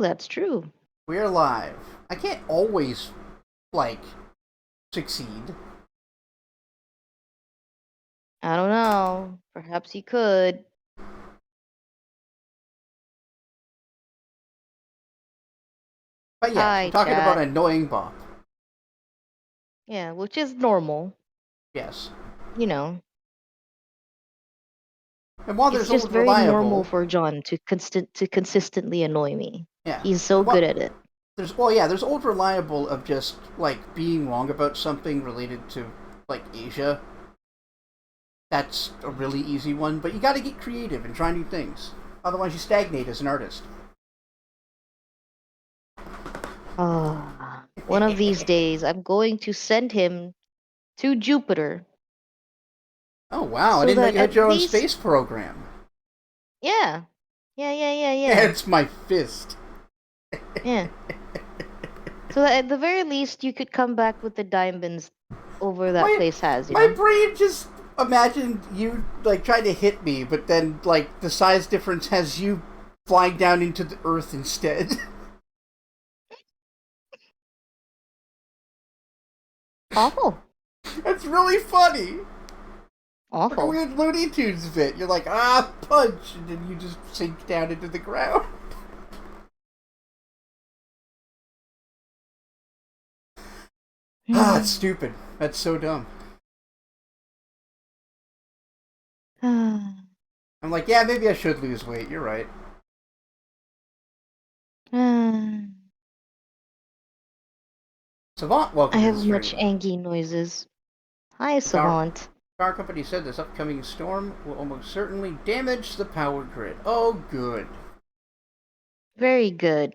That's true. We're live. I can't always, like, succeed. I don't know. Perhaps you could. But yes, we're Hi, talking about chat. annoying Bop. Yeah, which is normal. Yes. You know, And while it's there's just old very normal reliable, for John to consistently annoy me. yeah. He's so And good while at it. there's old reliable of just, like, being wrong about something related to, like, Asia. That's a really easy one, but you gotta get creative and try new things. Otherwise, you stagnate as an artist. Oh, one of these days, I'm going to send him to Jupiter Oh, wow, I so didn't know that you had at your own least, space program. yeah, yeah. It's my fist. Yeah. So that at the very least, you could come back with the diamonds over that my place has, you my know? brain just imagined you like trying to hit me, but then like the size difference has you flying down into the earth instead. Awful. That's really funny. Like a Awful. weird Looney Tunes bit. You're like, punch, and then you just sink down into the ground. It's Hmm. stupid. That's so dumb. I'm like, yeah, maybe I should lose weight. You're right. Savant, I welcome to the have much stream. angry noises. Hi, Power, Savant. Power Company said this upcoming storm will almost certainly damage the power grid. Oh, good. Very good.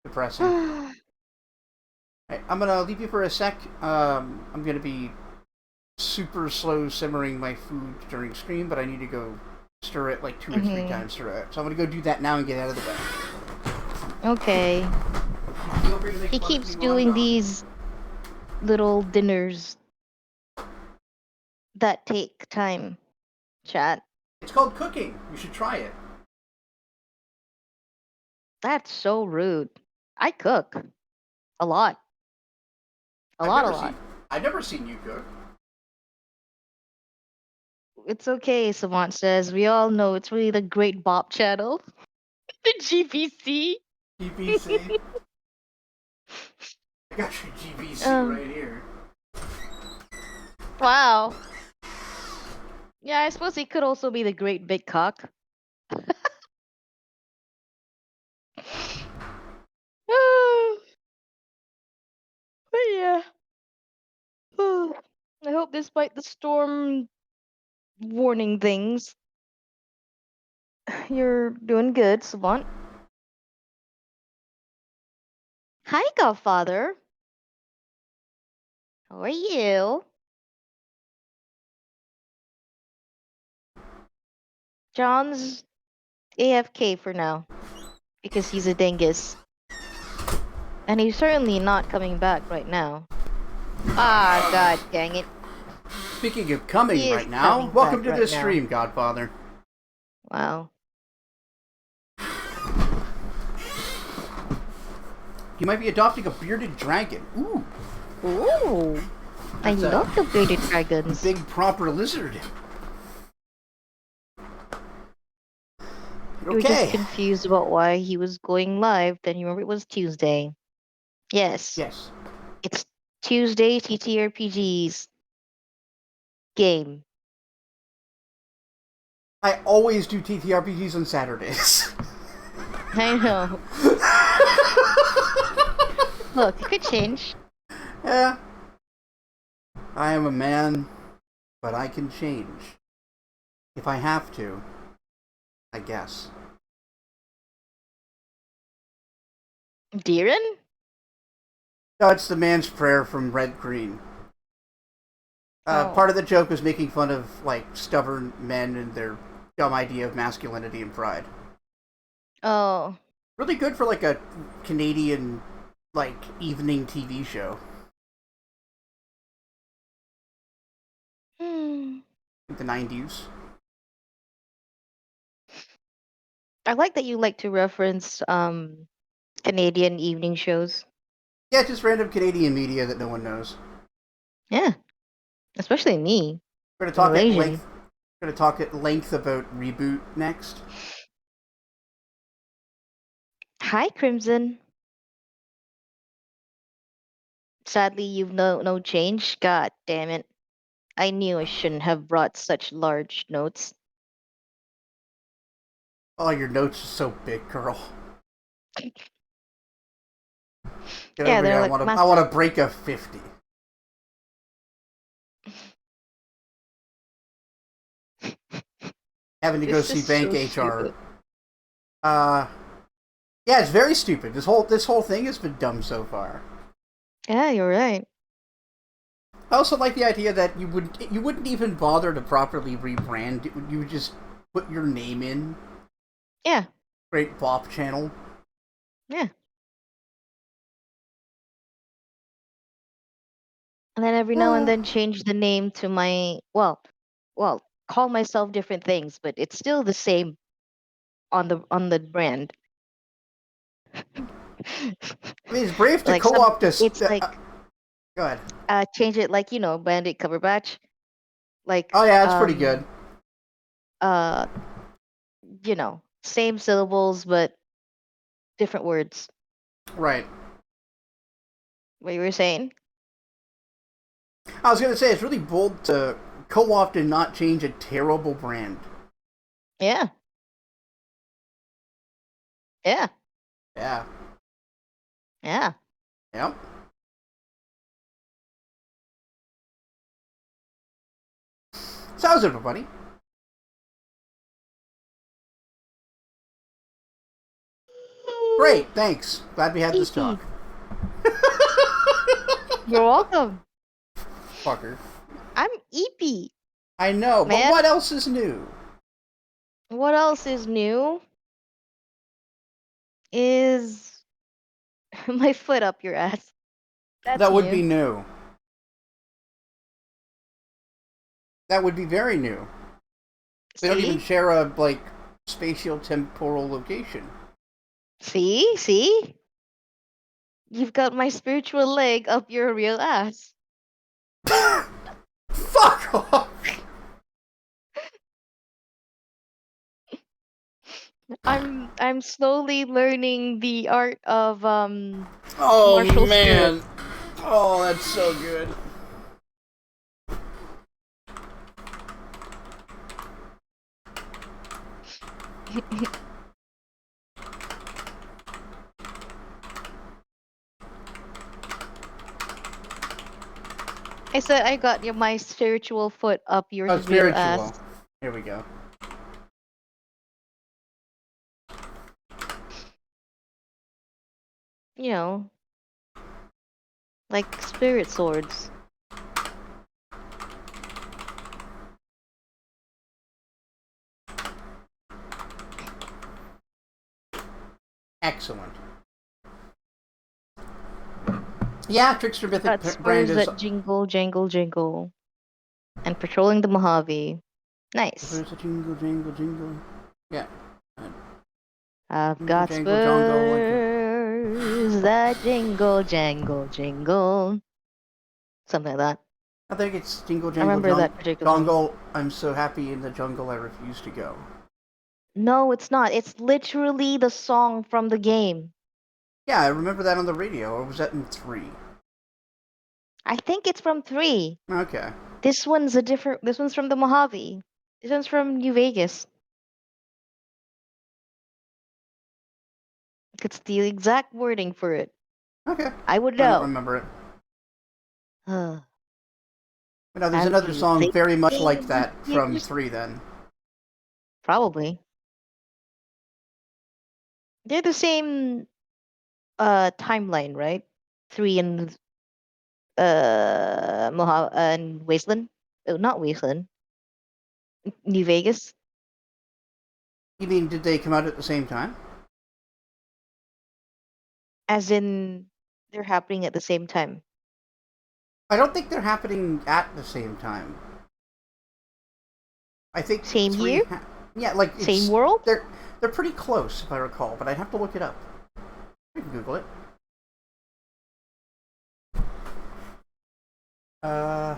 Depressing. I'm gonna leave you for a sec. I'm gonna be super slow simmering my food during stream, but I need to go stir it like 2 or 3 Hmm. times throughout. So I'm gonna go do that now and get out of the way. Okay. Feel free to make He fun of keeps me while I'm doing gone. these little dinners that take time, chat. It's called cooking. You should try it. That's so rude. I cook a lot. A I've lot, a never seen. lot. I've never seen you cook. It's okay, Savant says. We all know it's really the great Bop channel. The GBC. GBC. I got your GBC um, right here. wow. Yeah, I suppose he could also be the great big cock. But yeah. I hope despite the storm warning things, you're doing good, Savant. Hi, Godfather. How are you? John's AFK for now because he's a dingus. And he's certainly not coming back right now. Ah, god dang it. Speaking of coming He is right now, coming welcome back to right the now. stream, Godfather. Wow. You might be adopting a bearded dragon. Ooh, Ooh. I that's love the bearded a dragons. big proper lizard. You were just Okay. confused about why he was going live, then you remember it was Tuesday. Yes. Yes. It's Tuesday TTRPG's game. I always do TTRPGs on Saturdays. I know. Look, it could change. Yeah. I am a man, but I can change. If I have to, I guess. Deeren? No, it's the man's prayer from Red Green. Part Oh. of the joke was making fun of, like, stubborn men and their dumb idea of masculinity and pride. Oh. Really good for, like, a Canadian, like, evening TV show. Hmm. The 90s. I like that you like to reference Canadian evening shows. Yeah, just random Canadian media that no one knows. Yeah, especially me, We're gonna the talk at Malaysian. length. We're gonna talk at length about Reboot next. Hi, Crimson. Sadly, you've no change. God damn it! I knew I shouldn't have brought such large notes. Oh, your notes are so big, girl. Get Yeah, over here. they're I like want to. I want massive. to break a 50. Having to go This is see bank so HR. stupid. Uh, yeah, it's very stupid. This whole thing has been dumb so far. Yeah, you're right. I also like the idea that you wouldn't even bother to properly rebrand. You would just put your name in. Yeah, Great Bop channel. yeah. And then every now and then change the name to my call myself different things, but it's still the same on the brand. I mean, it's brave to Like some, co-opt this. it's like Go ahead. change it like Bandit cover batch, like Oh yeah, that's pretty good. uh same syllables but different words. Right. What you were saying? I was gonna say it's really bold to co-opt and not change a terrible brand. Yeah, yeah, Yeah. yeah. Yep. So how's everybody? Great, thanks. Glad we had this talk. You're welcome. Fucker. I'm EP, I know, but man. what else is new? What else is new is my foot up your ass. That's That would be new. new. That would be very new. They don't even See? share a spatial temporal location. See? You've got my spiritual leg up your real ass. Fuck off! I'm slowly learning the art of Oh martial spirit. man. Oh, that's so good. I said I got my spiritual foot up your Oh, real ass. spiritual. Here we go. You know, like spirit swords. Excellent. Yeah, Trickster Mythic Got brand spurs is. that jingle, jangle, jingle. And patrolling the Mojave. Nice. There's a jingle, jingle, jingle. Yeah. I've Jingle, got jangle, jungle. Like spurs that jingle, jangle, jingle. Something like that. I think it's jingle, I jangle, remember that particular one. jungle. I'm so happy in the jungle, I refuse to go. No, it's not. It's literally the song from the game. Yeah, I remember that on the radio. Or was that in 3? I think it's from 3. Okay. This one's from the Mojave. This one's from New Vegas. It's the exact wording for it. Okay. I would I don't know. remember it. Huh. But no, there's Have another you song played very the much like game in that from years? 3 then. Probably. They're the same timeline, right? 3 and Mojave and Wasteland. Oh, not Wasteland. New Vegas. You mean, did they come out at the same time? As in they're happening at the same time. I don't think they're happening at the same time. I think Same 3... year? Yeah, like, Same it's... world? They're They're pretty close, if I recall, but I'd have to look it up. You can Google it. Uh...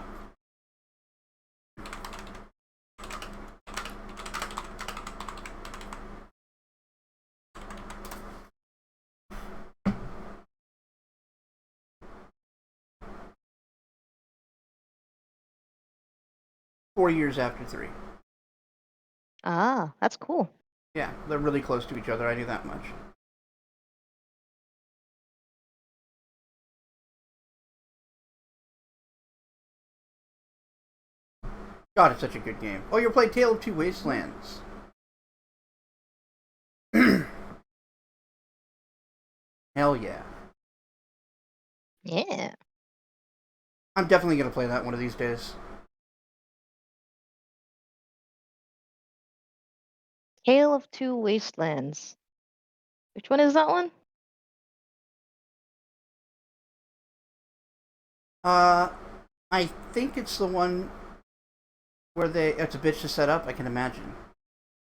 4 years after 3. Ah, that's cool. Yeah, they're really close to each other. I knew that much. God, it's such a good game. Oh, you played Tale of Two Wastelands. Hell yeah. Yeah. I'm definitely going to play that one of these days. Tale of Two Wastelands. Which one is that one? I think it's the one where it's a bitch to set up, I can imagine.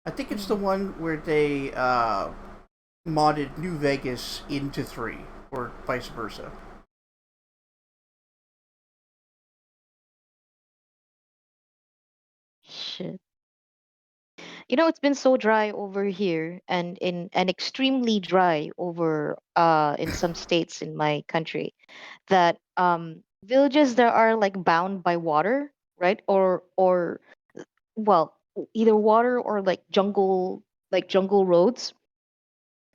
I think it's the one where they, modded New Vegas into 3, or vice versa. Shit. You know, it's been so dry over here and extremely dry over in some states in my country that villages that are like bound by water, right? Or well, either water or like jungle roads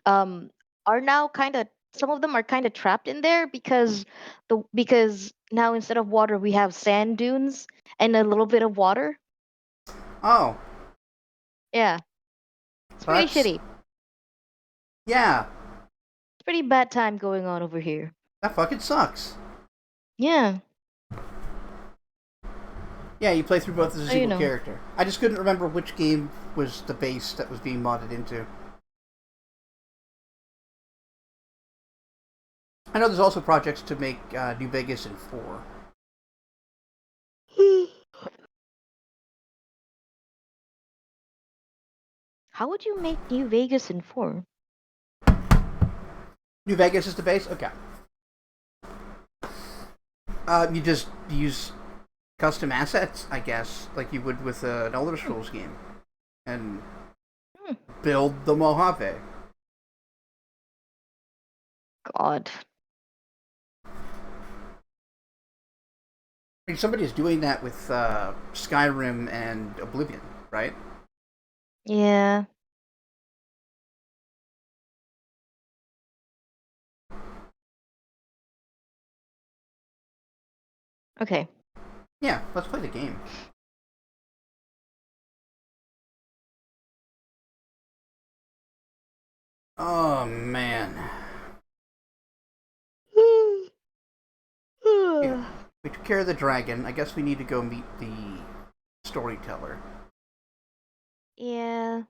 um are now kind of some of them are kind of trapped in there because now instead of water we have sand dunes and a little bit of water. Oh, Yeah, it's so pretty that's... shitty. Yeah, It's pretty bad time going on over here. that fucking sucks. Yeah, Yeah, you play through both as a so you single know. character. I just couldn't remember which game was the base that was being modded into. I know there's also projects to make New Vegas in 4. How would you make New Vegas in 4? New Vegas is the base? Okay. You just use custom assets, I guess, like you would with an Elder Scrolls game. And Hmm. build the Mojave. God. I mean, somebody's doing that with Skyrim and Oblivion, right? Yeah. Okay. Yeah, let's play the game. Oh, man. Yeah. We took care of the dragon. I guess we need to go meet the storyteller. Yeah.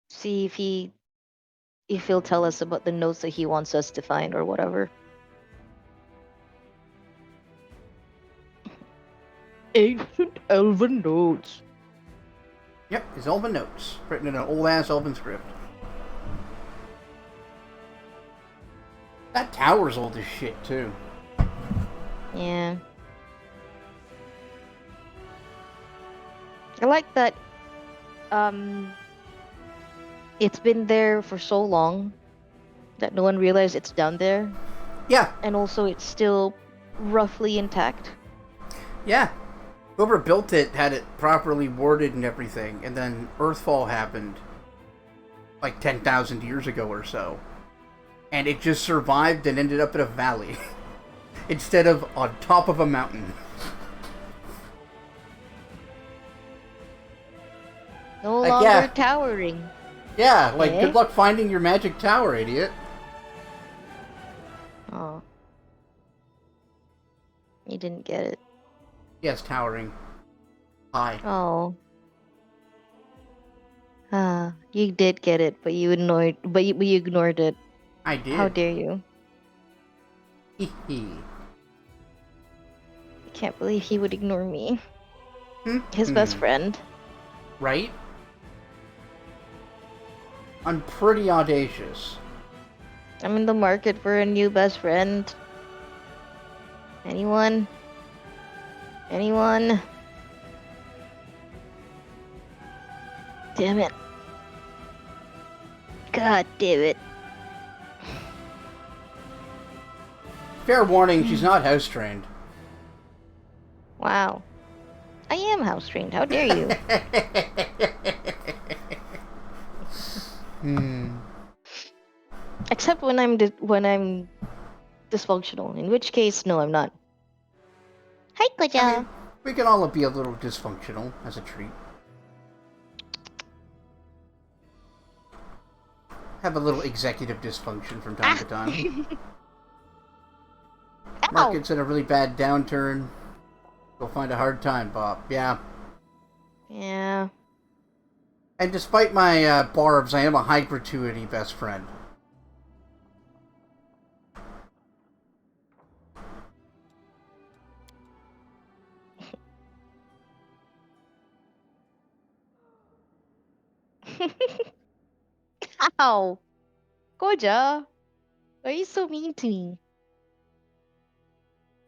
See if he'll tell us about the notes that he wants us to find or whatever. Ancient Elven notes. Yep, his Elven notes, written in an old-ass Elven script. That tower's old as shit, too. Yeah. I like that um it's been there for so long that no one realized it's down there, Yeah, and also it's still roughly intact. yeah. Whoever built it had it properly warded and everything, and then Earthfall happened like 10,000 years ago or so. And it just survived and ended up in a valley instead of on top of a mountain. No Like, longer yeah. towering. Yeah, like, Eh? good luck finding your magic tower, idiot. Oh. You didn't get it. Yes, towering. High. Oh. Ah, you did get it, but you ignored it. I How did. dare you? Hee hee. I can't believe he would ignore me. Hmm? His best friend. Right? I'm pretty audacious. I'm in the market for a new best friend. Anyone? Anyone? Damn it. God damn it. Fair warning, she's not house trained. Wow. I am house trained. How dare you? Except when I'm dysfunctional. In which case, no, I'm not. Hi, I Koja. mean, we can all be a little dysfunctional as a treat. Have a little executive dysfunction from time to time. Ow! Market's in a really bad downturn. You'll find a hard time, Bob. Yeah. Yeah. And despite my barbs, I am a high gratuity best friend. Ow! Koja, why are you so mean to me?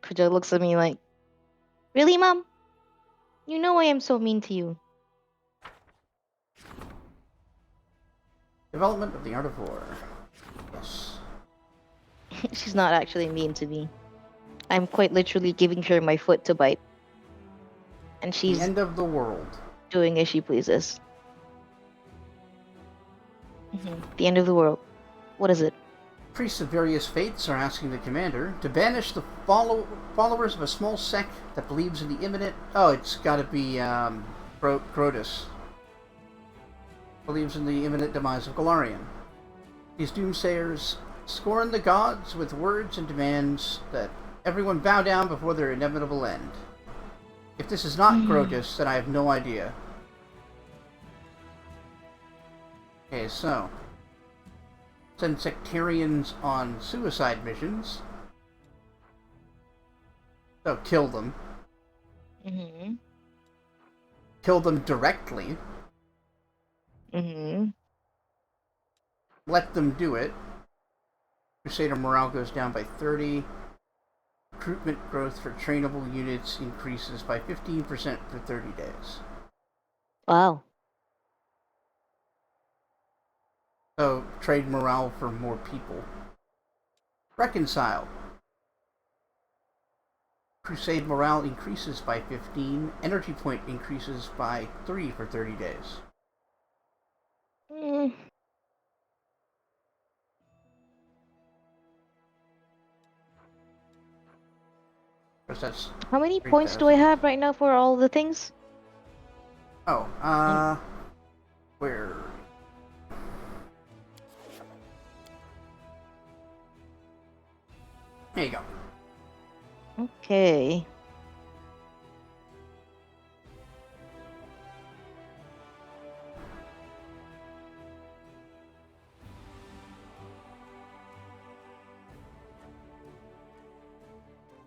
Koja looks at me like, really, Mom? You know I am so mean to you. Development of the art of war. Yes. She's not actually mean to me. I'm quite literally giving her my foot to bite. And The she's end of the world. doing as she pleases. The end of the world. What is it? Priests of various faiths are asking the commander to banish the followers of a small sect that believes in the imminent... Oh, it's gotta be, Grotus. Believes in the imminent demise of Galarian. These doomsayers scorn the gods with words and demands that everyone bow down before their inevitable end. If this is not Grotus, then I have no idea. Okay, so... send sectarians on suicide missions. So kill them. Kill them directly. Let them do it. Crusader morale goes down by 30. Recruitment growth for trainable units increases by 15% for 30 days. Wow. So, trade morale for more people. Reconcile. Crusade morale increases by 15. Energy point increases by 3 for 30 days. That's How many points do I have right now for all the things? Oh, where? There you go. Okay.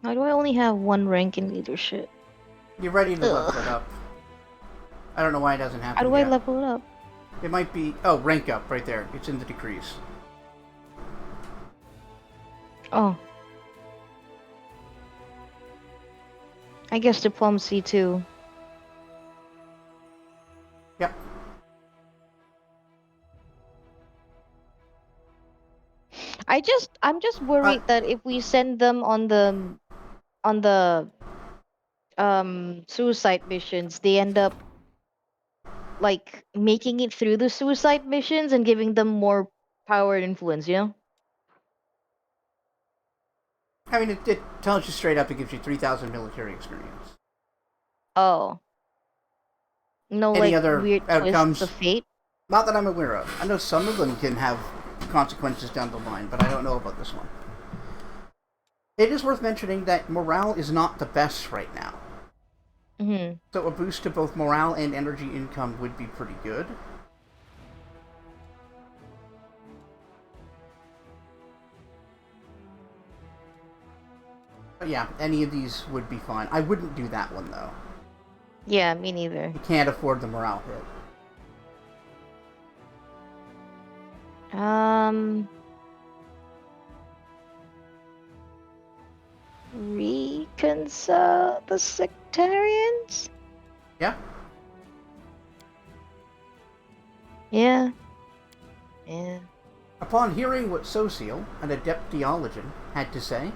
Why do I only have one rank in leadership? You're ready to level it up. I don't know why it doesn't happen How do I yet. level it up? It might be... Oh, rank up right there. It's in the decrease. Oh. I guess diplomacy too. Yep. I'm just worried that if we send them on the suicide missions, they end up like making it through the suicide missions and giving them more power and influence, you know? I mean, it tells you straight up it gives you 3,000 military experience. Oh. No, Any like other weird outcomes? twists of fate? Not that I'm aware of. I know some of them can have consequences down the line, but I don't know about this one. It is worth mentioning that morale is not the best right now. So a boost to both morale and energy income would be pretty good. But yeah, any of these would be fine. I wouldn't do that one, though. Yeah, me neither. You can't afford the morale hit. Um, reconcile the sectarians? Yeah? Yeah. Yeah. Upon hearing what Social, an adept theologian, had to say,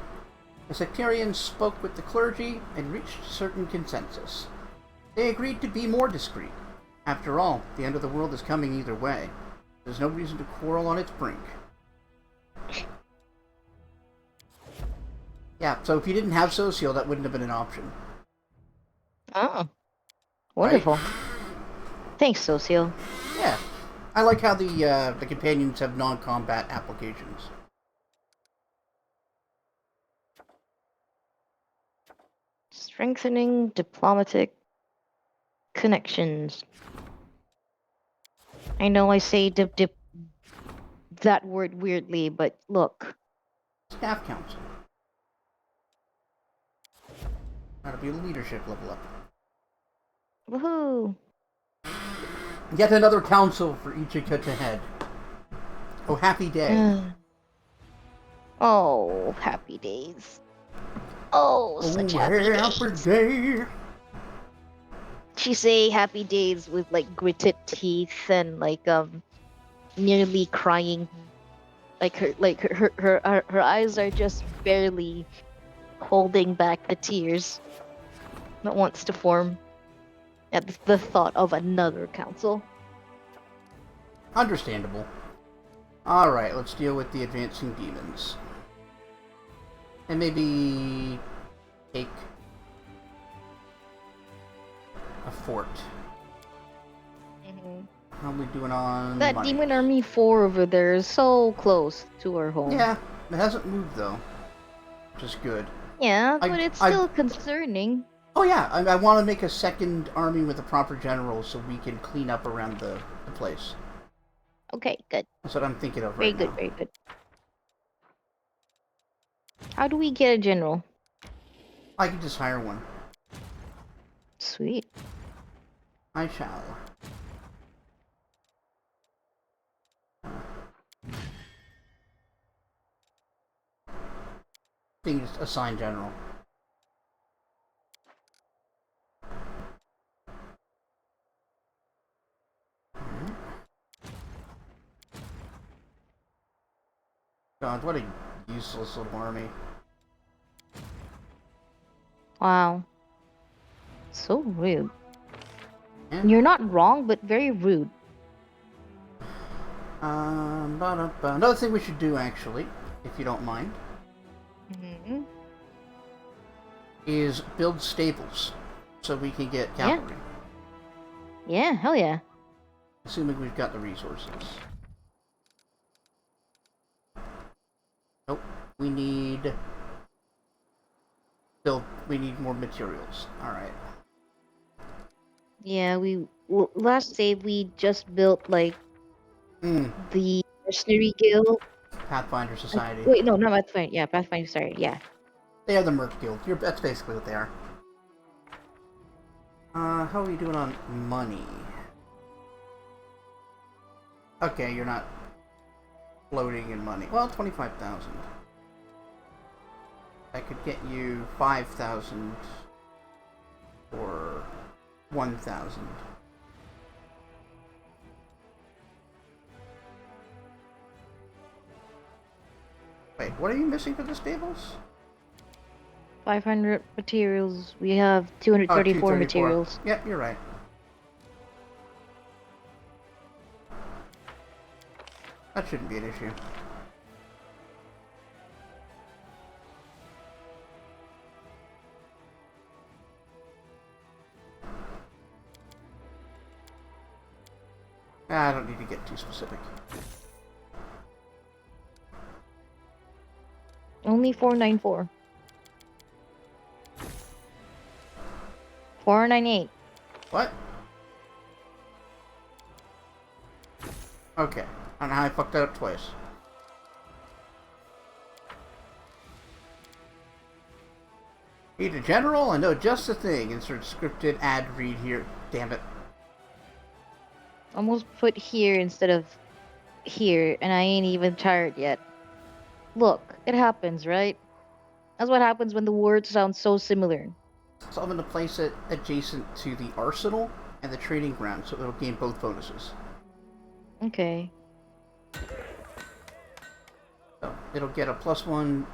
the sectarians spoke with the clergy and reached a certain consensus. They agreed to be more discreet. After all, the end of the world is coming either way. There's no reason to quarrel on its brink. Yeah, so if you didn't have Socio, that wouldn't have been an option. Oh, Right? wonderful. Thanks, Socio. Yeah. I like how the companions have non-combat applications. Strengthening diplomatic connections. I know I say dip that word weirdly, but look. Staff council. That'll be a leadership level up. Woohoo! Yet another council for each to head. Oh, happy day. Oh, happy days. Oh, such happy happy days. day. She say happy days with like gritted teeth and like nearly crying. Like her eyes are just barely holding back the tears that wants to form at the thought of another council. Understandable. Alright, let's deal with the advancing demons. And maybe take a fort. How are we doing on That money? Demon Army 4 over there is so close to our home. Yeah, it hasn't moved though, which is good. Yeah, but it's still concerning. Oh yeah, I want to make a second army with a proper general so we can clean up around the place. Okay, good. That's what I'm thinking of Very right good, now. very good. How do we get a general? I can just hire one. Sweet. I shall. Being just assigned general. God, what a useless little army. Wow. So rude. Yeah. You're not wrong, but very rude. Another thing we should do, actually, if you don't mind, is build stables so we can get cavalry. Yeah, hell yeah. Assuming we've got the resources. Nope. We need more materials. Alright. Yeah, last save we just built like the mercenary guild. Pathfinder Society. Wait, no, not Pathfinder. Yeah, Pathfinder Society. Yeah. They are the Merc Guild. That's basically what they are. How are we doing on money? Okay, you're not floating in money. Well, 25,000. I could get you 5,000 or 1,000. Wait, what are you missing for the stables? 500 materials. We have 234 materials. Yep, you're right. That shouldn't be an issue. I don't need to get too specific. Only 494. 498. What? Okay. I don't know how I fucked that up twice. Need a general? I know just the thing. Insert scripted ad read here. Damn it. Almost put here instead of here, and I ain't even tired yet. Look, it happens, right? That's what happens when the words sound so similar. So I'm going to place it adjacent to the arsenal and the trading ground, so it'll gain both bonuses. Okay. So it'll get a +1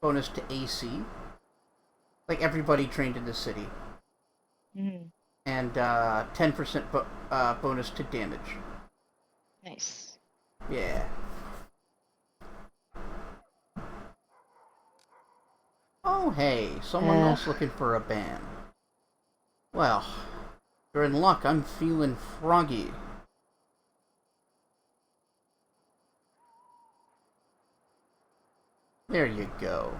bonus to AC, like everybody trained in this city, Hmm. and 10% bonus to damage. Nice. Yeah. Oh, hey, someone Ugh. else looking for a ban. Well, you're in luck. I'm feeling froggy. There you go.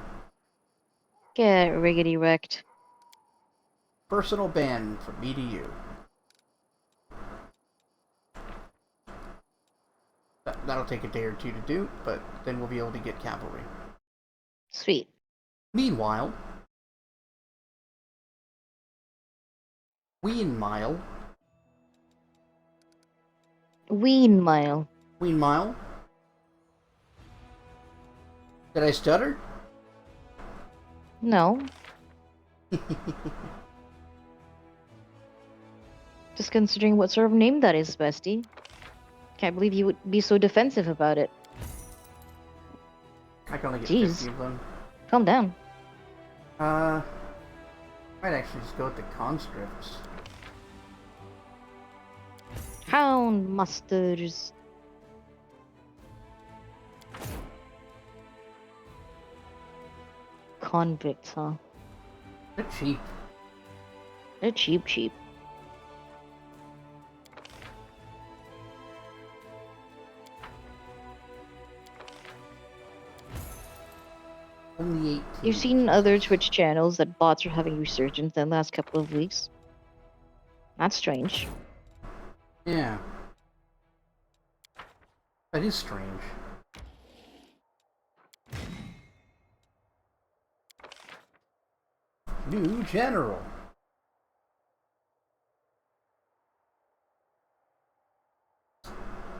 Get riggedy wrecked. Personal ban from me to you. That'll take a day or two to do, but then we'll be able to get cavalry. Sweet. Meanwhile, Weenmile, Ween mile. Weenmile. Did I stutter? No. Just considering what sort of name that is, bestie. Can't believe you would be so defensive about it. I can only get Jeez. 50 of them. Calm down. Might actually just go with the conscripts. Hound masters. Convicts, huh? They're cheap. They're cheap. Only 18. You've seen other Twitch channels that bots are having resurgence in the last couple of weeks. That's strange. Yeah. That is strange. New general.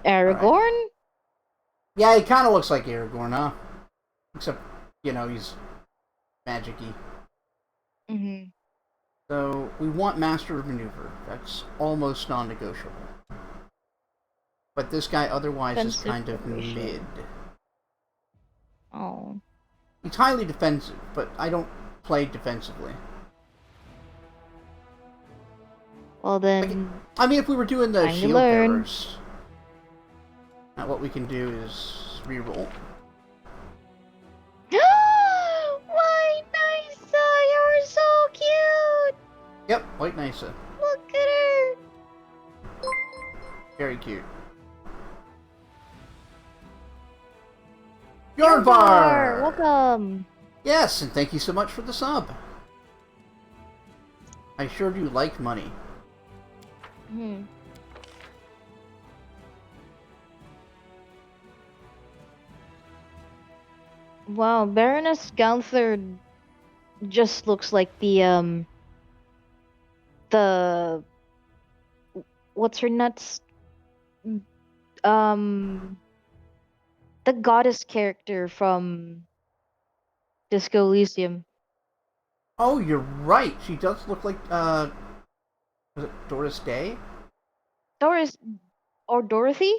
Aragorn? Right. Yeah, he kind of looks like Aragorn, huh? Except, you know, he's magic-y. Mm-hmm. So, we want Master of Maneuver. That's almost non-negotiable. But this guy otherwise is kind of mid. Oh. He's highly defensive, but I don't play defensively. Well then, I mean, if we were doing the time to shield learn. bearers, what we can do is reroll. White Nysa, you're so cute! Yep, White Nysa. Look at her! Very cute. Yarvar! Welcome! Yes, and thank you so much for the sub. I sure do like money. Hmm. Wow, Baroness Gunther just looks like the what's her nuts? Um the goddess character from Disco Elysium. Oh, you're right. She does look like, was it Doris Day? Doris or Dorothy?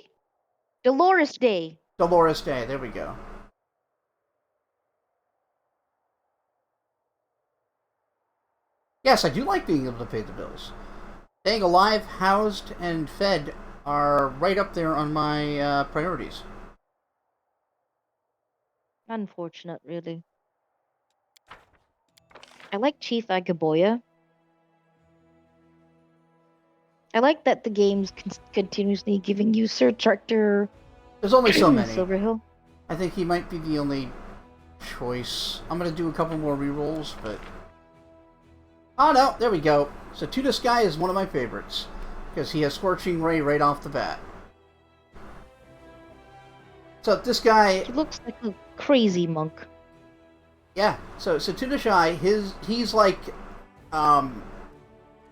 Dolores Day. Dolores Day, there we go. Yes, I do like being able to pay the bills. Staying alive, housed, and fed are right up there on my priorities. Unfortunate, really. I like Chief Agaboya. I like that the game's continuously giving you Sir Charter There's only so many. Silverhill. I think he might be the only choice. I'm gonna do a couple more rerolls, but... Oh no, there we go. So Tuda Sky is one of my favorites, because he has Scorching Ray right off the bat. So this guy... He looks like a crazy monk. Yeah, so Tuda Shy, he's like,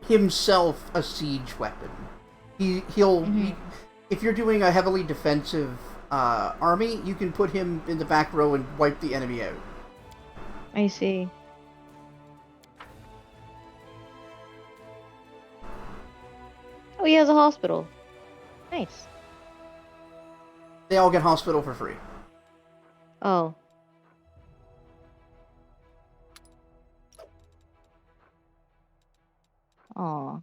himself a siege weapon. He'll... Mm-hmm. If you're doing a heavily defensive army, you can put him in the back row and wipe the enemy out. I see. Oh, he has a hospital. Nice. They all get hospital for free. Oh. Aw.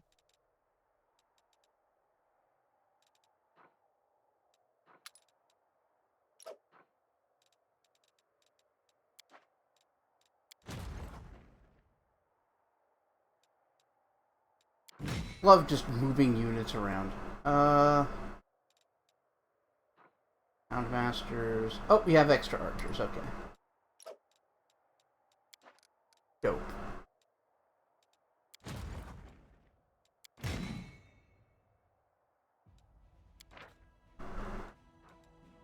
Love just moving units around. Houndmasters. Oh, we have extra archers. Okay. Dope.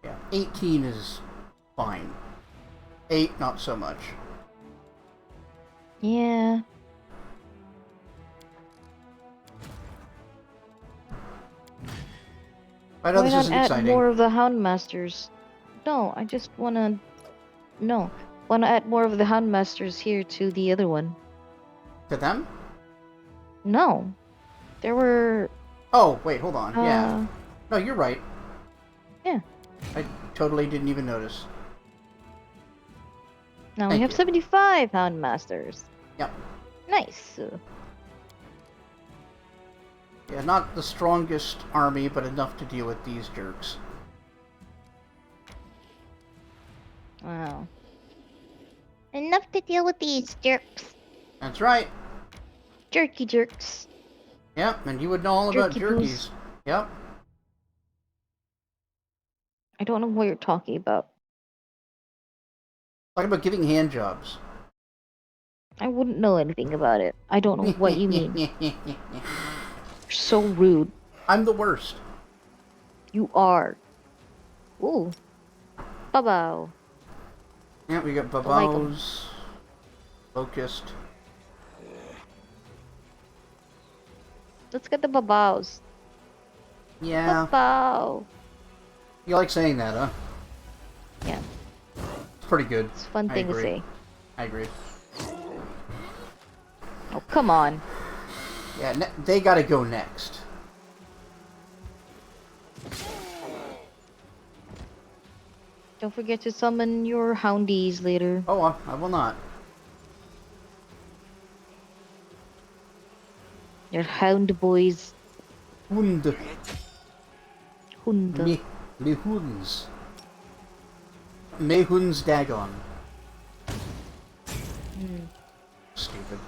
Yeah, 18 is fine. 8, not so much. Yeah. I know Why this not isn't add exciting. more of the Houndmasters? No, I just wanna... No. Wanna add more of the Houndmasters here to the other one. To them? No. There were... Oh, wait, hold on. Yeah. Uh... No, you're right. Yeah. I totally didn't even notice. Now we Thank have you. 75 Houndmasters. Yep. Nice. Yeah, not the strongest army, but enough to deal with these jerks. Wow. Enough to deal with these jerks. That's right. Jerky jerks. Yep, and you would know all about Jerky jerkies. poos. Yep. I don't know what you're talking about. Talking about giving hand jobs. I wouldn't know anything about it. I don't know what you mean. You're so rude. I'm the worst. You are. Ooh. Babao. Yeah, we got Don't like 'em. Babaos, Locust. Let's get the babaos. Yeah, Babao. you like saying that, huh? Yeah, It's pretty good. it's a fun I thing to agree. say. I agree. Oh, come on. Yeah, they gotta go next. Don't forget to summon your houndies later. Oh, I will not. Your hound boys. Hund. Hund. Me huns. Me huns dagon. Hmm. Stupid.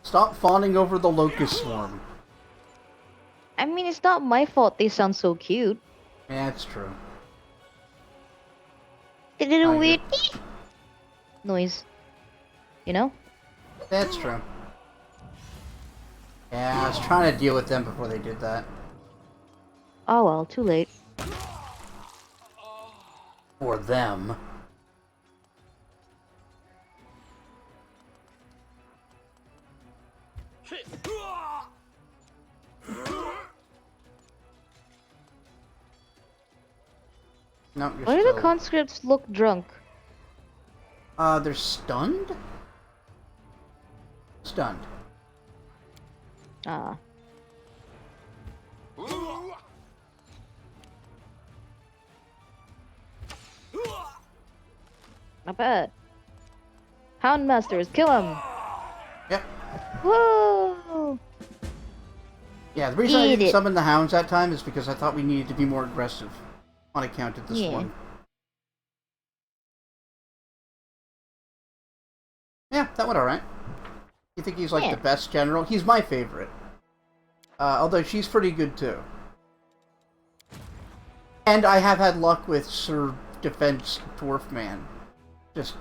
Stop fawning over the locust swarm. I mean, it's not my fault they sound so cute. Yeah, it's true. They did a I weird agree. noise. You know? That's true. Yeah, I was trying to deal with them before they did that. Oh well, too late. Or them. No, you're Why do still... the conscripts look drunk? They're stunned? Stunned. Ah. Not bad. Houndmasters, kill him! Yep. Whoa! Yeah, the reason I Eat didn't it. summon the hounds that time is because I thought we needed to be more aggressive on account of this Yeah. one. Yeah, that went alright. You think he's like Yeah. the best general? He's my favorite. Although she's pretty good too. And I have had luck with Sir Defense Dwarf Man. Just,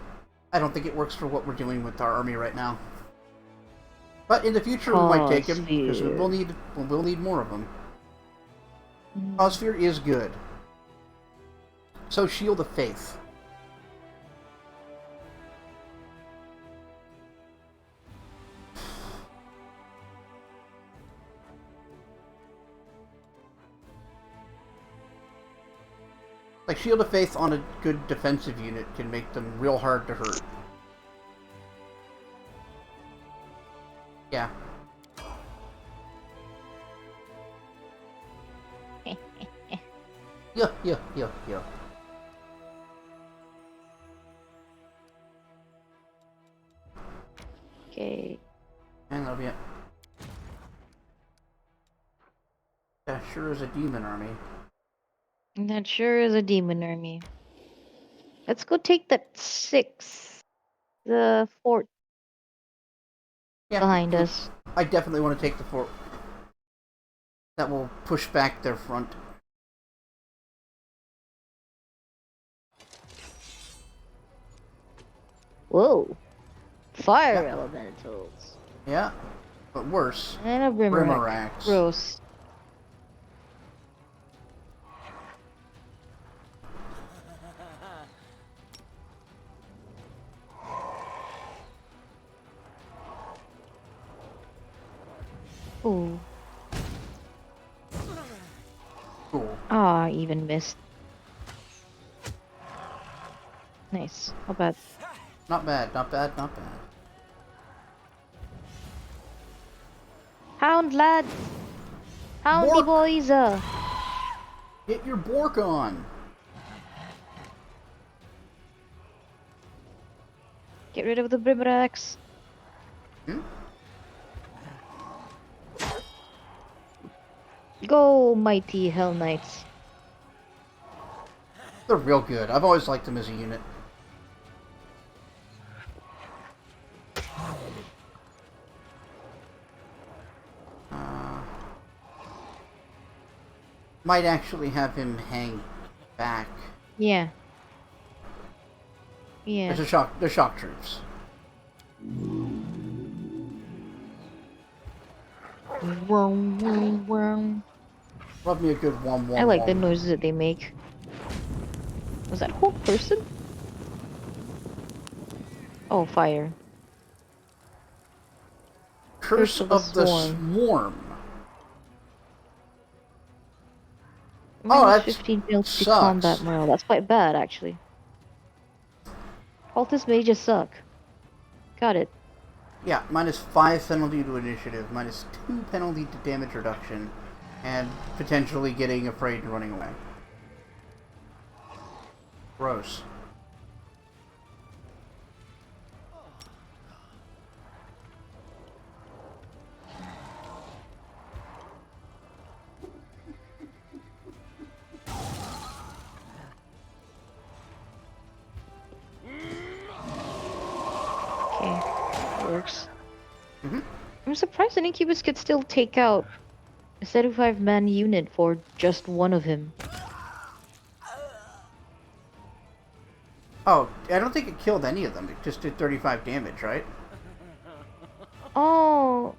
I don't think it works for what we're doing with our army right now. But in the future we might take him, because we'll need more of them. Cossphere is good. So Shield of Faith. Like, Shield of Faith on a good defensive unit can make them real hard to hurt. Yeah. Yeah. Okay. And that'll be it. That sure is a demon army. That sure is a demon army. Let's go take that 6. The fort Yeah, behind us. I definitely want to take the fort. That will push back their front. Whoa. Fire Yeah. elementals. Yeah, but worse. And a Brimarack. Brimaracks. Gross. Ooh. Cool. Ah, even missed. Nice. How bad? Not bad. Hound lads! Houndy Bork! boys! Get your Bork on! Get rid of the Brimaracks. Hmm? Go, mighty Hell Knights. They're real good. I've always liked them as a unit. Might actually have him hang back. Yeah. Yeah. They're shock troops. Vroom, vroom, vroom. Love me a good wom. I like the noises that they make. Was that whole person? Oh, fire. Curse of the Swarm. Oh, Minus that's 15 penalty to sucks. combat morale. That's quite bad, actually. Cultist mages suck. Got it. Yeah, minus 5 penalty to initiative, minus 2 penalty to damage reduction, and potentially getting afraid and running away. Gross. Okay. That works. Mm-hmm. I'm surprised an Incubus could still take out a 75-man unit for just one of him. Oh, I don't think it killed any of them. It just did 35 damage, right? Oh,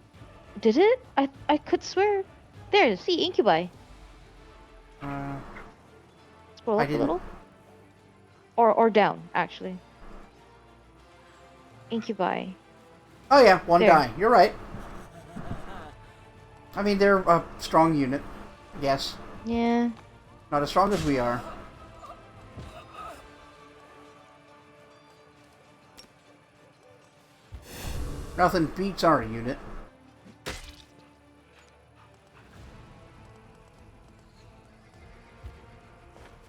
did it? I could swear. There, see, Incubi. Scroll I up a didn't. little. Or down, actually. Incubi. Oh yeah, one There. die. You're right. I mean, they're a strong unit. Yes. Yeah. Not as strong as we are. Nothing beats our unit.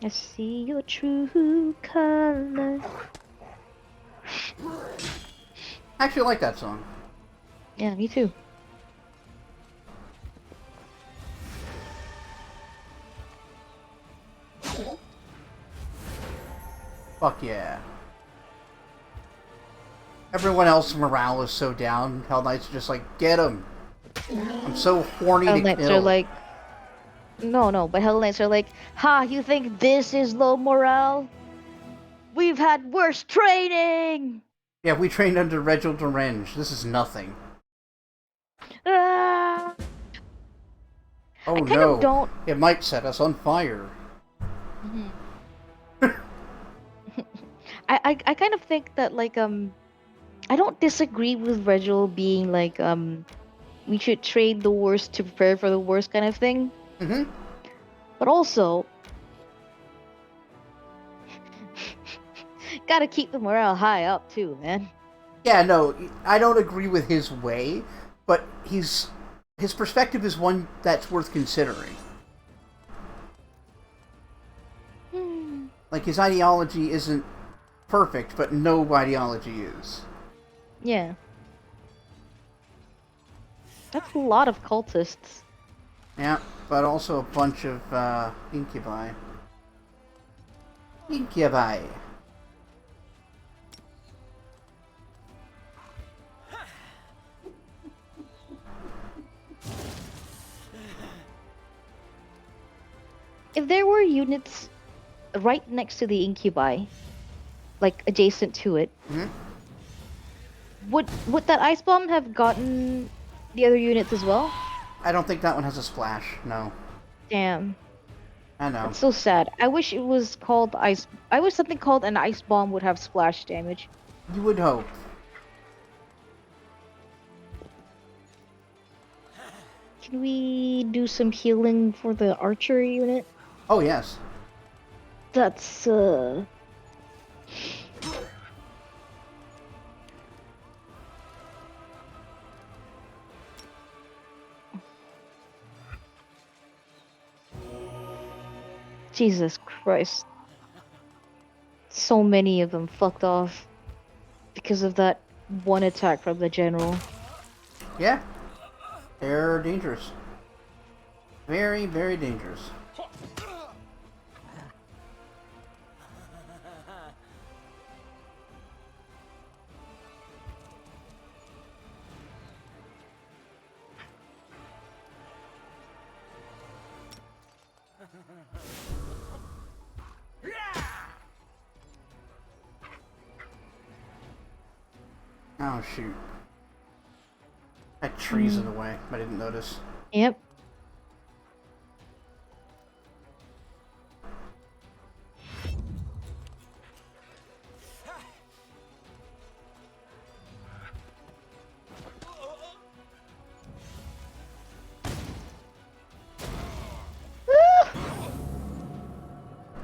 I see your true color. I actually like that song. Yeah, me too. Fuck yeah. Everyone else morale is so down. Hell Knights are just like, get him. I'm so horny Hell to Knights kill. are like, no, but Hell Knights are like, ha, you think this is low morale? We've had worse training! Yeah, we trained under Reginald Orange. This is nothing. Ah! Oh I kind no. of don't. It might set us on fire. I kind of think that like I don't disagree with Reginald being like we should trade the worst to prepare for the worst kind of thing. Mm-hmm. But also gotta keep the morale high up too, man. Yeah, no, I don't agree with his way, but his perspective is one that's worth considering. Hmm. Like, his ideology isn't perfect, but no ideology is. Yeah, that's a lot of cultists. Yeah, but also a bunch of incubi. Incubi. If there were units right next to the incubi, like adjacent to it, Hmm. would that ice bomb have gotten the other units as well? I don't think that one has a splash. No, Damn, I know. that's so sad. I wish it was called ice. I wish something called an ice bomb would have splash damage. You would hope. Can we do some healing for the archery unit? Oh yes. That's Jesus Christ. So many of them fucked off because of that one attack from the general. Yeah, they're dangerous. Very, very dangerous. Oh shoot. That tree's in the way. I didn't notice. Yep.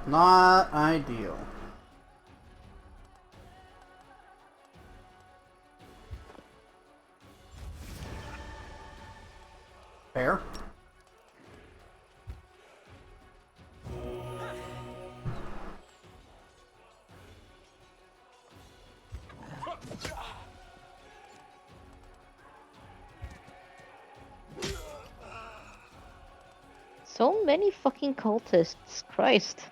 Not ideal. Fair. So many fucking cultists. Christ.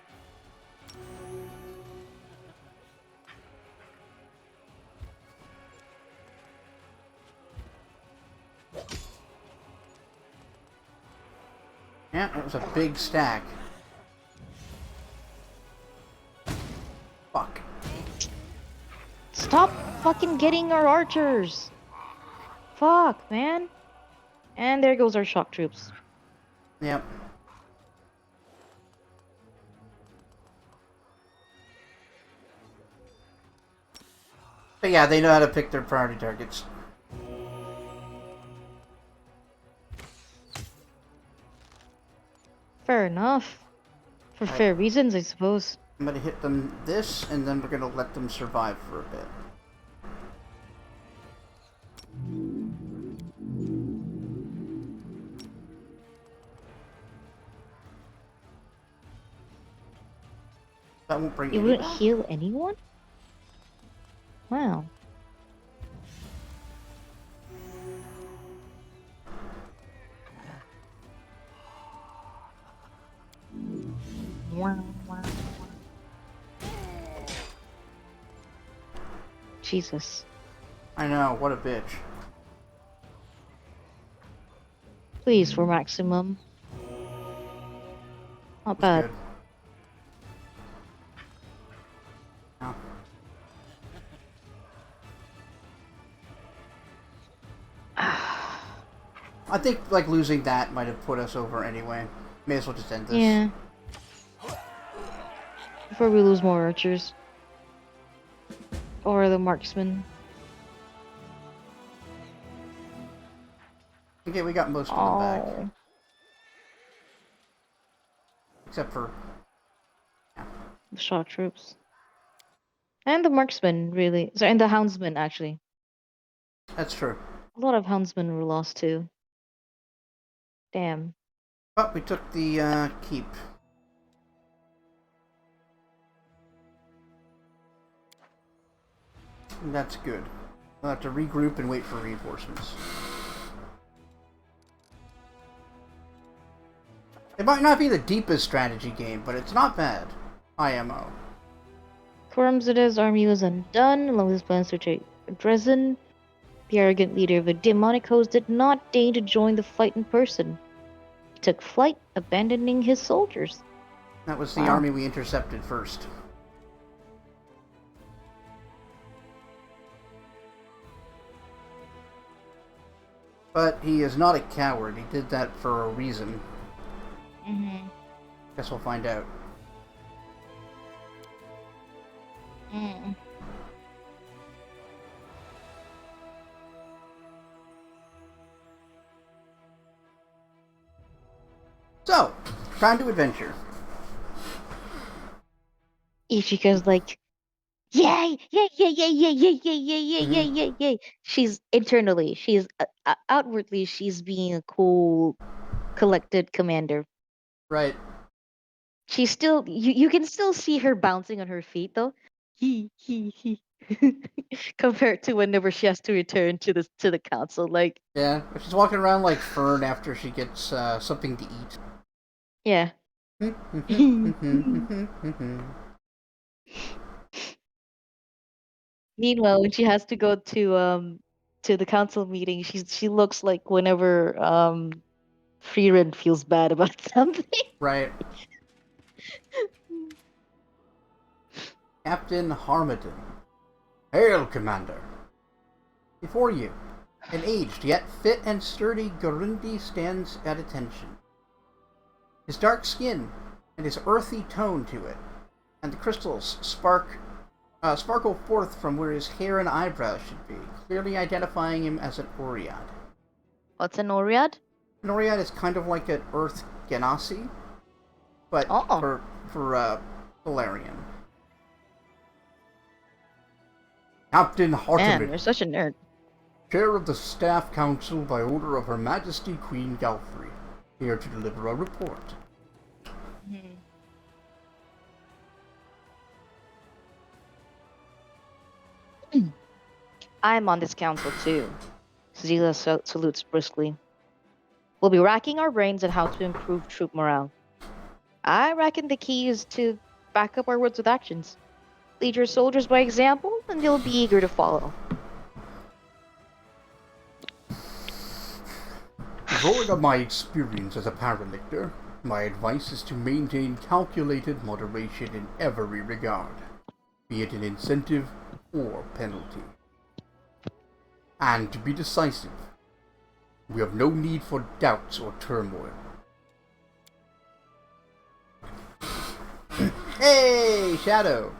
Yeah, it was a big stack. Fuck. Stop fucking getting our archers. Fuck, man. And there goes our shock troops. Yep. But yeah, they know how to pick their priority targets. Fair enough. For Right. fair reasons, I suppose. I'm gonna hit them this, and then we're gonna let them survive for a bit. That won't bring You any wouldn't back? heal anyone? Wow. Jesus. I know, what a bitch. Please, for maximum. Not That's bad. good. No. I think, like, losing that might have put us over anyway. May as well just end this. Yeah. Before we lose more archers. Or the marksman. Okay, we got most of them back. Oh. Except for... The shock troops. And the marksman, really. Sorry, and the houndsman, actually. That's true. A lot of houndsmen were lost too. Damn. But we took the keep. And that's good. We'll have to regroup and wait for reinforcements. It might not be the deepest strategy game, but it's not bad. IMO. Kormzada's army was undone, along with his plans to take Dresden. The arrogant leader of the demonic host did not deign to join the fight in person. He took flight, abandoning his soldiers. That was the Wow. army we intercepted first. But he is not a coward. He did that for a reason. Mm-hmm. Guess we'll find out. Mm. So, time to adventure. Ichika's like, yay, yay, yay, yay, yay, yay, yay, yay, yay, yay, yay, yay. She's internally, outwardly, she's being a cool, collected commander. Right. She's still, you can still see her bouncing on her feet though. He. Compared to whenever she has to return to the council, like, Yeah. She's walking around like Fern after she gets something to eat. yeah. Meanwhile, when she has to go to the council meeting, she looks like whenever Freeran feels bad about something. Right. Captain Harmadon. Hail, Commander. Before you, an aged yet fit and sturdy Gurundi stands at attention. His dark skin and his earthy tone to it, and the crystals sparkle forth from where his hair and eyebrows should be, clearly identifying him as an Oread. What's an Oriad? An Oread is kind of like an Earth Genasi, but Oh. for Valerian. Captain Man, Hartiman, you're such a nerd. Chair of the Staff Council by order of Her Majesty Queen Galfrey, here to deliver a report. I'm on this council too. Zila salutes briskly. We'll be racking our brains on how to improve troop morale. I reckon the key is to back up our words with actions. Lead your soldiers by example, and they'll be eager to follow. Drawing on my experience as a paralictor, my advice is to maintain calculated moderation in every regard, be it an incentive or penalty. And to be decisive. We have no need for doubts or turmoil. Hey, Shadow!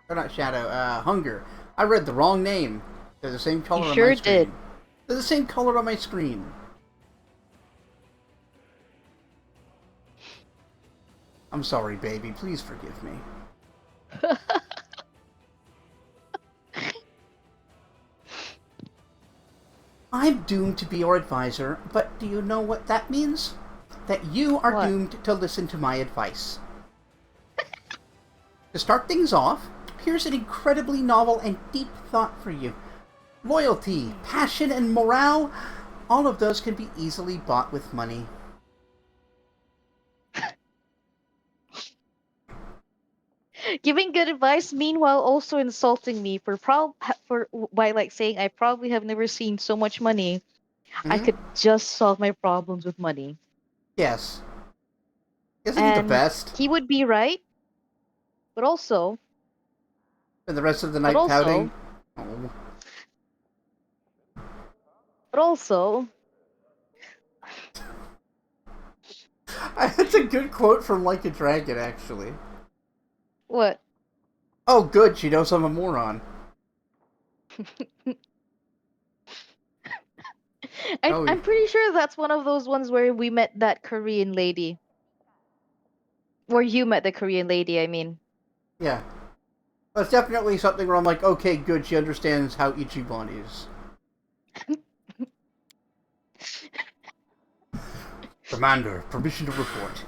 Or not Shadow, Hunger. I read the wrong name. They're the same color on my sure screen. did. They're the same color on my screen. I'm sorry, baby. Please forgive me. I'm doomed to be your advisor, but do you know what that means? That you are What? doomed to listen to my advice. To start things off, here's an incredibly novel and deep thought for you. Loyalty, passion, and morale, all of those can be easily bought with money. Giving good advice, meanwhile also insulting me for by like saying I probably have never seen so much money. I Hmm? could just solve my problems with money. Yes. Isn't he the And best? he would be right, but also, And the rest of the but night pouting? also, Oh. but also, That's a good quote from Like a Dragon, actually. what? Oh, good, she knows I'm a moron. Oh, I'm pretty sure that's one of those ones where we met that Korean lady. Where you met the Korean lady, I mean. Yeah. That's definitely something where I'm like, okay, good, she understands how Ichiban is. Commander, permission to report.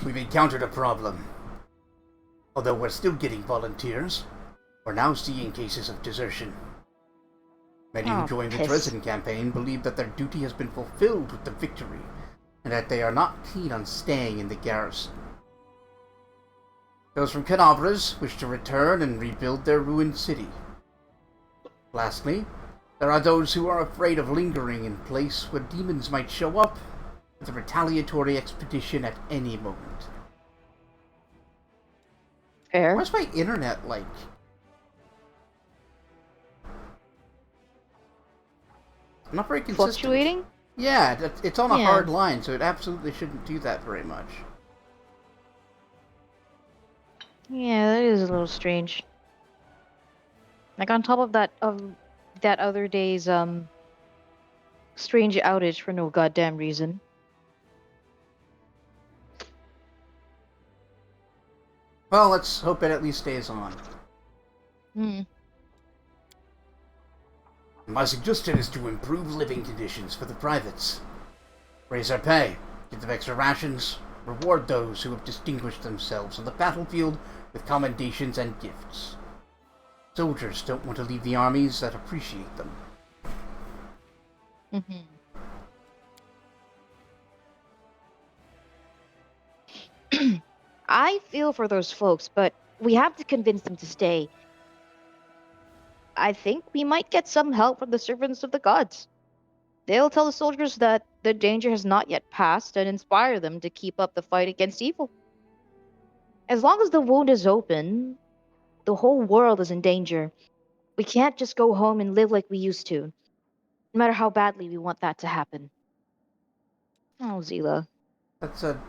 We've encountered a problem. Although we're still getting volunteers, we're now seeing cases of desertion. Many who Oh, joined the piss. Dresden campaign believe that their duty has been fulfilled with the victory, and that they are not keen on staying in the garrison. Those from Canavras wish to return and rebuild their ruined city. Lastly, there are those who are afraid of lingering in a place where demons might show up with a retaliatory expedition at any moment. Fair. Why's my internet like... not very consistent? Fluctuating? Yeah, it's on a Yeah. hard line, so it absolutely shouldn't do that very much. Yeah, that is a little strange. Like on top of that other day's strange outage for no goddamn reason. Well, let's hope it at least stays on. Hmm. My suggestion is to improve living conditions for the privates. Raise their pay, give them extra rations, reward those who have distinguished themselves on the battlefield with commendations and gifts. Soldiers don't want to leave the armies that appreciate them. I feel for those folks, but we have to convince them to stay. I think we might get some help from the servants of the gods. They'll tell the soldiers that the danger has not yet passed and inspire them to keep up the fight against evil. As long as the wound is open, the whole world is in danger. We can't just go home and live like we used to, no matter how badly we want that to happen. Oh, Zila. That's a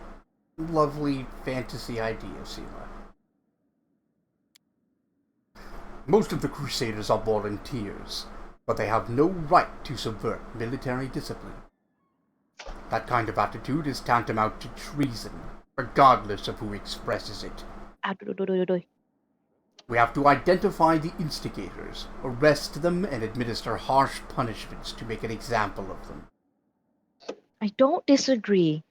lovely fantasy idea, Sela. Most of the Crusaders are volunteers, but they have no right to subvert military discipline. That kind of attitude is tantamount to treason, regardless of who expresses it. We have to identify the instigators, arrest them, and administer harsh punishments to make an example of them. I don't disagree.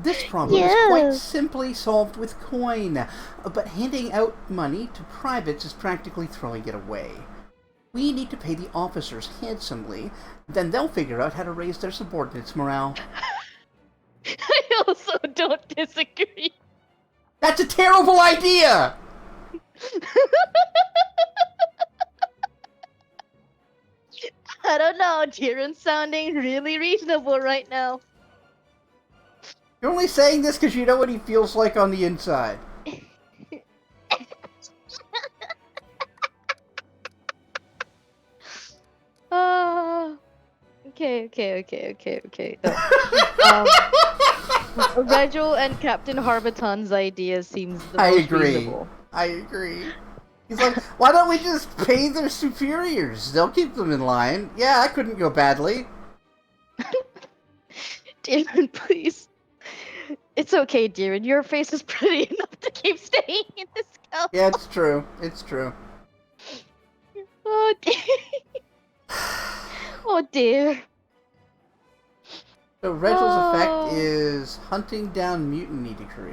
This problem is quite simply solved with coin, but handing out money to privates is practically throwing it away. We need to pay the officers handsomely, then they'll figure out how to raise their subordinates' morale. I also don't disagree. That's a terrible idea! I don't know, Jiren's sounding really reasonable right now. You're only saying this because you know what he feels like on the inside. Okay. No. Regil and Captain Harbaton's idea seems the most reasonable. I agree. He's like, why don't we just pay their superiors? They'll keep them in line. Yeah, that couldn't go badly. Darren, please. It's okay, Darren. Your face is pretty enough to keep staying in this house. Yeah, it's true. It's true. Oh, dear. Oh, dear. So Regel's effect is hunting down mutiny decree.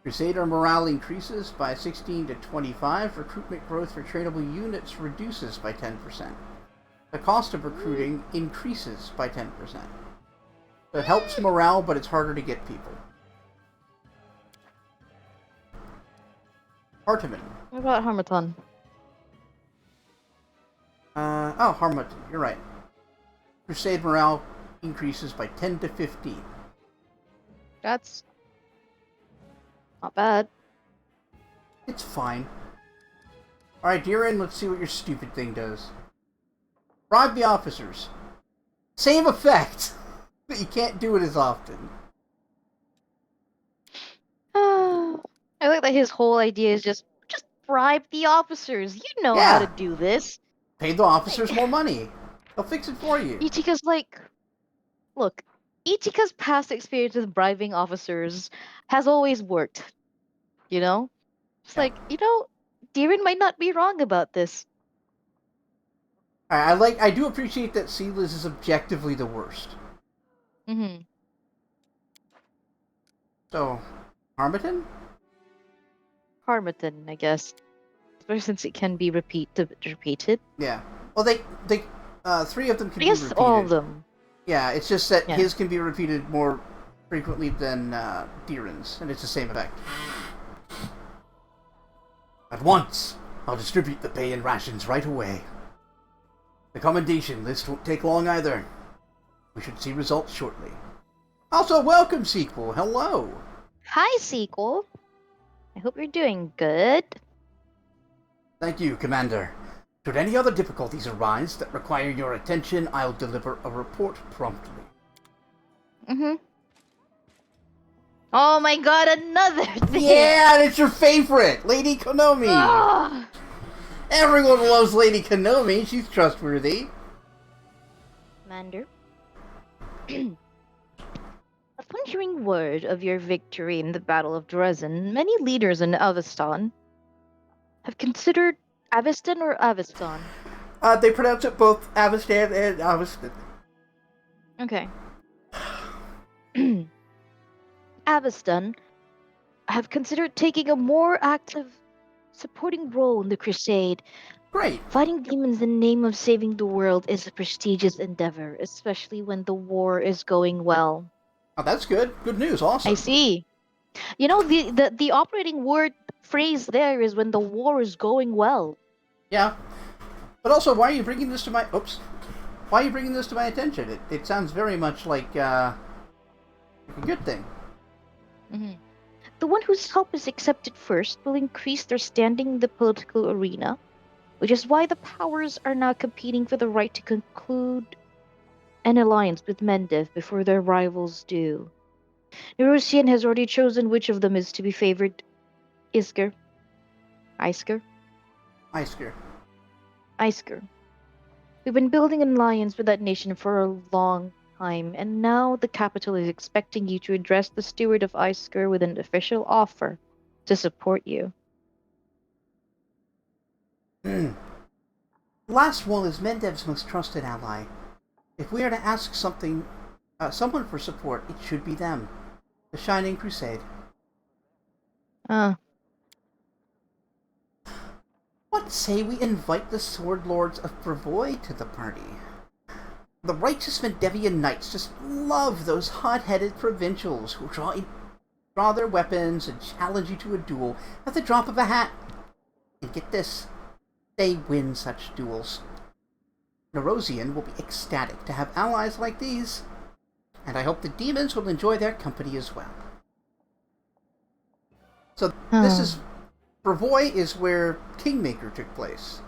Crusader morale increases by 16 to 25. Recruitment growth for trainable units reduces by 10%. The cost of recruiting increases by 10%. So it helps morale, but it's harder to get people. Hartiman. What about Harmaton? Harmut, you're right. Crusade morale increases by 10 to 15. That's not bad. It's fine. Alright, Diren, let's see what your stupid thing does. Bribe the officers. Same effect, but you can't do it as often. I like that his whole idea is just bribe the officers. You know how to do this. Pay the officers more money. They'll fix it for you. Ichika's like, look, Ichika's past experience with bribing officers has always worked, you know? It's Yeah. like, Dirin might not be wrong about this. I do appreciate that Seedless is objectively the worst. Mm-hmm. So, Harmattan? Harmattan, I guess. Especially since it can be repeated. Yeah. Well, three of them can I be guess all of repeated. them. Yeah, it's just that Yeah. his can be repeated more frequently than Deeran's, and it's the same effect. At once! I'll distribute the pay and rations right away. The commendation list won't take long either. We should see results shortly. Also, welcome, sequel. Hello. Hi, sequel. I hope you're doing good. Thank you, Commander. Should any other difficulties arise that require your attention, I'll deliver a report promptly. Mm-hmm. Oh my god, another thing! Yeah, and it's your favorite, Lady Konomi. Ah! Everyone loves Lady Konomi. She's trustworthy. Commander. Upon hearing word of your victory in the Battle of Dresden, many leaders in Avestan have considered Avestan or Avestan. They pronounce it both Avestan and Avestan. Okay. Avestan have considered taking a more active supporting role in the crusade. Great. Fighting demons in the name of saving the world is a prestigious endeavor, especially when the war is going well. Oh, that's good. Good news. I Awesome. see. The operating word phrase there is when the war is going well. Yeah. But also, why are you bringing this to my... Oops. Why are you bringing this to my attention? It sounds very much like a good thing. Mhm. The one whose help is accepted first will increase their standing in the political arena, which is why the powers are now competing for the right to conclude an alliance with Mendev before their rivals do. Nerusian has already chosen which of them is to be favored. Isker. Isker? Isker. Isker. We've been building an alliance with that nation for a long time, and now the capital is expecting you to address the steward of Isker with an official offer to support you. Last one is Mendev's most trusted ally. If we are to ask someone for support, it should be them. The Shining Crusade. Ah, What say we invite the Sword Lords of Brevoy to the party? The righteous Mendevian knights just love those hot-headed provincials who draw their weapons and challenge you to a duel at the drop of a hat. And get this, they win such duels. Nerosian will be ecstatic to have allies like these, and I hope the demons will enjoy their company as well. So this ah. is... Brevoy is where Kingmaker took place.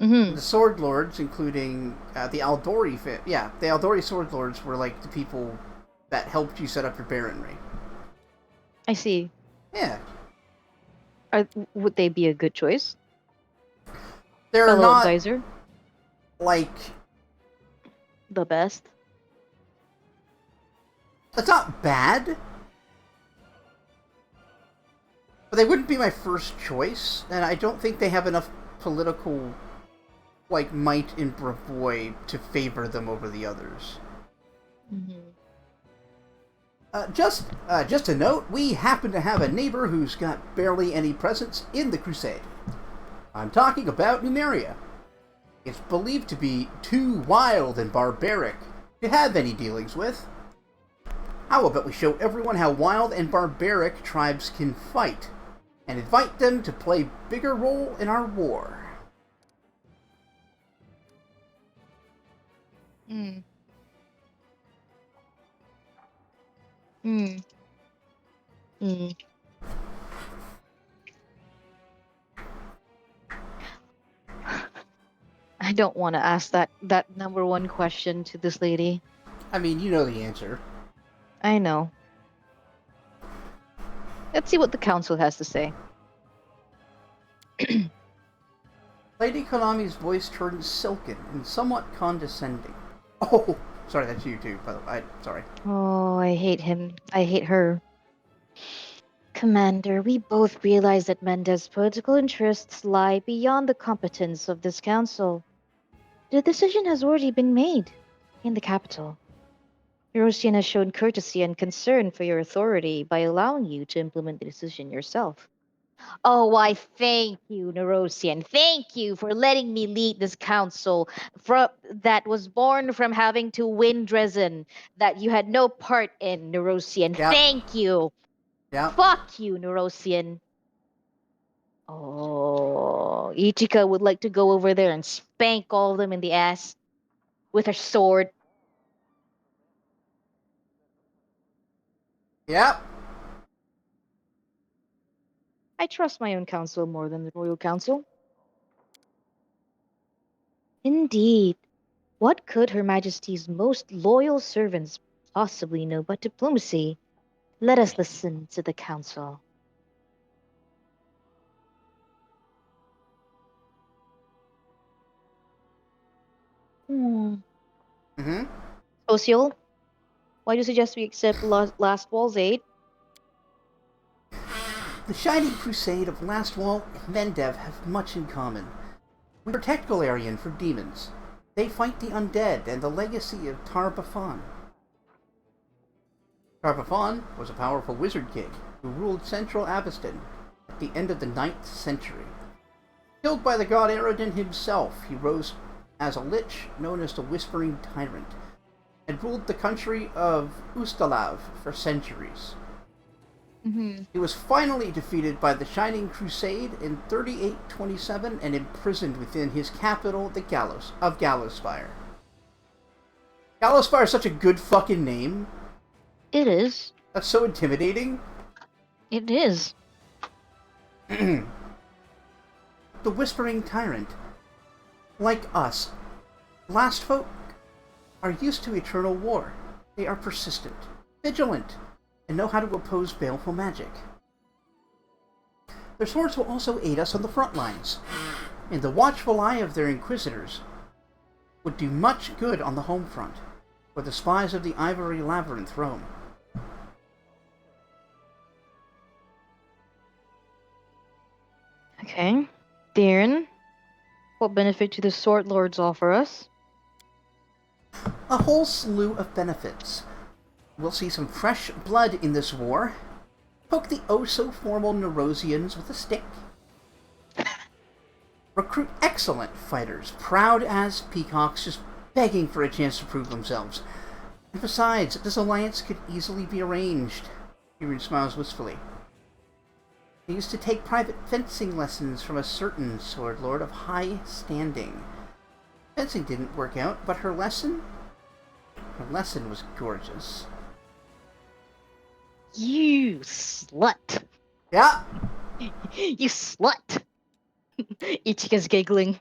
Mm-hmm. The Sword Lords, including the Aldori... the Aldori Sword Lords were like the people that helped you set up your baronry. I see. Yeah. Would they be a good choice? They're Fellow not, advisor? like... The best? It's not bad, but they wouldn't be my first choice, and I don't think they have enough political, like, might in Brevoy to favor them over the others. Mm-hmm. Just a note, we happen to have a neighbor who's got barely any presence in the Crusade. I'm talking about Numeria. It's believed to be too wild and barbaric to have any dealings with. How about we show everyone how wild and barbaric tribes can fight, and invite them to play a bigger role in our war? Mm. Mm. Mm. I don't want to ask that number one question to this lady. I mean, you know the answer. I know. Let's see what the council has to say. Lady Konami's voice turned silken and somewhat condescending. Oh, sorry, that's you too, by the way. Sorry. Oh, I hate him. I hate her. Commander, we both realize that Mendez's political interests lie beyond the competence of this council. The decision has already been made in the capital. Eurasian has shown courtesy and concern for your authority by allowing you to implement the decision yourself. Oh, why, thank you, Nerosian. Thank you for letting me lead this council that was born from having to win Dresden, that you had no part in, Nerosian. Yep. Thank you. Yep. Fuck you, Nerosian. Oh, Ichika would like to go over there and spank all of them in the ass with her sword. Yep. I trust my own council more than the royal council. Indeed. What could Her Majesty's most loyal servants possibly know but diplomacy? Let us listen to the council. Hmm. Mm-hmm. Osil, why do you suggest we accept Last Wall's aid? The Shining Crusade of Last Wall and Mendev have much in common. We protect Galarian from demons. They fight the undead and the legacy of Tar-Baphon. Tar-Baphon was a powerful wizard king who ruled central Avestan at the end of the 9th century. Killed by the god Aradin himself, he rose as a lich known as the Whispering Tyrant, and ruled the country of Ustalav for centuries. Mm-hmm. He was finally defeated by the Shining Crusade in 3827 and imprisoned within his capital, the Gallowspire. Gallowspire is such a good fucking name. It is. That's so intimidating. It is. The Whispering Tyrant. Like us, last folk are used to eternal war. They are persistent, vigilant, and know how to oppose baleful magic. Their swords will also aid us on the front lines, and the watchful eye of their inquisitors would do much good on the home front, where the spies of the Ivory Labyrinth roam. Okay. Darren, what benefit do the Sword Lords offer us? A whole slew of benefits. We'll see some fresh blood in this war. Poke the oh-so-formal Nerosians with a stick. Recruit excellent fighters, proud as peacocks, just begging for a chance to prove themselves. And besides, this alliance could easily be arranged. Kieran smiles wistfully. He used to take private fencing lessons from a certain sword lord of high standing. Fencing didn't work out, but her lesson was gorgeous. You slut. Yeah. You slut. Ichika's giggling.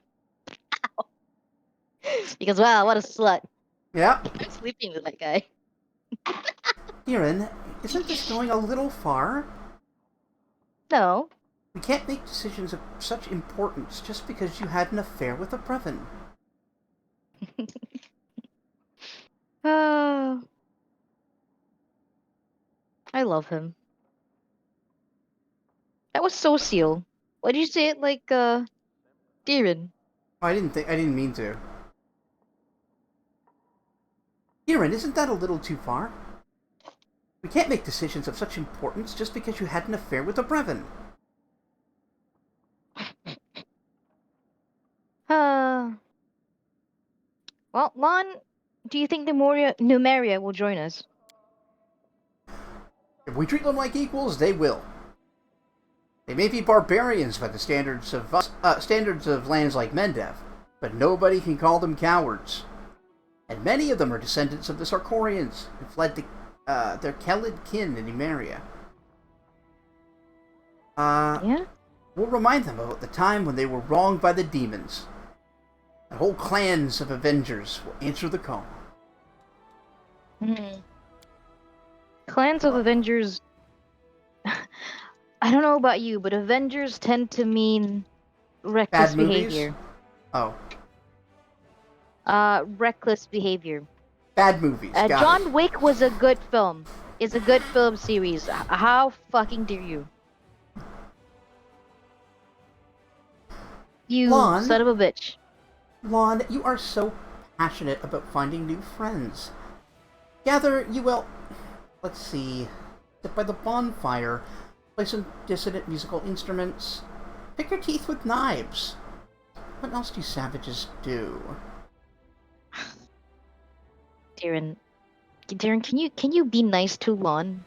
Because, wow, what a slut. Yeah. I'm sleeping with that guy. Kieran, isn't this going a little far? No. We can't make decisions of such importance just because you had an affair with a Brevin. I love him. That was so seal. Why did you say it like, Darren? I didn't mean to. Kieran, isn't that a little too far? We can't make decisions of such importance just because you had an affair with a Brevin. Well, Lon, do you think Numeria will join us? If we treat them like equals, they will. They may be barbarians by the standards of lands like Mendev, but nobody can call them cowards. And many of them are descendants of the Sarkorians who fled to their Kelid kin in Numeria. Yeah? We'll remind them about the time when they were wronged by the demons. And whole clans of Avengers will answer the call. Clans of Avengers... I don't know about you, but Avengers tend to mean reckless Bad movies? behavior. Oh. Reckless behavior. Bad movies. Got it. John Wick was a good film. It's a good film series. How fucking dare you? You Lon, son of a bitch. Lon, you are so passionate about finding new friends. Gather, you will... Let's see... Sit by the bonfire. Play some dissonant musical instruments. Pick your teeth with knives. What else do savages do? Darren, can you be nice to Lon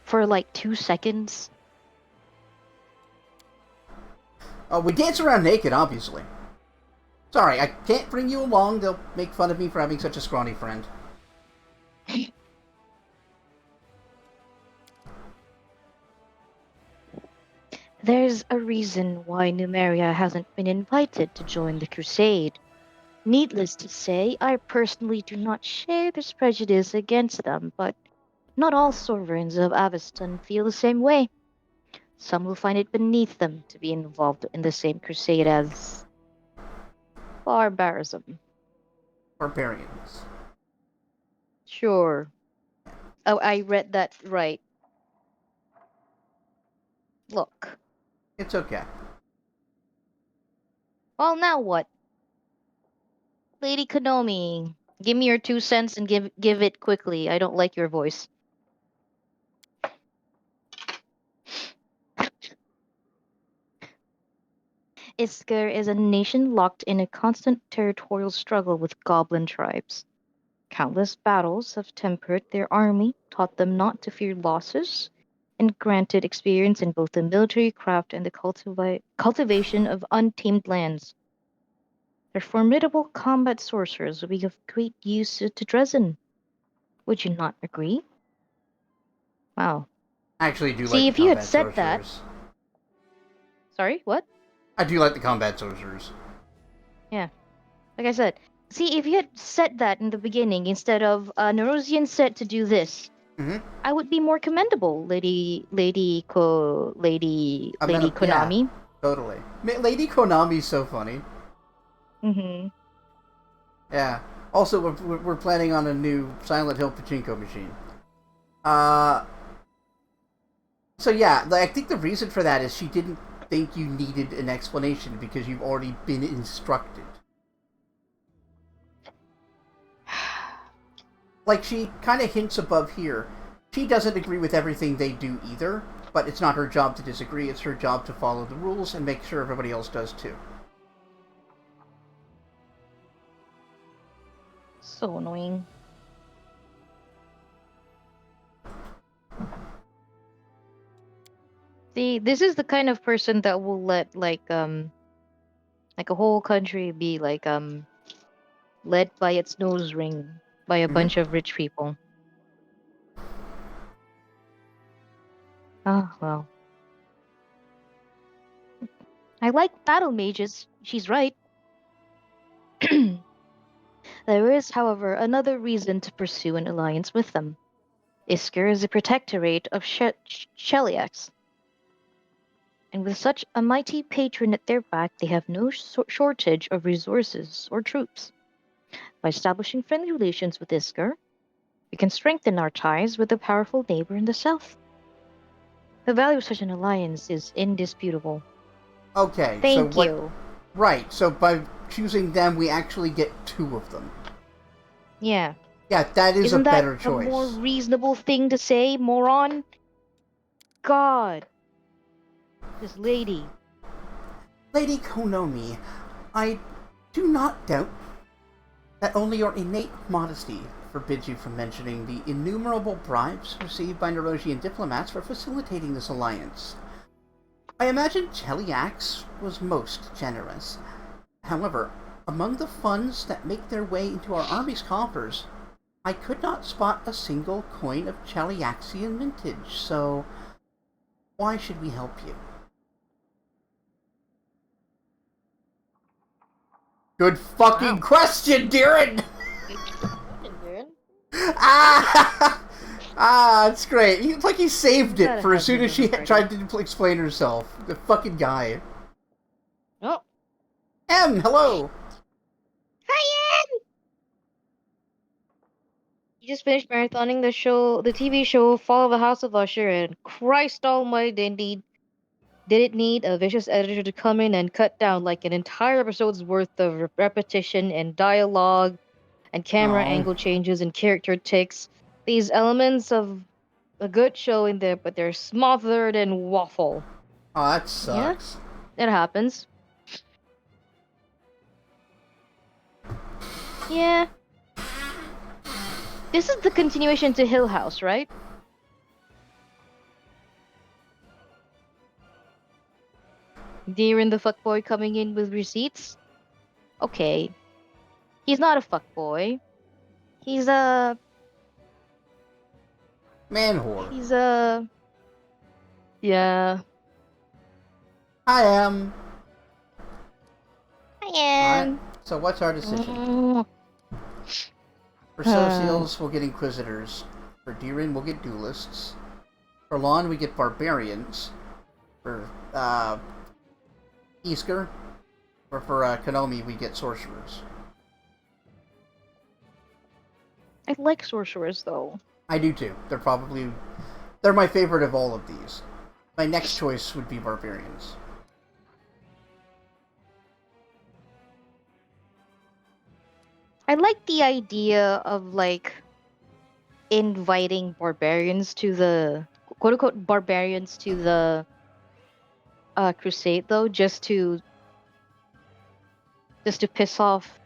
for like 2 seconds? We dance around naked, obviously. Sorry, I can't bring you along. They'll make fun of me for having such a scrawny friend. There's a reason why Numeria hasn't been invited to join the crusade. Needless to say, I personally do not share this prejudice against them, but not all sovereigns of Aveston feel the same way. Some will find it beneath them to be involved in the same crusade as barbarism. Barbarians. Sure. Oh, I read that right. Look. It's okay. Well, now what? Lady Konomi, give me your 2 cents and give it quickly. I don't like your voice. Isker is a nation locked in a constant territorial struggle with goblin tribes. Countless battles have tempered their army, taught them not to fear losses, and granted experience in both the military craft and the cultivation of untamed lands. Their formidable combat sorcerers will be of great use to Dresden. Would you not agree? Wow. I actually do like See, the if you had combat said that. sorcerers. Sorry, what? I do like the combat sorcerers. Yeah. Like I said, see, if you had said that in the beginning instead of Nerosian said to do this, Mm-hmm. I would be more commendable, Lady Yeah, Konami. totally. Lady Konami's so funny. Mm-hmm. Yeah. Also, we're planning on a new Silent Hill pachinko machine. Uh, so yeah, I think the reason for that is she didn't think you needed an explanation because you've already been instructed. Like, she kind of hints above here. She doesn't agree with everything they do either, but it's not her job to disagree. It's her job to follow the rules and make sure everybody else does too. So annoying. See, this is the kind of person that will let like a whole country be led by its nose ring by a Mm-hmm. bunch of rich people. Oh well. I like battle mages. She's right. There is, however, another reason to pursue an alliance with them. Isker is a protectorate of Sheliax, and with such a mighty patron at their back, they have no shortage of resources or troops. By establishing friendly relations with Isker, we can strengthen our ties with a powerful neighbor in the south. The value of such an alliance is indisputable. Okay, so Thank what... you. Right, so by choosing them, we actually get two of them. Yeah. Yeah, that is a Isn't that better a more choice. reasonable thing to say, moron? God. This lady. Lady Konomi, I do not doubt that only your innate modesty forbids you from mentioning the innumerable bribes received by Nerosian diplomats for facilitating this alliance. I imagine Cheliax was most generous. However, among the funds that make their way into our army's coffers, I could not spot a single coin of Cheliaxian mintage, so why should we help you? Good fucking Wow. question, Darren! Good question, Darren. Ah! Ah, it's great. It's like he saved it Gotta for as have soon him as as she a friend. tried to explain herself. The fucking guy. Oh, M, hello! just finished marathoning the TV show Fall of the House of Usher, and Christ Almighty, did it need a vicious editor to come in and cut down like an entire episode's worth of repetition and dialogue and camera Oh, angle changes and character ticks. These elements of a good show in there, but they're smothered in waffle. oh, that Yeah, sucks. it happens. Yeah, this is the continuation to Hill House, right? Darren the fuckboy coming in with receipts. Okay, he's not a fuckboy. He's a Man whore. he's a yeah. I am. I Alright, am. so what's our decision? Mm, For Socials, we'll get Inquisitors. For Dirin, we'll get Duelists. For Lon, we get Barbarians. For Isker, or for Konomi, we get Sorcerers. I like sorcerers though. I do too. They're my favorite of all of these. My next choice would be Barbarians. I like the idea of like inviting barbarians to the quote unquote barbarians to the crusade though, just to piss off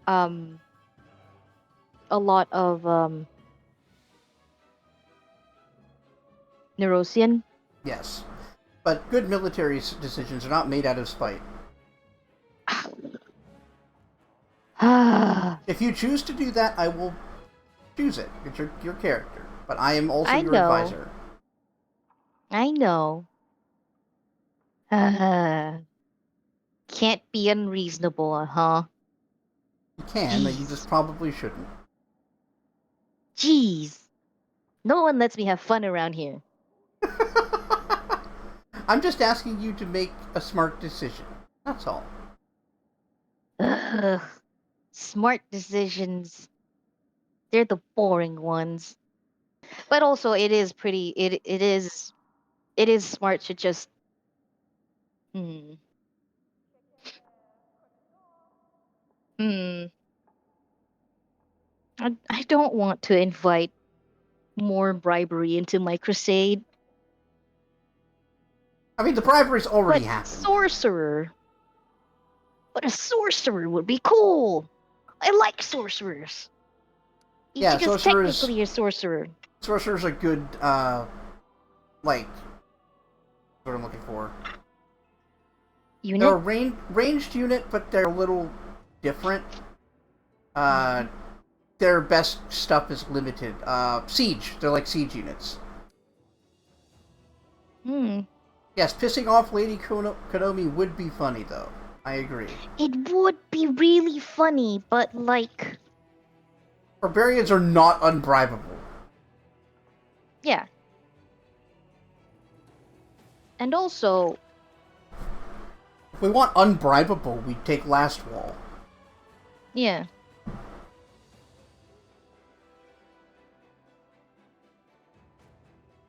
um a lot of Nerosian. Yes. But good military decisions are not made out of spite. If you choose to do that, I will choose it. It's your character. But I am also I your know. advisor. I know. Can't be unreasonable, huh? You can, but you Jeez. just probably shouldn't. Jeez. No one lets me have fun around here. I'm just asking you to make a smart decision. That's all. Ugh. Smart decisions. They're the boring ones. But also it is smart to just hmm. Hmm. I don't want to invite more bribery into my crusade. I mean, the bribery's already But happened. sorcerer. But a sorcerer would be cool. I like sorcerers. Yeah, Ichigo's technically a sorcerer. Sorcerer's a good, like, what I'm looking for. Unit? They're a ranged unit, but they're a little different. Their best stuff is limited. Siege. They're like siege units. Hmm. Yes, pissing off Lady Konomi would be funny, though. I agree. It would be really funny, but like, Barbarians are not unbribable. yeah. And also, If we want unbribable, we'd take Last Wall. yeah.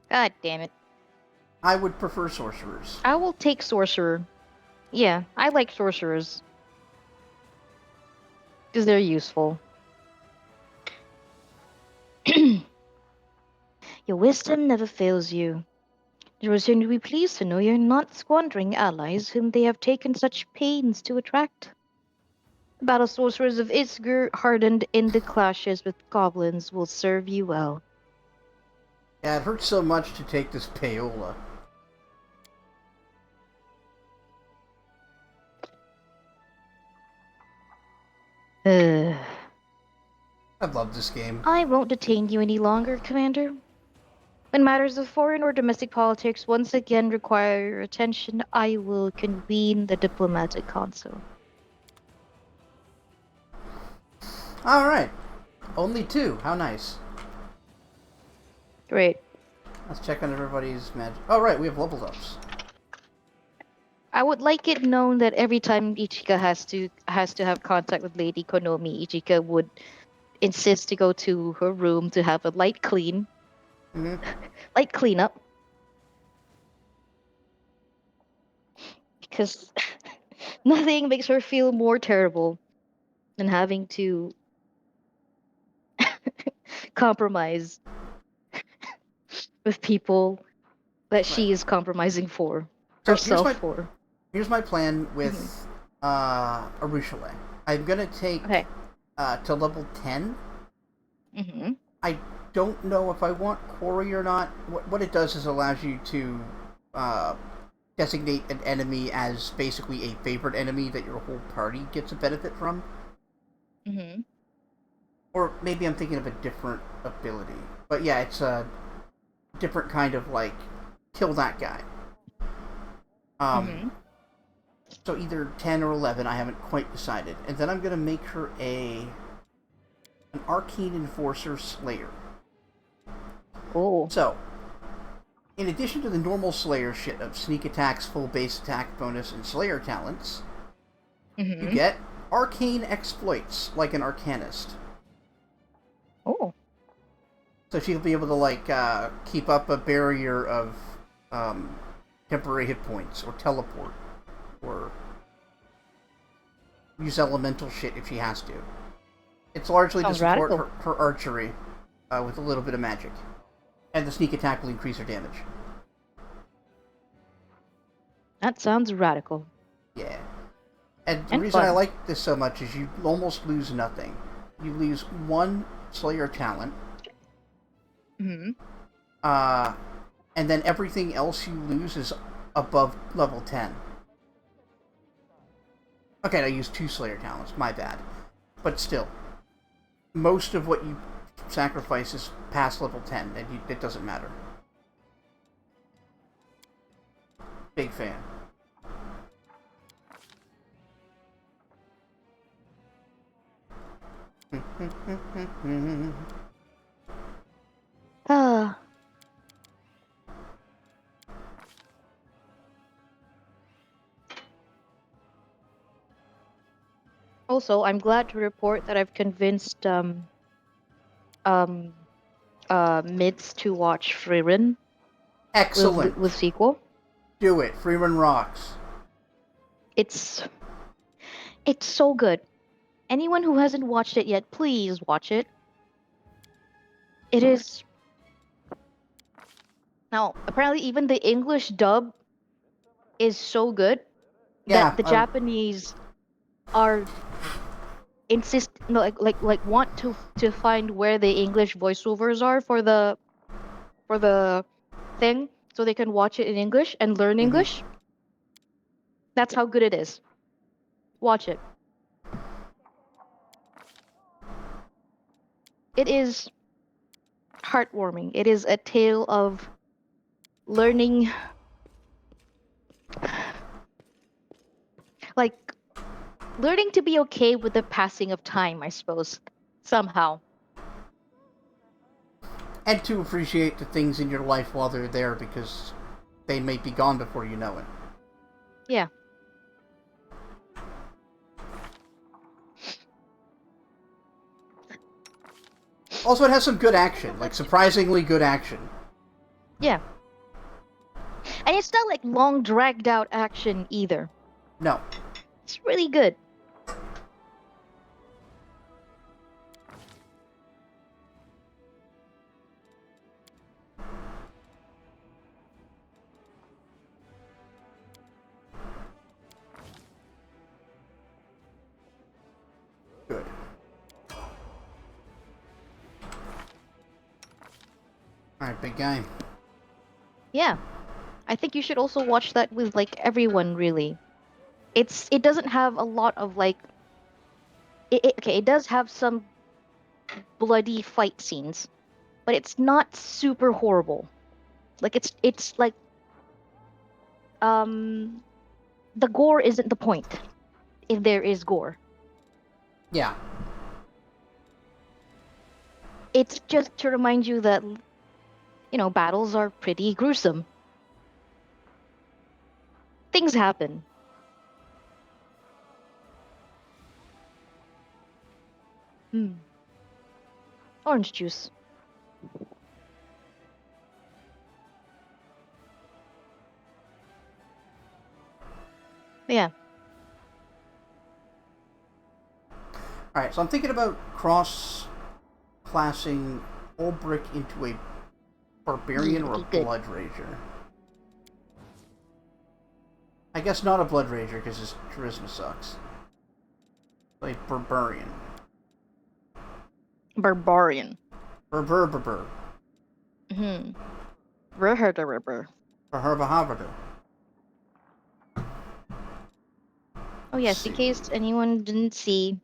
God damn it. I would prefer sorcerers. I will take sorcerer. Yeah, I like sorcerers. Because they're useful. Your wisdom never fails you. You will soon be pleased to know you're not squandering allies whom they have taken such pains to attract. The battle sorcerers of Isgur, hardened in the clashes with goblins, will serve you well. Yeah, it hurts so much to take this payola. I I love this game. won't detain you any longer, Commander. When matters of foreign or domestic politics once again require your attention, I will convene the diplomatic council. Alright. Only 2. How nice. Great. Let's check on everybody's magic. Oh, right, we have level ups. I would like it known that every time Ichika has to have contact with Lady Konomi, Ichika would insists to go to her room to have a Hmm. light cleanup, because nothing makes her feel more terrible than having to compromise with people that Right. she is compromising for So herself for. here's my plan Hmm. with Arushale. I'm gonna take Okay. to level 10. Hmm. I don't know if I want Quarry or not. What it does is allows you to uh, designate an enemy as basically a favorite enemy that your whole party gets a benefit from. Hmm. Or maybe I'm thinking of a different ability. But yeah, it's a different kind of like kill that guy. Um, Hmm. so either 10 or 11, I haven't quite decided. And then I'm gonna make her an Arcane Enforcer Slayer. Oh. So, in addition to the normal Slayer shit of sneak attacks, full base attack bonus, and Slayer talents, you Hmm. get arcane exploits like an Arcanist. Oh. So she'll be able to like keep up a barrier of um, temporary hit points, or teleport, or use elemental shit if she has to. It's largely to Sounds support radical. her archery with a little bit of magic, and the sneak attack will increase her damage. That sounds radical Yeah. And the and reason I fun. like this so much is you almost lose nothing. You lose one Slayer talent, Hmm. uh, and then everything else you lose is above level 10. Okay, I used two Slayer talents, my bad. But still, most of what you sacrifice is past level 10, and it doesn't matter. Big fan. Ah. Also, I'm glad to report that I've convinced um Mids to watch Frieren Excellent. with sequel. Do it. Freeman rocks. It's it's so good. Anyone who hasn't watched it yet, please watch it. It is now apparently even the English dub is so good that Yeah, the Japanese are insist no, like want to find where the English voiceovers are for the thing so they can watch it in English and learn mhm. English. That's how good it is. Watch it. It is heartwarming. It is a tale of learning, like learning to be okay with the passing of time, I suppose, somehow. And to appreciate the things in your life while they're there, because they may be gone before you know it. Yeah. Also, it has some good action, like surprisingly good action. Yeah. And it's not like long dragged out action either. No, It's really good. good. All right, big guy. Yeah. I think you should also watch that with like everyone really. It doesn't have a lot of like okay, it does have some bloody fight scenes, but it's not super horrible. Like it's like um the gore isn't the point if there is gore. Yeah, It's just to remind you that battles are pretty gruesome. Things happen. Hmm. Orange juice. Yeah. Alright, so I'm thinking about cross-classing Ulbrich into a Barbarian or a Good. Blood Rager. I guess not a Blood Rager because his charisma sucks. Like Barbarian. Barbarian. Berber. Hmm. Rrrr. Berherbahabada. Oh yes, in case anyone didn't see,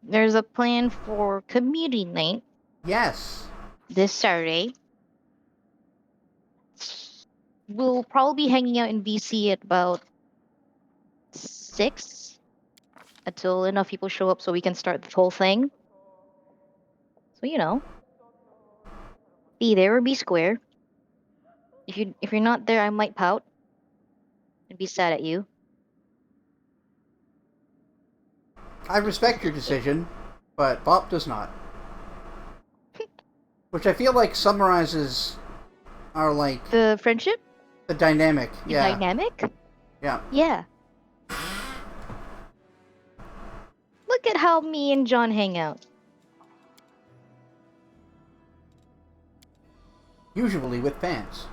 there's a plan for community night Yes. this Saturday. We'll probably be hanging out in BC at about 6 until enough people show up so we can start the whole thing. So be there or be square. If you're not there, I might pout and be sad at you. I respect your decision, but Bop does not. Which I feel like summarizes our, like, The friendship? the dynamic. The Yeah. dynamic? Yeah. Yeah. Look at how me and John hang out. Usually with fans.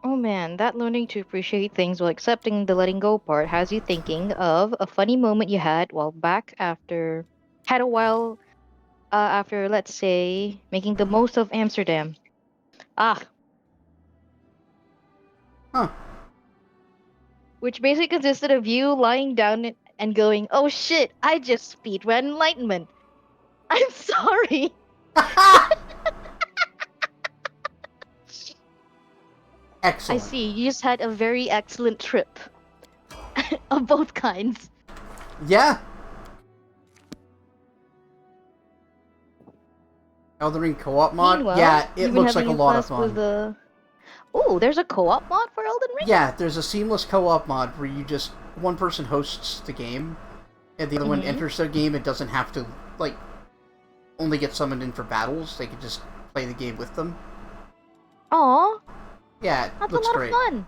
Oh man, that learning to appreciate things while accepting the letting go part has you thinking of a funny moment you had had a while after, let's say, making the most of Amsterdam. Ah, Huh. which basically consisted of you lying down and going, "Oh shit, I just speedrun Enlightenment. I'm sorry." I Excellent. see. You just had a very excellent trip of both kinds. Yeah. Elden Ring co-op mod? Meanwhile, Yeah, it you've been looks like having a a lot of blast with fun. Oh, there's a co-op mod for Elden Ring? Yeah, there's a seamless co-op mod where you just one person hosts the game and the other one Mm-hmm. enters the game and doesn't have to like only get summoned in for battles. They can just play the game with them. Aw, Yeah, it that's a looks lot of great. fun.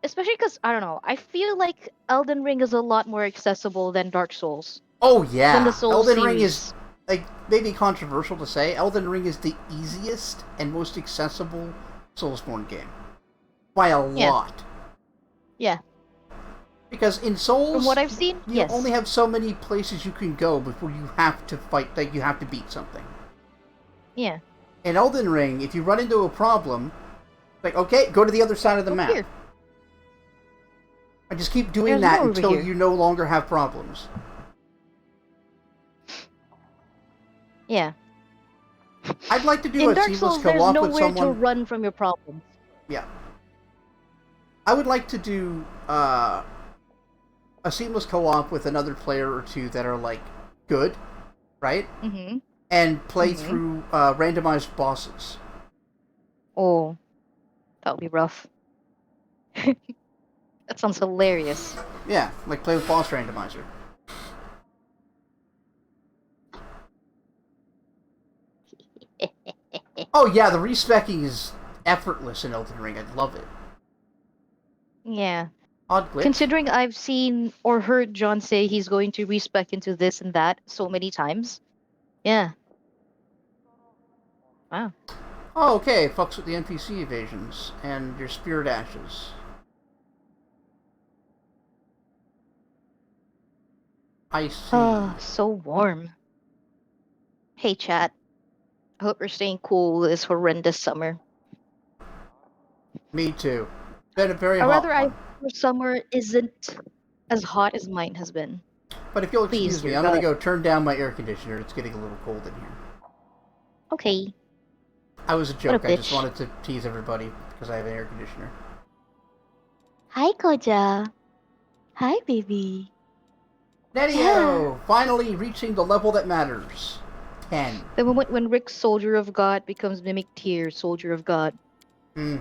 Especially because, I don't know, I feel like Elden Ring is a lot more accessible than Dark Souls, Oh than the yeah, Souls Elden Ring is series. like maybe controversial to say. Elden Ring is the easiest and most accessible Soulsborne game by a Yeah, lot. yeah. Because in From Souls, what I've seen, you only yes. have so many places you can go before you have to fight. Like you have to beat something. Yeah. In Elden Ring, if you run into a problem, like okay, go to the other side of the Over map, here. and just keep doing There's that more over until here. you no longer have problems. Yeah. I'd like to do In a Dark seamless Souls, there's co-op with nowhere to someone. run from your problems. Yeah, I would like to do a seamless co-op with another player or two that are like good, right? Mm-hmm. And play Mm-hmm. through randomized bosses. Oh, that would be rough. That sounds hilarious. Yeah, like play with boss randomizer. Oh yeah, the respecking is effortless in Elden Ring. I love it. Yeah. Odd glitch. Considering I've seen or heard John say he's going to respec into this and that so many times. Yeah. Wow. Oh, okay. Fucks with the NPC evasions and your spirit ashes. I see. Oh, so warm. Hey, chat. I hope you're staying cool this horrendous summer. Me too. Been a very Or rather, hot I one. hope your summer isn't as hot as mine has been. But if you'll Please, excuse me, dear I'm gonna God. go turn down my air conditioner. It's getting a little cold in here. Okay. I was a What a joke. I just bitch. wanted to tease everybody because I have an air conditioner. Hi, Koja. Hi, baby. Yeah. Nedio! Finally reaching the level that matters. 10. The moment when Rick, Soldier of God, becomes Mimic Tear, Soldier of God. Hmm.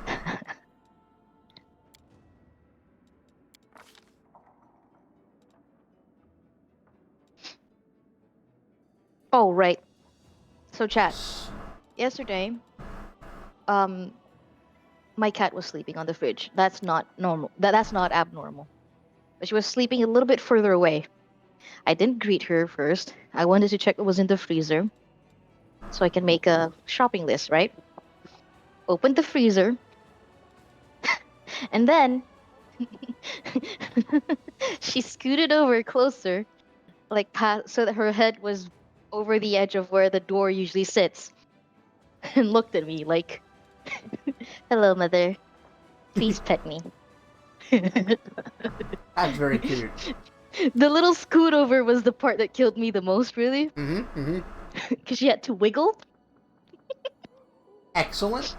Oh, right. So, chat. Yesterday, um, my cat was sleeping on the fridge. That's not normal. That's not abnormal. But she was sleeping a little bit further away. I didn't greet her first. I wanted to check what was in the freezer so I can make a shopping list, right? Opened the freezer, and then she scooted over closer, like so that her head was over the edge of where the door usually sits, and looked at me like, "Hello, mother. Please pet me." That's very cute. The little scoot over was the part that killed me the most, really, because she had to wiggle. Excellent.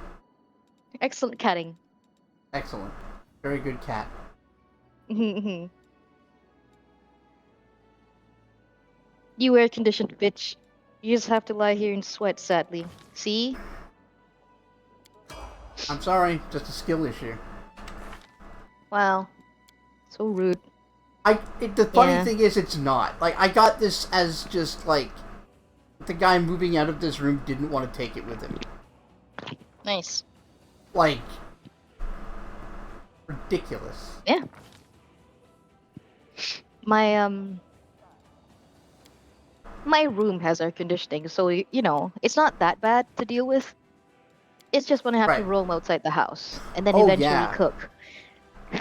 Excellent catting. Excellent. Very good cat. You air conditioned bitch. You just have to lie here and sweat, sadly. See? I'm sorry, just a skill issue. Wow. So rude. The funny Yeah. thing is, it's not. Like, I got this as just, like, the guy moving out of this room didn't want to take it with him. Nice. Like, ridiculous. Yeah. My my room has air conditioning, so it's not that bad to deal with. It's just when I have to Right. roam outside the house and then Oh, eventually yeah. cook.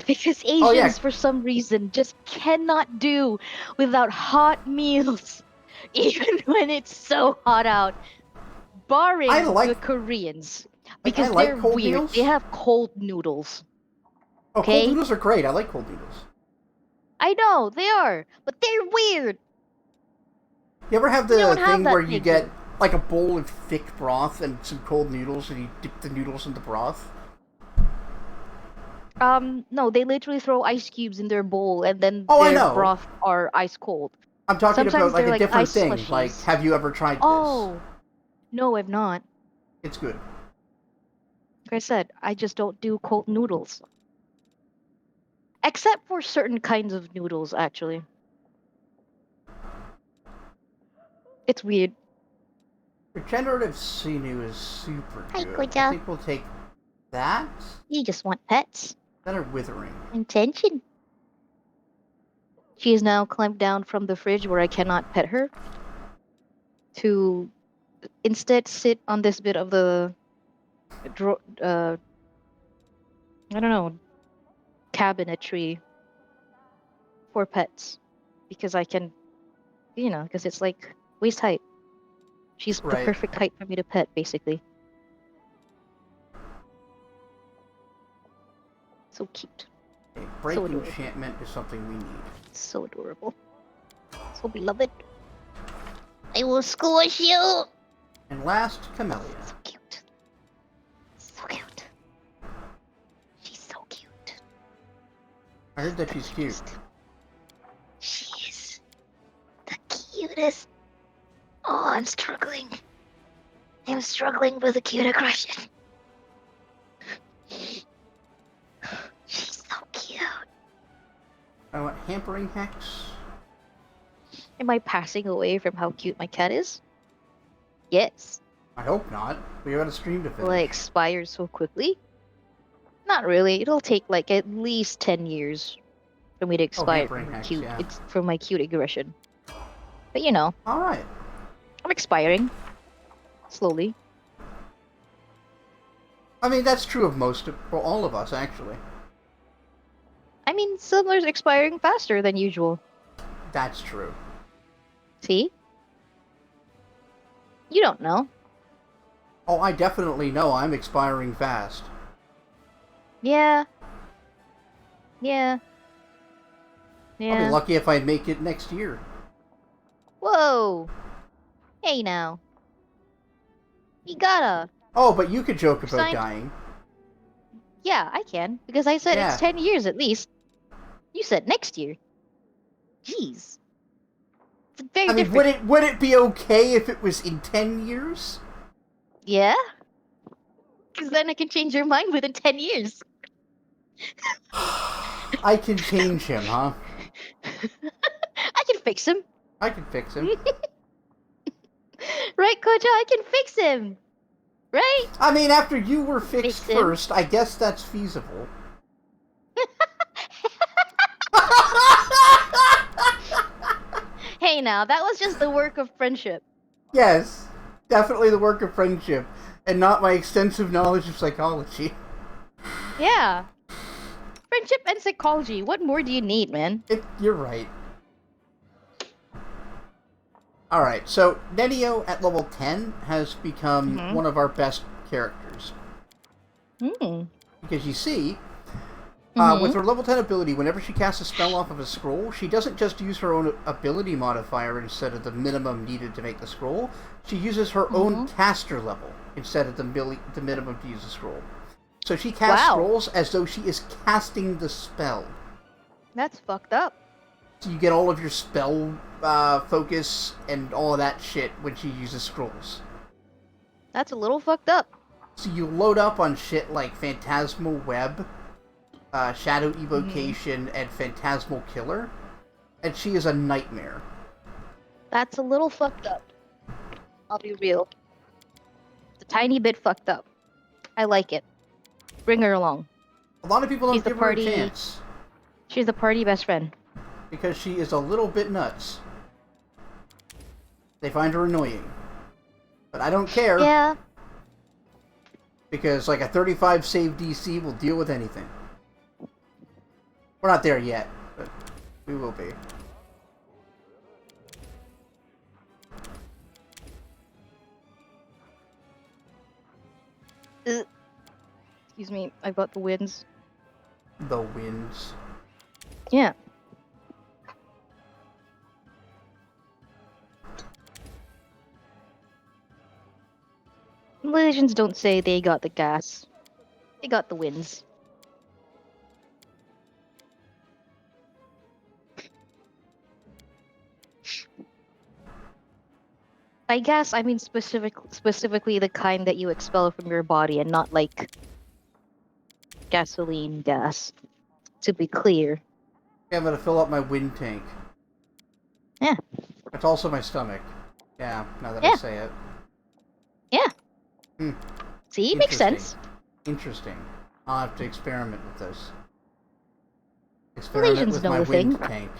Because Oh, yeah. Asians, for some reason, just cannot do without hot meals, even when it's so hot out. I Barring the like, Koreans, I because like they're cold weird. They meals. have cold noodles. Oh, cold Okay? noodles are great. I like cold noodles. I know, they are, but they're weird. You ever have We the don't have thing where that you thing get, here. like, a bowl of thick broth and some cold noodles and you dip the noodles in the broth? No, they literally throw ice cubes in their bowl and then Oh, I their know. broth are ice cold. I'm talking about, Sometimes like, they're a like different ice thing. Like, slushies. have you ever tried this? Oh, no, I've not. It's good. Like I said, I just don't do cold noodles. Except for certain kinds of noodles, actually. It's weird. Regenerative sinew is super Hi, good. I Koja. think we'll take that. You just want pets. Then a withering. Intention. She is now climbed down from the fridge where I cannot pet her to instead sit on this bit of the I don't know, cabinetry for pets because I can, because it's like waist height. She's the Right. perfect height for me to pet, basically. So cute. Okay, So break adorable. enchantment is something we need. So adorable. So beloved. I will squish you! And last, Camellia. So cute. So cute. She's so cute. I heard that she's cute. She's the cutest. Oh, I'm struggling. I'm struggling with acute aggression. She's so cute. I want hampering hex. Am I passing away from how cute my cat is? Yes. I hope not. We got a stream to Will I finish. expire so quickly? Not really. It'll take like at least 10 years for me to Oh, expire hampering from hex, cute. yeah. It's from my cute aggression. But Alright. I'm expiring slowly. I mean, that's true of well, all of us, actually. I mean, Silver's expiring faster than usual. That's true. See? You don't know. Oh, I definitely know I'm expiring fast. Yeah. Yeah. I'll be Yeah. lucky if I make it next year. Whoa. Hey now. You gotta. Oh, but you could joke about Signed. dying. Yeah, I can. Because I said Yeah. it's 10 years at least. You said next year. Jeez. It's very I mean, different. would it be okay if it was in 10 years? Yeah? Because then I can change your mind within 10 years. I can change him, huh? I can fix him. I can fix him. Right, Koja? I can fix him. Right? I mean, after you were fixed Fix him. first, I guess that's feasible. Hey, now that was just the work of friendship. Yes, definitely the work of friendship, and not my extensive knowledge of psychology. Yeah. Friendship and psychology. What more do you need, man? You're right. Alright, so Nenio at level 10 has become Mm-hmm. one of our best characters. Hmm. Because you see, with Mm-hmm. her level 10 ability, whenever she casts a spell off of a scroll, she doesn't just use her own ability modifier instead of the minimum needed to make the scroll. She uses her own caster level instead of the minimum to use a scroll. So she casts Wow. scrolls as though she is casting the spell. That's fucked up. So you get all of your spell focus and all of that shit when she uses scrolls. That's a little fucked up. So you load up on shit like Phantasmal Web, Shadow Evocation, and Phantasmal Killer, and she is a nightmare. That's a little fucked up. I'll be real. It's a tiny bit fucked up. I like it. Bring her along. A lot of people She's don't the give her a party- chance She's the party best friend. because she is a little bit nuts. They find her annoying. But I don't care, Yeah. because like a 35 save DC will deal with anything. We're not there yet, but we will be. Excuse me. I've got the winds. The winds. Yeah. Legends don't say they got the gas. They got the winds. I guess I mean specifically the kind that you expel from your body and not like gasoline gas. To be clear. Okay, I'm gonna fill up my wind tank. Yeah. It's also my stomach. Yeah, now that Yeah. I say it. Yeah. Hmm. See, makes sense. Interesting. I'll have to experiment with this. Experiment Malaysians with know my a wind thing. tank.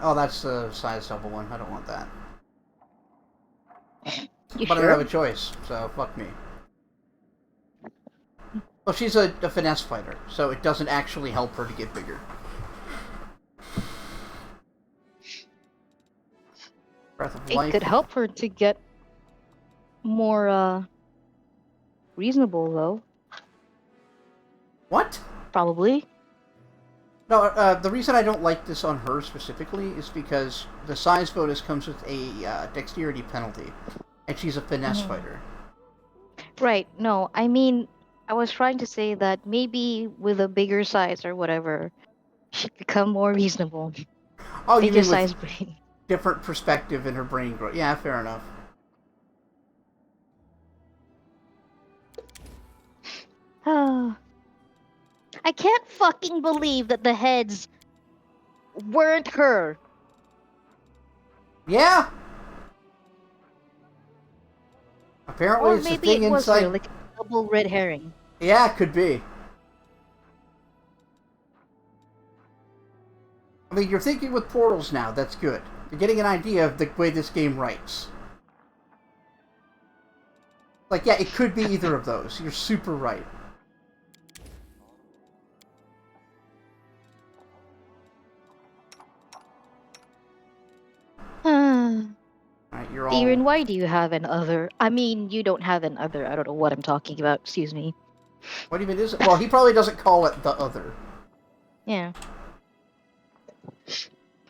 Oh, that's the size double one. I don't want that. You But I don't have sure? a choice, so fuck me. Well, she's a finesse fighter, so it doesn't actually help her to get bigger. Breath of It Life. could help her to get more reasonable though. What? Probably. No, the reason I don't like this on her specifically is because the size bonus comes with a dexterity penalty, and she's a finesse fighter. Right. No, I mean, I was trying to say that maybe with a bigger size or whatever, she'd become more reasonable. Oh, you Bigger mean with size brain. different perspective in her brain growth? Yeah, fair enough. I can't fucking believe that the heads weren't her. Yeah. Apparently, Or it's a maybe thing it was her, inside. like a double red herring. Yeah, it could be. I mean, you're thinking with portals now. That's good. You're getting an idea of the way this game writes. Like, yeah, it could be either of those. You're super right. Alright, you're all... Theron, why do you have an other? I mean, you don't have an other. I don't know what I'm talking about. Excuse me. What do you mean is it? Well, he probably doesn't call it the other. Yeah.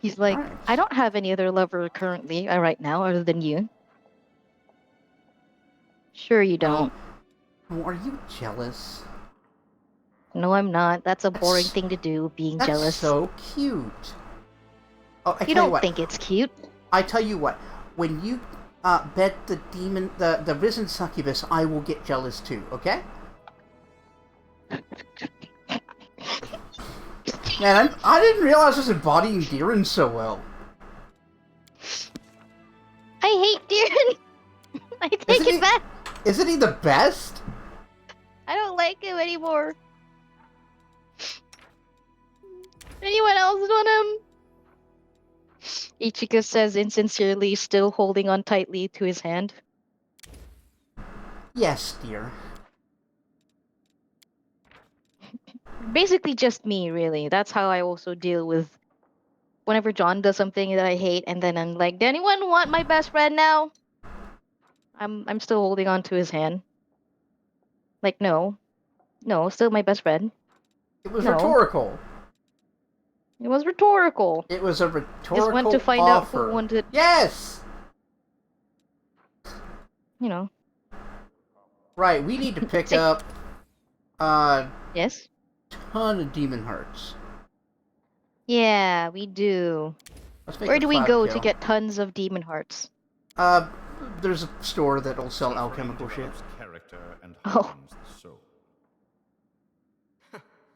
He's like, Alright. I don't have any other lover currently, right now, other than you. Sure you don't. Oh, are you jealous? No, I'm not. That's a boring That's- thing to do, being That's jealous. so cute. Oh, I You tell don't what. think it's cute? I tell you what. When you bet the demon, the risen succubus, I will get jealous too. Okay? Man, I didn't realize I was embodying Deeren so well. Isn't he the best? I don't like him anymore. Anyone else want him? Ichika says insincerely, still holding on tightly to his hand. Yes, dear. Basically just me, really. That's how I also deal with whenever John does something that I hate, and then I'm like, "Does anyone want my best friend now?" I'm still holding on to his hand. Like, no, no, still my best friend. It was No, rhetorical. it was rhetorical. It was a Just went to rhetorical find out who offer. wanted, Yes! you know. Right, we need to pick Take- up a Yes. ton of demon hearts. Yeah, we do. Let's make Where a do we 5 go to kill. get tons of demon hearts? There's a store that'll sell alchemical shit. Character and Oh. hardens the soul.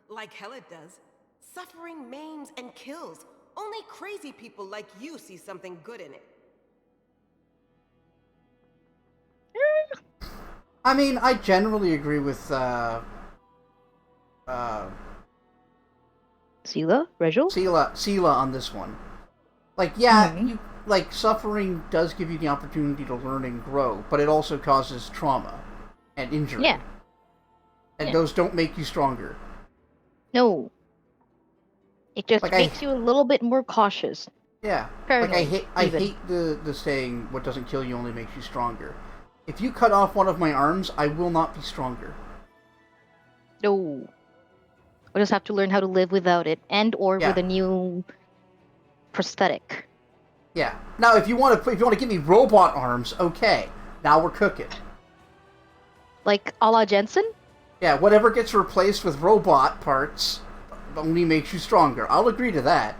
Like hell it does. Suffering maims and kills. Only crazy people like you see something good in it. I mean, I generally agree with, Sela? Regil? Sela on this one. Like, yeah, Mhm. suffering does give you the opportunity to learn and grow, but it also causes trauma and injury. Yeah. And Yeah. those don't make you stronger. No. It just Like, makes you a little bit more cautious. Yeah. Paranoid, Like, I even. hate the saying, what doesn't kill you only makes you stronger. If you cut off one of my arms, I will not be stronger. No. We'll just have to learn how to live without it, and or Yeah. with a new prosthetic. Yeah. Now, if you want to give me robot arms, okay. Now we're cooking. Like a la Jensen? Yeah, whatever gets replaced with robot parts only makes you stronger. I'll agree to that.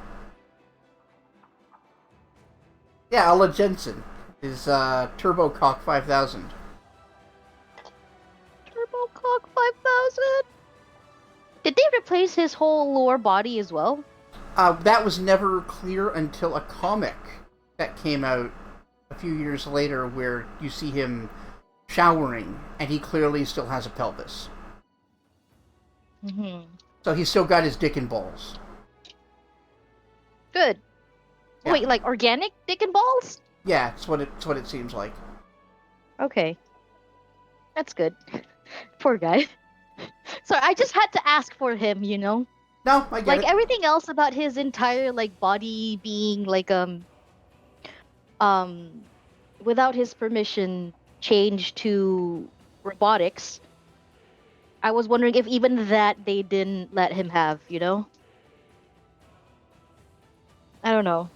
Yeah, Alla Jensen is Turbo Cock 5000. TurboCock 5000? Did they replace his whole lower body as well? That was never clear until a comic that came out a few years later where you see him showering and he clearly still has a pelvis. Mm-hmm. So he's still got his dick and balls. Good. Yeah. Wait, like organic dick and balls? Yeah, it's what it seems like. Okay. That's good. Poor guy. Sorry, I just had to ask for him, you know? No, I get Like it. everything else about his entire like body being like without his permission changed to robotics. I was wondering if even that they didn't let him have, you know? I don't know.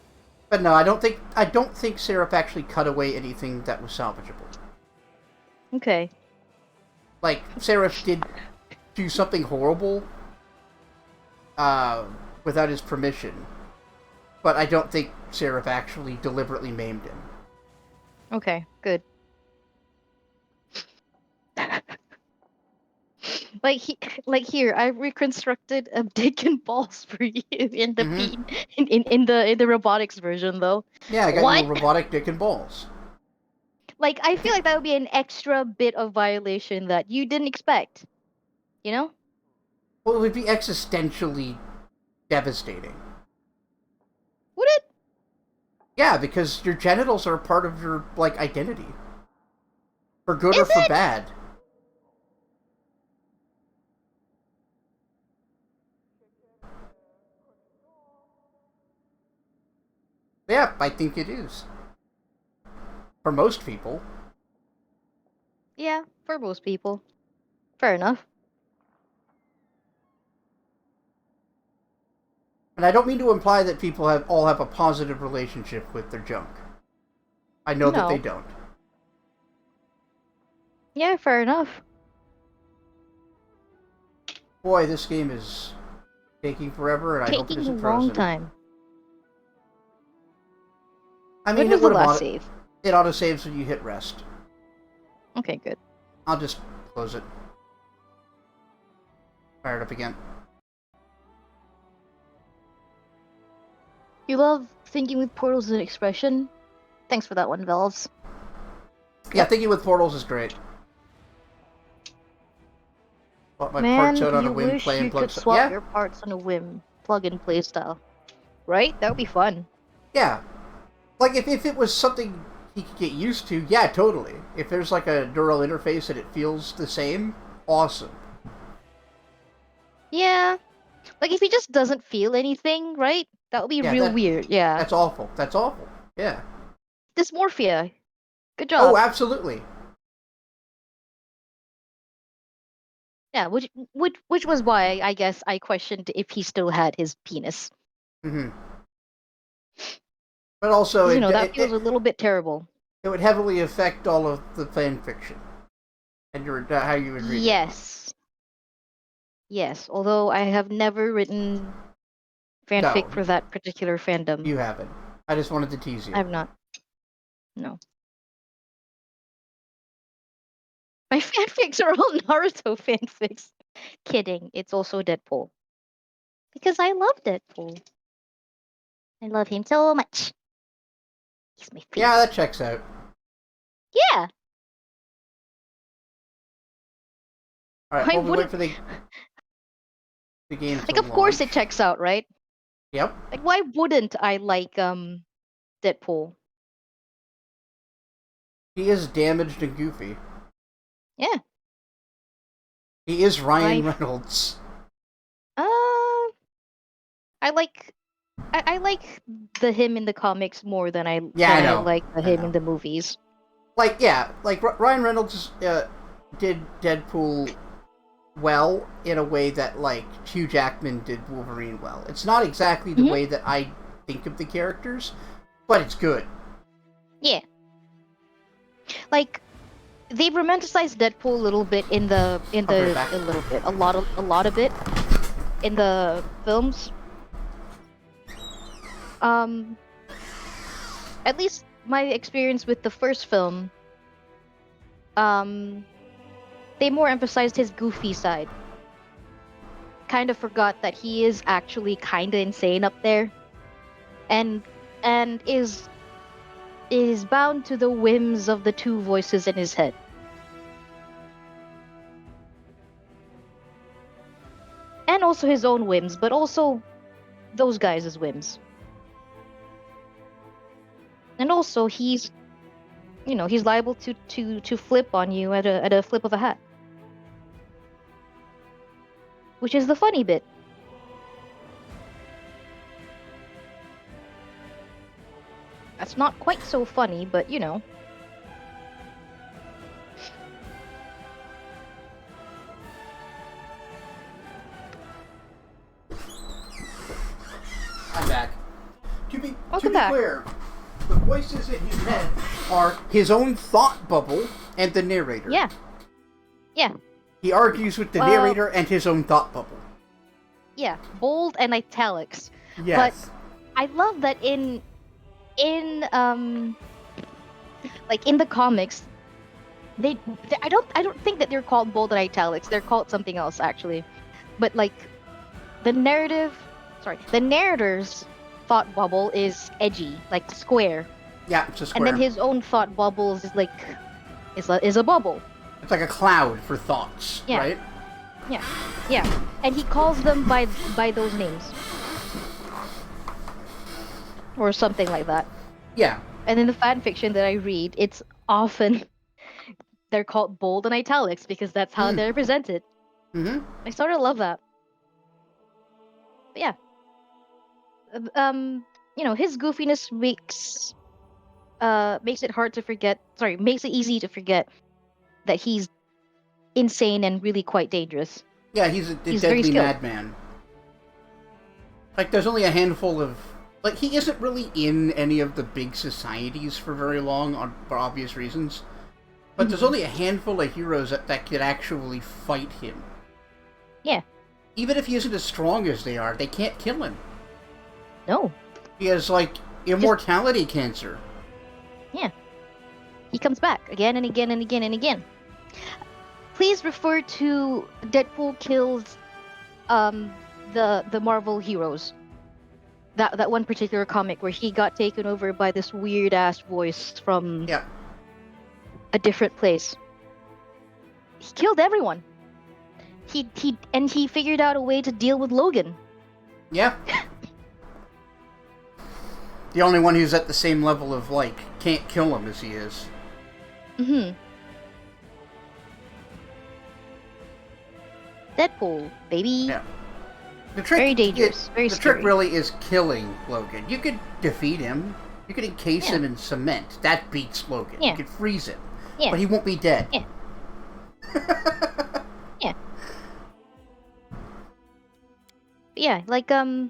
But no, I don't think Seraph actually cut away anything that was salvageable. Okay. Like, Seraph did do something horrible without his permission. But I don't think Seraph actually deliberately maimed him. Okay, good. like here, I reconstructed a dick and balls for you in the in the robotics version though. Yeah, I got What? you a robotic dick and balls. Like I feel like that would be an extra bit of violation that you didn't expect. You know? Well, it would be existentially devastating. Would it? Yeah, because your genitals are part of your, like, identity. For good or Is for it? bad. Yeah, I think it is. For most people. Yeah, for most people. Fair enough. And I don't mean to imply that people all have a positive relationship with their junk. I know that No. they don't. Yeah, fair enough. Boy, this game is taking forever, and I hope it Taking a isn't long frozen. time. I When mean, was it the would last save? it auto-saves when you hit rest. Okay, good. I'll just close it. Fire it up again. You love thinking with portals as an expression? Thanks for that one, Valves. Yeah, thinking with portals is great. Swap my parts Man, out on a you whim, wish play you and plug could stuff. swap Yeah, your parts on a whim, plug and play style. Right? That would be fun. yeah. Like, if it was something he could get used to, yeah, totally. If there's, like, a neural interface and it feels the same, awesome. Yeah. Like, if he just doesn't feel anything, right? That would be Yeah, real weird. Yeah. that's awful. That's awful. Yeah. Dysmorphia. Good Oh, job. absolutely. Yeah, which was why I guess I questioned if he still had his penis. Hmm. But also, Because, that feels a little bit terrible. it would heavily affect all of the fan fiction and how you would read it. Yes. Yes, although I have never written fanfic No, for that particular fandom. you haven't. I just wanted to tease you. I have not. No. My fanfics are all Naruto fanfics. Kidding. It's also Deadpool. Because I love Deadpool. I love him so much. He's my Yeah, favorite. that checks out. Yeah. All right, I well, we wait wouldn't. for the game to Like, of course it launch. checks out, right? Yep. Like, why wouldn't I like Deadpool? He is damaged and goofy. Yeah. He is Ryan I Reynolds. I like I like the him in the comics more than Yeah, I know. like the I him know. in the movies. Like, yeah, like Ryan Reynolds did Deadpool well in a way that, like, Hugh Jackman did Wolverine well. It's not exactly the Mhm. way that I think of the characters, but it's good. Yeah. Like, they've romanticized Deadpool a little bit I'll be right back. a little bit, a lot of it in the films. Um, at least my experience with the first film, um, they more emphasized his goofy side. Kind of forgot that he is actually kind of insane up there, and is bound to the whims of the two voices in his head. And also his own whims, but also those guys' whims. And also he's he's liable to flip on you at a flip of a hat. Which is the funny bit. That's not quite so funny, but I'm back. To be Welcome back. clear, the voices in his head are his own thought bubble and the narrator. Yeah. Yeah. He argues with the narrator and his own thought bubble. Yeah. Bold and italics. Yes. I love that in like in the comics, I don't think that they're called bold and italics. They're called something else actually. But like the narrator's thought bubble is edgy, like square. Yeah, it's a square. And then his own thought bubbles is like is a bubble. It's like a cloud for thoughts, Yeah. right? Yeah. Yeah. And he calls them by those names. Or something like that. Yeah. And in the fan fiction that I read, it's often they're called bold and italics because that's how they're presented. Mm-hmm. I sort of love that. But yeah. His goofiness makes it hard to forget. Sorry, makes it easy to forget that he's insane and really quite dangerous. Yeah, he's a He's very deadly skilled. madman. Like, there's only a handful of... Like, he isn't really in any of the big societies for very long, for obvious reasons. But there's only a handful of heroes that could actually fight him. Yeah. Even if he isn't as strong as they are, they can't kill him. No. He has, like, immortality cancer. Yeah. He comes back again and again and again and again. Please refer to Deadpool kills the Marvel heroes. That one particular comic where he got taken over by this weird ass voice from a different place. He killed everyone. he figured out a way to deal with Logan. Yeah. The only one who's at the same level of, like, can't kill him as he is. Mm-hmm. Deadpool, baby. Yeah. The trick, Very dangerous. Very the scary. trick really is killing Logan. You could defeat him. You could encase him in cement. That beats Logan. Yeah. You could freeze him. Yeah. But he won't be dead. Yeah. Yeah. Yeah, like, I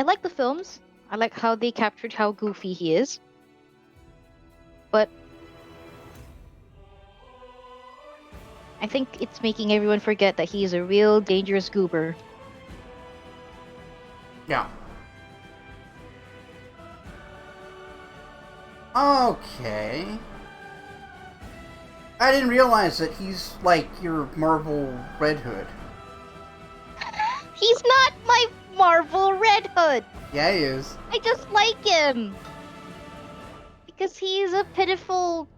like the films. I like how they captured how goofy he is. But I think it's making everyone forget that he is a real dangerous goober. Yeah. Okay. I didn't realize that he's like your Marvel Red Hood. He's not my Marvel Red Hood! Yeah, he is. I just like him! Because he's a pitiful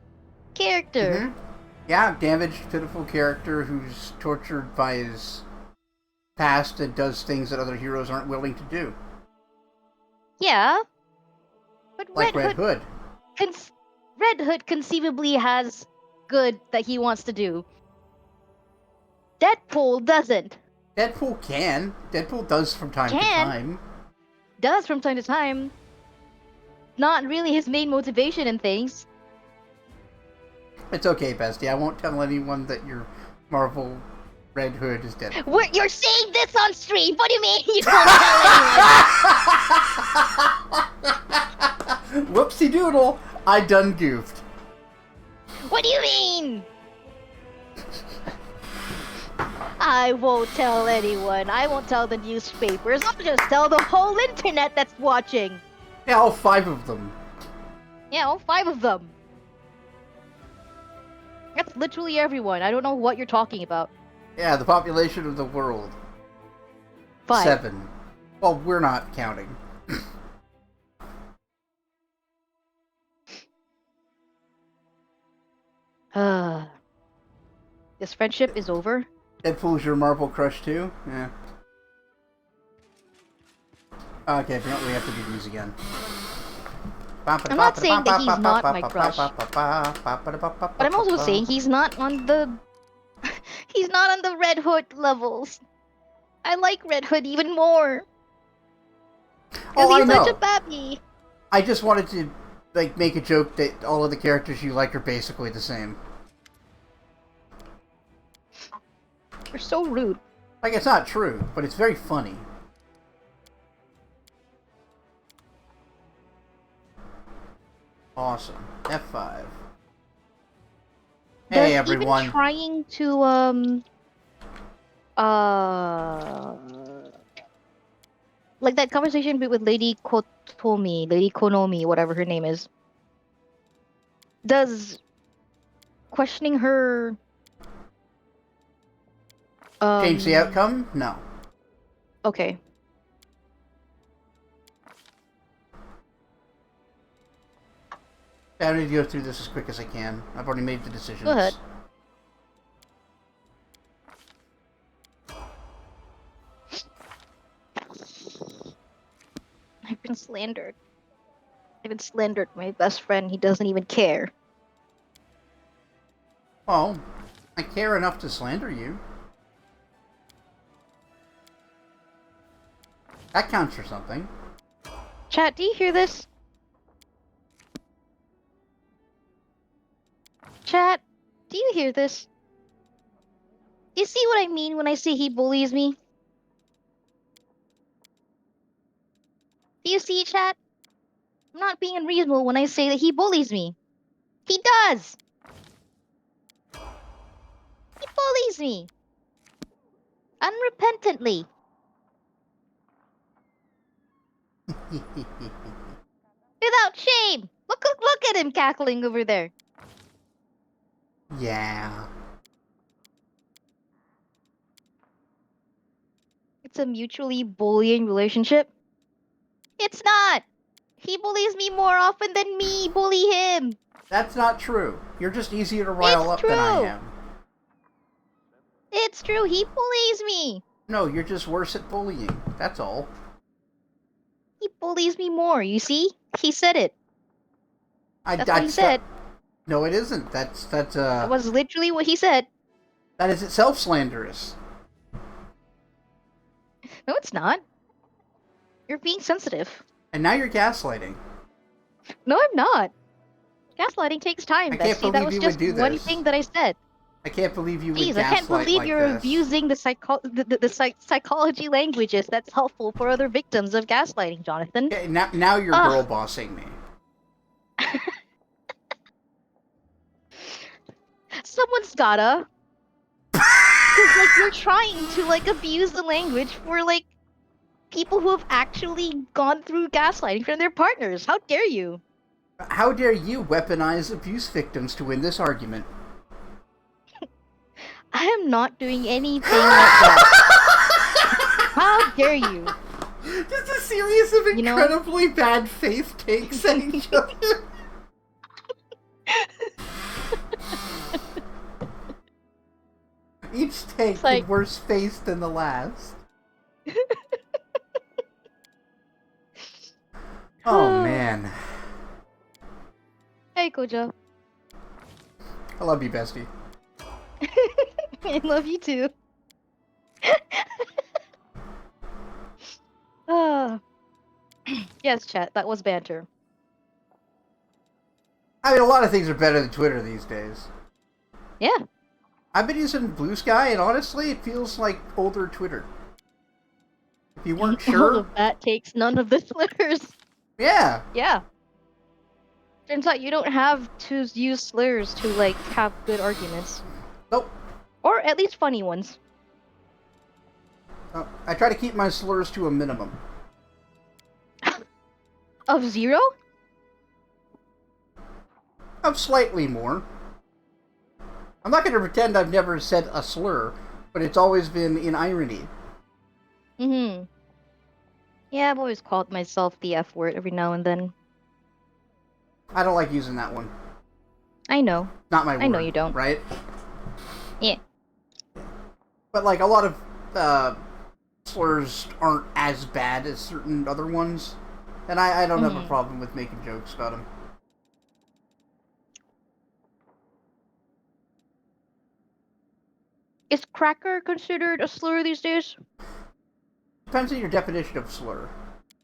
character. Mhm. Yeah, damaged, pitiful character who's tortured by his past and does things that other heroes aren't willing to do. Yeah. But Like Red Hood. Red Hood conceivably has good that he wants to do. Deadpool doesn't. Deadpool can. Deadpool does from time to time. Does from time to time. Not really his main motivation in things. It's okay, bestie. I won't tell anyone that your Marvel Red Hood is dead. You're saying this on stream? What do you mean you don't tell anyone? Whoopsie doodle! I done goofed. What do you mean? I won't tell anyone. I won't tell the newspapers. I'll just tell the whole internet that's watching. Yeah, all 5 of them. Yeah, all 5 of them. That's literally everyone. I don't know what you're talking about. Yeah, the population of the world. 5. 7. Well, we're not counting. This friendship is over. Deadpool's your Marvel crush too? Yeah. Okay, apparently we have to do these again. I'm not saying that he's not my crush. But I'm also saying he's not on the... he's not on the Red Hood levels. I like Red Hood even more. Oh, He's I know. such a babby. I just wanted to like make a joke that all of the characters you like are basically the same. You're so rude. Like, it's not true, but it's very funny. Awesome. F5. Hey, everyone. Even trying to, like that conversation with Lady Lady Konomi, whatever her name is. Does questioning her Change the outcome? No. Okay. I need to go through this as quick as I can. I've already made the decisions. Go ahead. I've been slandered. I've been slandered by my best friend. He doesn't even care. Well, I care enough to slander you. That counts for something. Chat, do you hear this? Chat, do you hear this? You see what I mean when I say he bullies me? Do you see, chat? I'm not being unreasonable when I say that he bullies me. He does! He bullies me! Unrepentantly. Without shame! Look at him cackling over there. Yeah. It's a mutually bullying relationship. It's not! He bullies me more often than me bully him! That's not true. You're just easier to rile up than I am. it's true. He bullies me. No, you're just worse at bullying. That's all. He bullies me more. You see? He said it. That's what he That's said. no, it isn't. That was literally what he said. that is itself slanderous. No, it's not. You're being sensitive. And now you're gaslighting. No, I'm not. Gaslighting takes time, I can't Bestie. That believe was you just would do one this. thing that I said. I can't believe you would Jeez, I can't gaslight believe like you're this. abusing the psychology languages that's helpful for other victims of gaslighting, Jonathan. Okay, now you're girl bossing me. Someone's gotta. Because, like, you're trying to, like, abuse the language for, like, people who have actually gone through gaslighting from their partners. How dare you? How dare you weaponize abuse victims to win this argument? I am not doing anything like that. How dare you? Just a series of incredibly bad faith takes at each other. Each take like... with worse face than the last. Oh man. Hey, Koja. I love you, bestie. I love you too. Yes, chat. That was banter. I mean, a lot of things are better than Twitter these days. Yeah. I've been using Blue Sky, and honestly, it feels like older Twitter. If you weren't All sure... of that takes none of the slurs. Yeah. Yeah. Turns out you don't have to use slurs to, like, have good arguments. Nope. Or at least funny ones. I try to keep my slurs to a minimum. Of 0? Of slightly more. I'm not going to pretend I've never said a slur, but it's always been in irony. Mm-hmm. Yeah, I've always called myself the F word every now and then. I don't like using that one. I know. Not my word. I know you don't. Right? Yeah. But, like, a lot of slurs aren't as bad as certain other ones. And I don't have a problem with making jokes about them. Is cracker considered a slur these days? Depends on your definition of slur.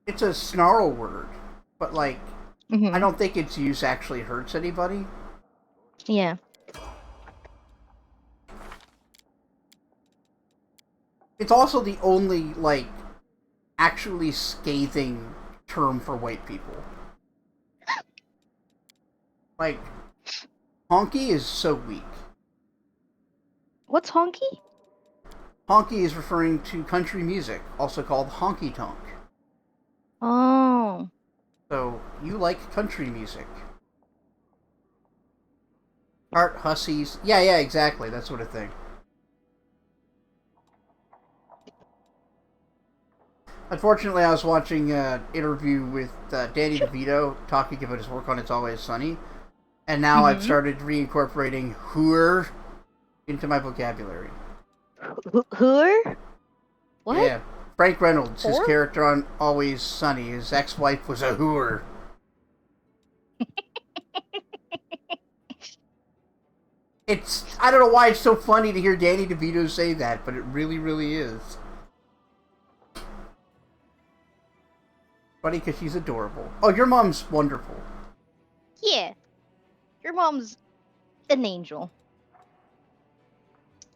It's a snarl word, but, like, I don't think its use actually hurts anybody. Yeah. It's also the only, like, actually scathing term for white people. Like, honky is so weak. What's honky? Honky is referring to country music, also called honky tonk. Oh. So, you like country music. Art hussies. Yeah, exactly, that sort of thing. Unfortunately, I was watching an interview with Danny DeVito talking about his work on It's Always Sunny, and now I've started reincorporating hooer into my vocabulary. Hooer? What? Yeah. Frank Reynolds, his character on Always Sunny, his ex-wife was a hooer. I don't know why it's so funny to hear Danny DeVito say that, but it really, really is. Funny because she's adorable. Oh, your mom's wonderful. Yeah. Your mom's an angel.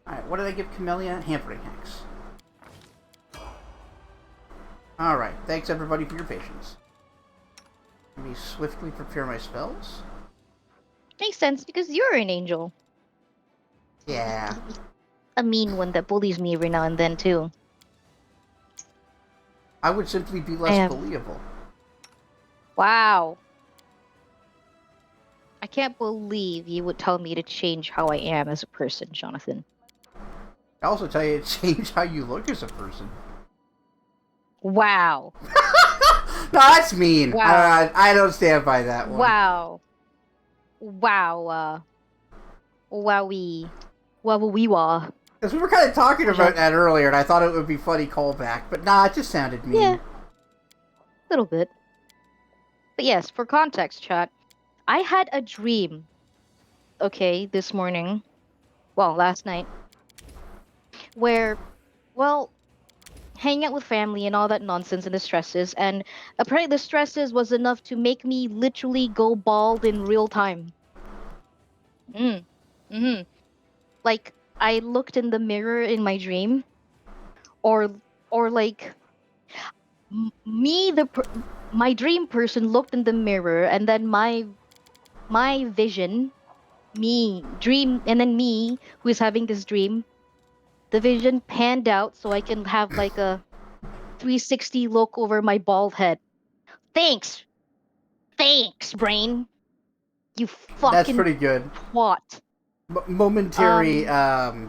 Alright, what did I give Camellia? Hampering Hex. Alright, thanks everybody for your patience. Let me swiftly prepare my spells. Makes sense, because you're an angel. Yeah. A mean one that bullies me every now and then, too. I would simply be less bullyable. Wow. I can't believe you would tell me to change how I am as a person, Jonathan. I also tell you to change how you look as a person. Wow. No, that's mean. Wow. I don't stand by that one. Wow. Wow. Wowie. Wah-wee-wah. Because we were kind of talking Bop about Jon. that earlier, and I thought it would be funny callback, but nah, it just sounded mean. Yeah, a little bit. But yes, for context, chat, I had a dream, okay, this morning, well, last night, where, well, hanging out with family and all that nonsense and the stresses, and apparently the stresses was enough to make me literally go bald in real time. Mm. Mm-hmm. Like I looked in the mirror in my dream, or like me, my dream person looked in the mirror, and then my vision, me dream, and then me who is having this dream, the vision panned out so I can have like a 360 look over my bald head. Thanks, thanks, brain. You That's fucking pretty good. twat. Momentary Um,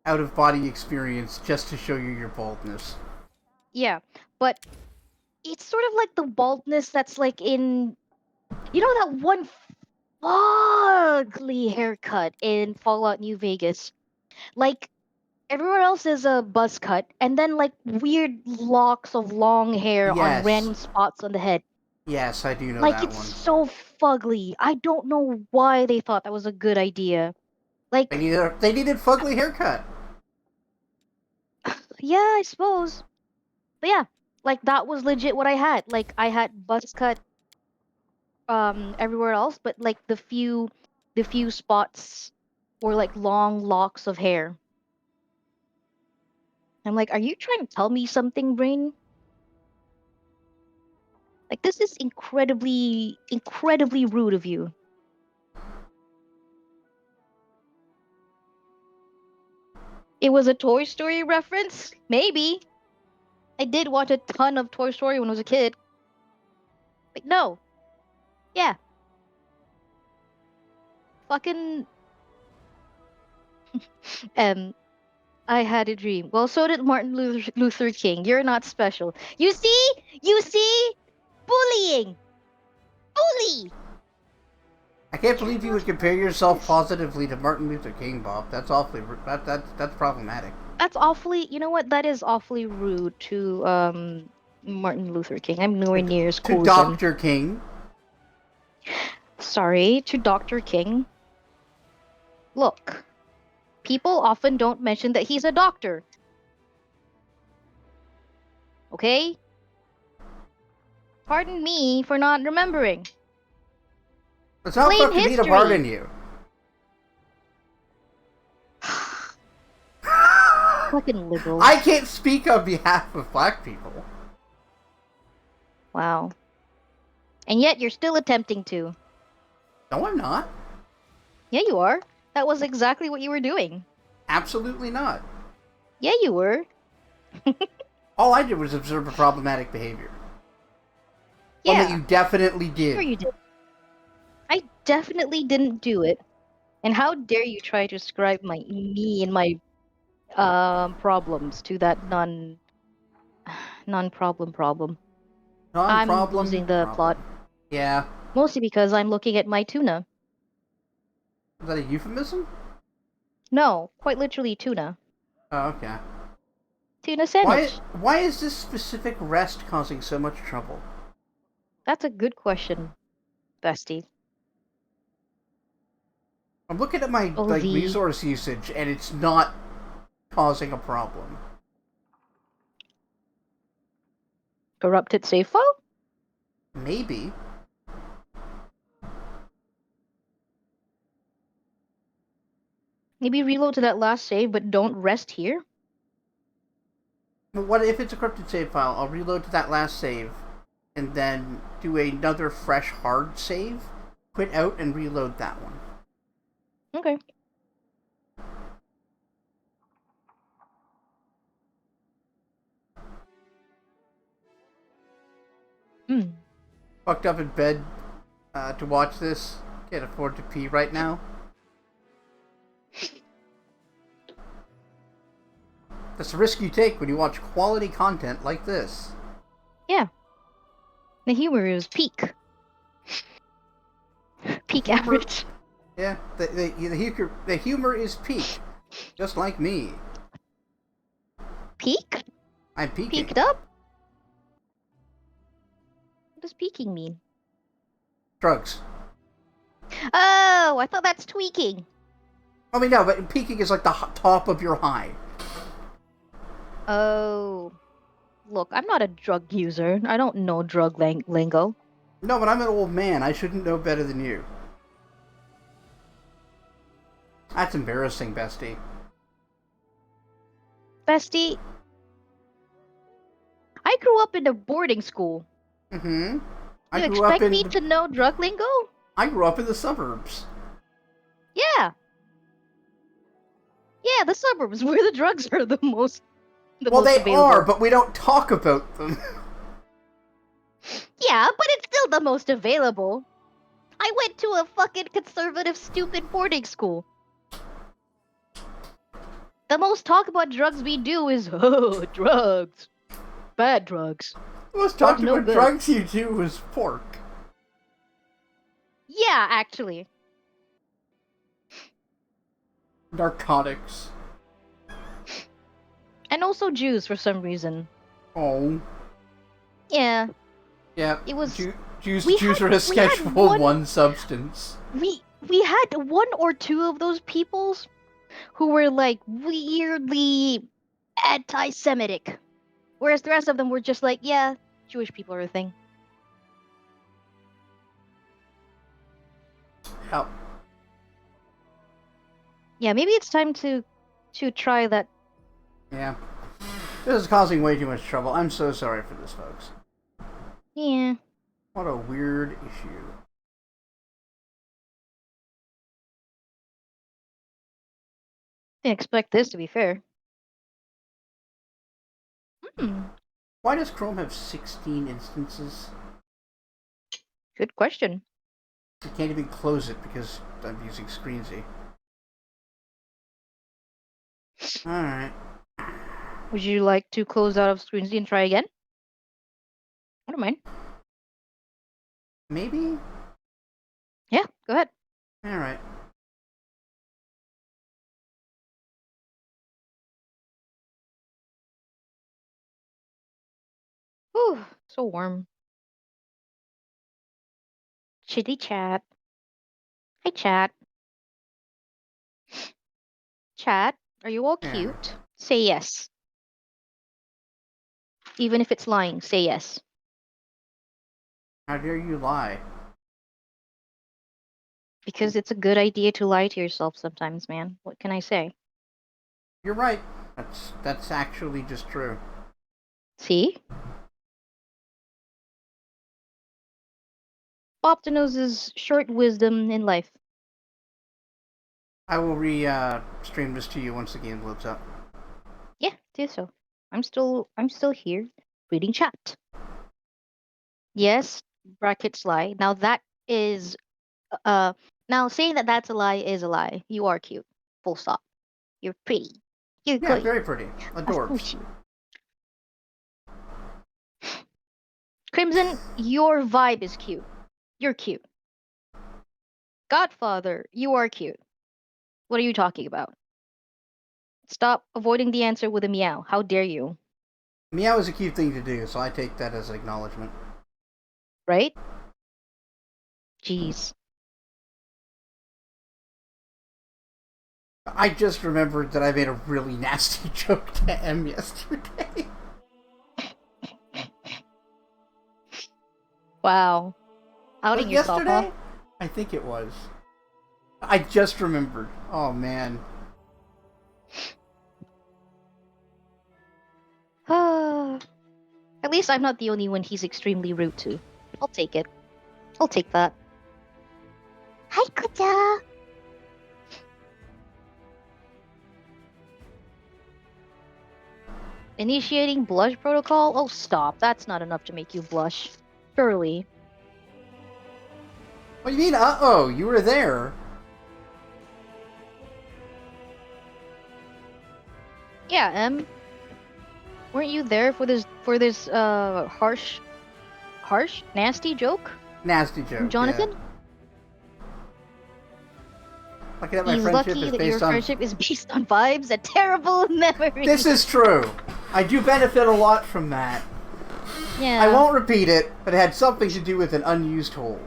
out of body experience just to show you your baldness. yeah, but it's sort of like the baldness that's like in, you know, that one ugly haircut in Fallout New Vegas. Like everywhere else is a buzz cut, and then like weird locks of long hair on Yes. random spots on the head. Yes, I do know Like that it's one. so fugly. I don't know why they thought that was a good idea. They Like, needed fugly haircut. yeah, I suppose. But yeah, like that was legit what I had. Like I had buzz cut everywhere else, but like the few spots were like long locks of hair. I'm like, are you trying to tell me something, brain? Like this is incredibly, incredibly rude of you. It was a Toy Story reference? Maybe. I did watch a ton of Toy Story when I was a kid. Like, no. Yeah. Fucking um I had a dream. Well, so did Martin Luther King. You're not special. You see? You see? Bullying. Bully. I can't believe you would compare yourself positively to Martin Luther King, Bob. That's awfully that's problematic. That's awfully, you know what? That is awfully rude to Martin Luther King. I'm nowhere near as To cool as him. Dr. King. Sorry to Dr. King. Look, people often don't mention that he's a doctor. Okay? Pardon me for not remembering. It's not Blame up to me to pardon history. you. Fucking I liberals. can't speak on behalf of black people. Wow. And yet you're still attempting to. No, I'm not. Yeah, you are. That was exactly what you were doing. Absolutely not. Yeah, you were. All I did was observe a problematic behavior. One that Yeah, you definitely sure did. you did. I definitely didn't do it. And how dare you try to ascribe me and my problems to that non-problem. I'm Non-problem losing the plot, problem. Yeah. mostly because I'm looking at my tuna. Is that a euphemism? No, quite literally tuna. Oh, okay. Tuna Why sandwich. why is this specific rest causing so much trouble? That's a good question, bestie. I'm looking at my Oh, the resource usage and it's not causing a problem. corrupted save file? Maybe. Maybe reload to that last save, but don't rest here? But what if it's a corrupted save file? I'll reload to that last save and then do another fresh hard save, quit out and reload that one. Okay. Hmm. Fucked up in bed to watch this. Can't afford to pee right now. That's the risk you take when you watch quality content like this. Yeah. The humor is peak. Peak Humor, average. yeah, the humor is peak. Just like me. Peak? I'm peaking. Peaked up? What does peaking mean? Drugs. Oh, I thought that's tweaking. I mean, no, but peaking is like the top of your high. Oh. Look, I'm not a drug user. I don't know drug lingo. No, but I'm an old man. I shouldn't know better than you. That's embarrassing, bestie. Bestie, I grew up in a boarding school. Mm-hmm. You expect me to know drug lingo? I grew up in the suburbs. Yeah. Yeah, the suburbs where the drugs are the most Well, they available. are, but we don't talk about them. Yeah, but it's still the most available. I went to a fucking conservative, stupid boarding school. The most talk about drugs we do is, oh, drugs. Bad drugs. The most Drugs talked no about good. drugs you do was pork. Yeah, actually. Narcotics. And also Jews for some reason. Oh. Yeah, Yeah. it was... Jews we are a had Schedule 1 substance. We had one or two of those peoples who were like weirdly anti-Semitic. Whereas the rest of them were just like, yeah, Jewish people are a thing. Oh. Yeah, maybe it's time to try that. Yeah. This is causing way too much trouble. I'm so sorry for this, folks. Yeah. What a weird issue. Didn't expect this, to be fair. Why does Chrome have 16 instances? Good question. I can't even close it because I'm using Screensy. Alright. Would you like to close out of Screensy and try again? I don't mind. Maybe? Yeah, go ahead. Alright. Whew, so warm. Chitty chat. Hi, chat. Chat, are you all Yeah. cute? Say yes. Even if it's lying, say yes. How dare you lie? Because it's a good idea to lie to yourself sometimes, man. What can I say? You're right. That's actually just true. See? Optinos's short wisdom in life. I will stream this to you once the game loads up. Yeah, do so. I'm still here reading chat. Yes, brackets lie. Now that is now saying that that's a lie is a lie. You are cute. Full stop. You're pretty. You're Yeah, good. very pretty. Of Adorbs. course you. Crimson, your vibe is cute. You're cute. Godfather, you are cute. What are you talking about? Stop avoiding the answer with a meow. How dare you? Meow is a cute thing to do, so I take that as an acknowledgement. Right? Jeez. I just remembered that I made a really nasty joke to M yesterday. Wow. Was Outing it yourself, yesterday? I think it was. I just remembered. Oh man. huh? At least I'm not the only one he's extremely rude to. I'll take it. I'll take that. Hi, Kuta! Initiating blush protocol? Oh, stop. That's not enough to make you blush. Surely. What do you mean, uh-oh? You were there. Yeah, weren't you there for this harsh, nasty joke Nasty from joke, Jonathan? yeah. Looking at my He's friendship lucky is that your based on... friendship is based on vibes and terrible memories. This is true. I do benefit a lot from that. Yeah. I won't repeat it, but it had something to do with an unused hole.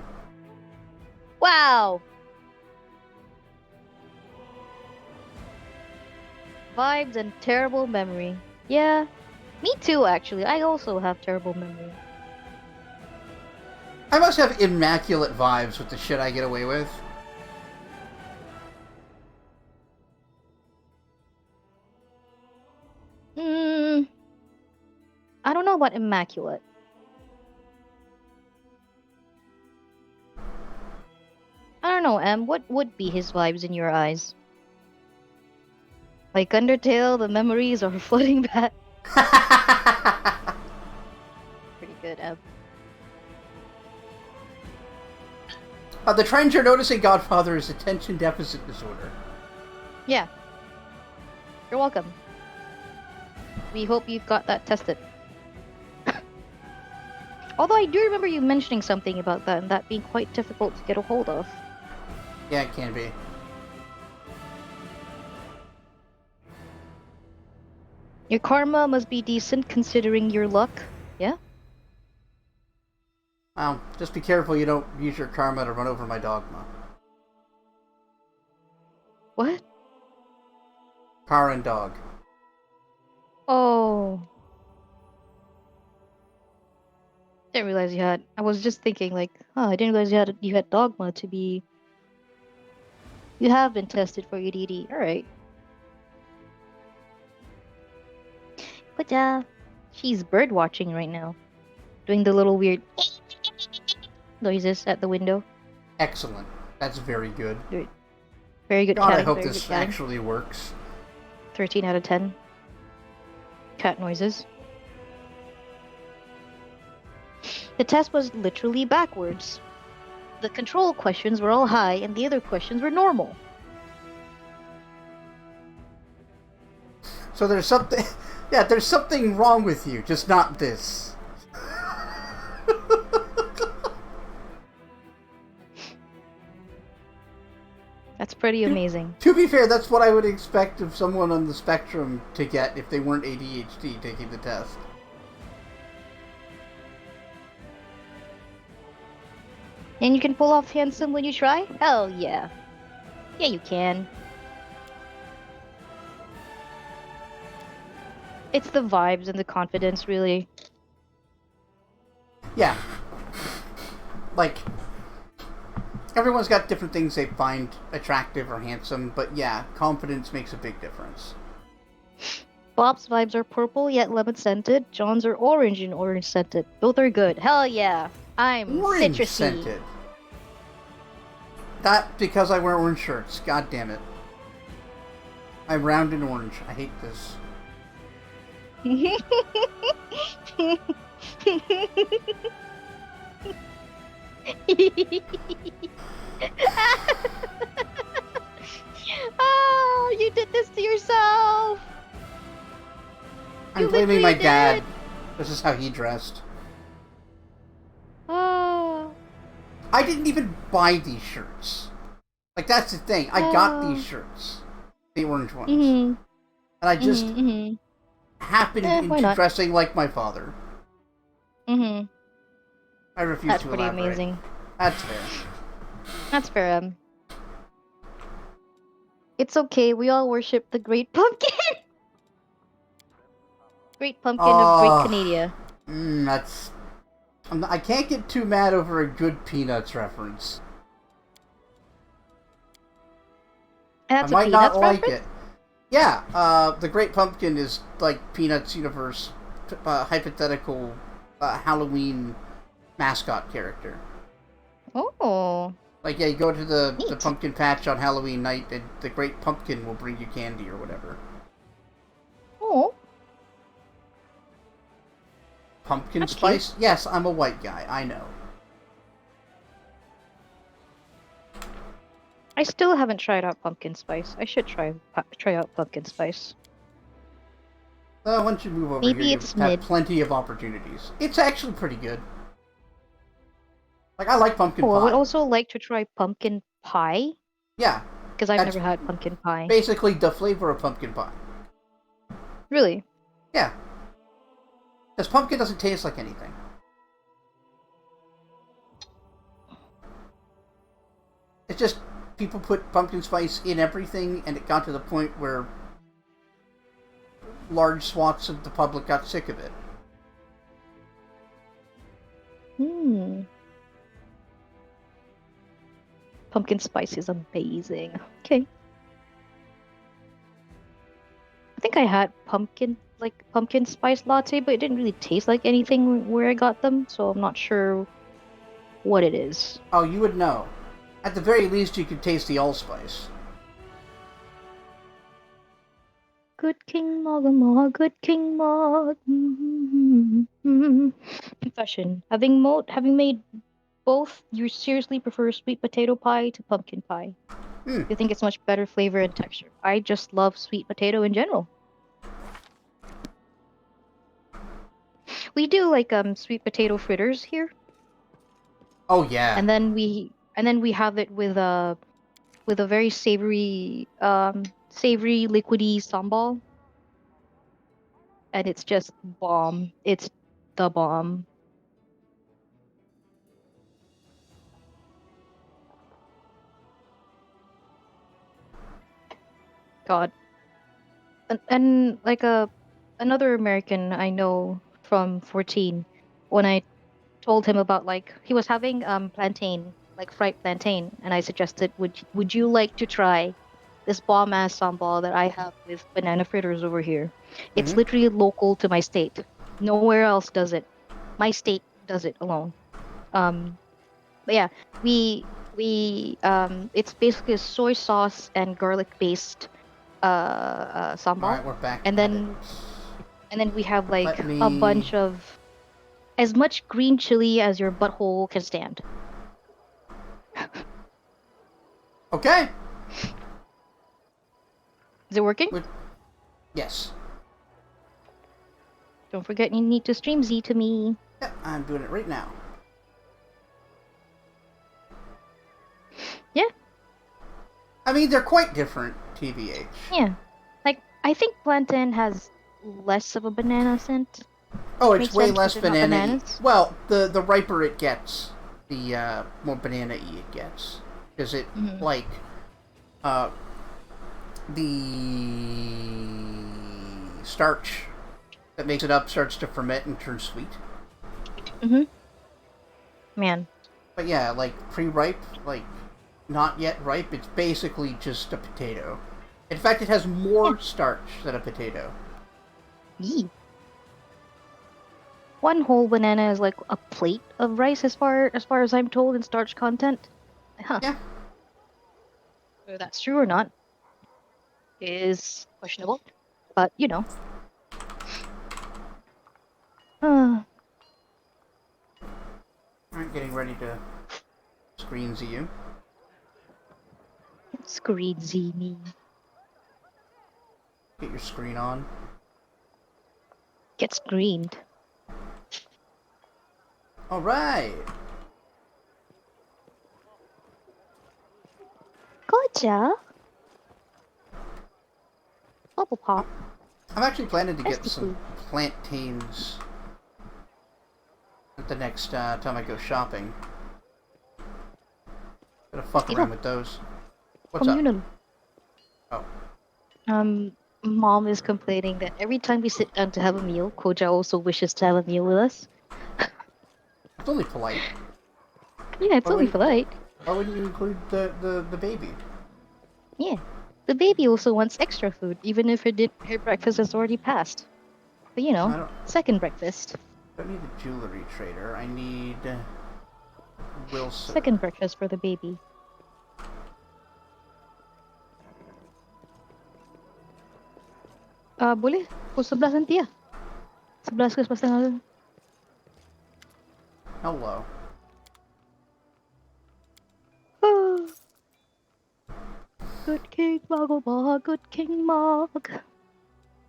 Wow. Vibes and terrible memory. Yeah. Me too, actually. I also have terrible memory. I must have immaculate vibes with the shit I get away with. I don't know about immaculate. I don't know, Em. What would be his vibes in your eyes? Like Undertale, the memories are flooding back. Pretty good, Em. The trend you're noticing, Godfather, is attention deficit disorder. Yeah. You're welcome. We hope you've got that tested. Although I do remember you mentioning something about that and that being quite difficult to get a hold of. Yeah, it can be. Your karma must be decent considering your luck. Yeah? Well, just be careful you don't use your karma to run over my dogma. What? Car and dog. Oh. Didn't realize you had. I was just thinking, like, I didn't realize you had dogma to be. You have been tested for EDD. All right. But she's bird watching right now, doing the little weird noises at the window. Excellent. That's very good. Very good God, catting. I hope very this good catting. actually works. 13 out of 10. Cat noises. The test was literally backwards. The control questions were all high and the other questions were normal. So there's something... Yeah, there's something wrong with you, just not this. That's pretty amazing. To be fair, that's what I would expect of someone on the spectrum to get if they weren't ADHD taking the test. And you can pull off handsome when you try? Hell yeah. Yeah, you can. It's the vibes and the confidence, really. Yeah. Like, everyone's got different things they find attractive or handsome, but yeah, confidence makes a big difference. Bop's vibes are purple yet lemon scented. John's are orange and orange scented. Both are good. Hell yeah. I'm Orange citrusy. scented. That because I wear orange shirts. God damn it. I'm round and orange. I hate this. Oh, you did this to yourself. I'm You blaming my literally dad. did. This is how he dressed. Oh. I didn't even buy these shirts. Like, that's the thing. I got Oh. these shirts. The orange ones. Mm-hmm. And I just Mm-hmm. happened why into not? dressing like my father. Mm-hmm. I refuse That's to pretty elaborate. amazing. That's fair. That's fair. It's okay. We all worship the Great Pumpkin. Great Pumpkin of Great Oh, Canada. that's... I can't get too mad over a good Peanuts reference. And that's I might a not Peanuts like reference? it. Yeah, the Great Pumpkin is like Peanuts universe hypothetical Halloween mascot character. Oh. Like, yeah, you go to the Neat. pumpkin patch on Halloween night, and the Great Pumpkin will bring you candy or whatever. Oh. Pumpkin That's spice? Yes, I'm a white guy. I know. I still haven't tried out pumpkin spice. I should try out pumpkin spice. Once you move over Maybe here, it's you have mid. plenty of opportunities. It's actually pretty good. Like, I like pumpkin Oh, I would pie. also like to try pumpkin pie. Yeah. Because I've That's never had pumpkin pie. basically the flavor of pumpkin pie. Really? Yeah. Because pumpkin doesn't taste like anything. It's just people put pumpkin spice in everything, and it got to the point where large swaths of the public got sick of it. Hmm. Pumpkin spice is amazing. Okay. I think I had pumpkin spice latte, but it didn't really taste like anything where I got them, so I'm not sure what it is. Oh, you would know. At the very least, you could taste the allspice. Good King Mogama, good King Mog. Confession: having made both, you seriously prefer sweet potato pie to pumpkin pie. Hmm. You think it's much better flavor and texture. I just love sweet potato in general. We do like sweet potato fritters here, Oh, yeah. and then we have it with a very savory liquidy sambal, and it's just bomb. It's the bomb. God. And like another American I know from 14, when I told him about like he was having plantain, like fried plantain, and I suggested would you like to try this bomb ass sambal that I have with banana fritters over here? It's Hmm. literally local to my state. Nowhere else does it. My state does it alone. Um, but yeah, we it's basically a soy sauce and garlic based sambal, Alright, we're back and at it. then we have like Let a me... bunch of as much green chili as your butthole can stand. Okay! Is it working? Good. Yes. Don't forget you need to stream Z to me. Yep, I'm doing it right now. Yeah, I mean, they're quite different, TVH. yeah. Like I think plantain has less of a banana scent, Oh, which it's makes way sense because less they're not banana-y. bananas. Well, the riper it gets, the more banana-y it gets. Because it, Mm-hmm. like, uh, the starch that makes it up starts to ferment and turn sweet. Mm-hmm. Man, But yeah, like, pre-ripe, like, not yet ripe, it's basically just a potato. In fact, it has yeah. more starch than a potato. Yee. One whole banana is like a plate of rice, as far as I'm told in starch content. Huh? Yeah. Whether that's true or not is questionable, but you know. Uh, Alright, getting ready to screen Z you. Screen Z me. Get your screen on. Get screened. Alright! Gotcha. Bubble pop. I'm actually planning to get Tasty some food. plantains at the next time I go shopping. Gonna fuck Ito, around with those. What's up? communal. Oh. Mom is complaining that every time we sit down to have a meal, Koja also wishes to have a meal with us. It's only polite. Yeah, it's Why only wouldn't, polite. why wouldn't you include the baby? Yeah. The baby also wants extra food, even if her breakfast has already passed. But you I know, don't, second breakfast. don't need a jewelry trader. I need Wilson. Second breakfast for the baby. Boleh? Pukul 11 nanti ya? 11 ke 11:30. Hello. Good King Mogulmog, good King Mog.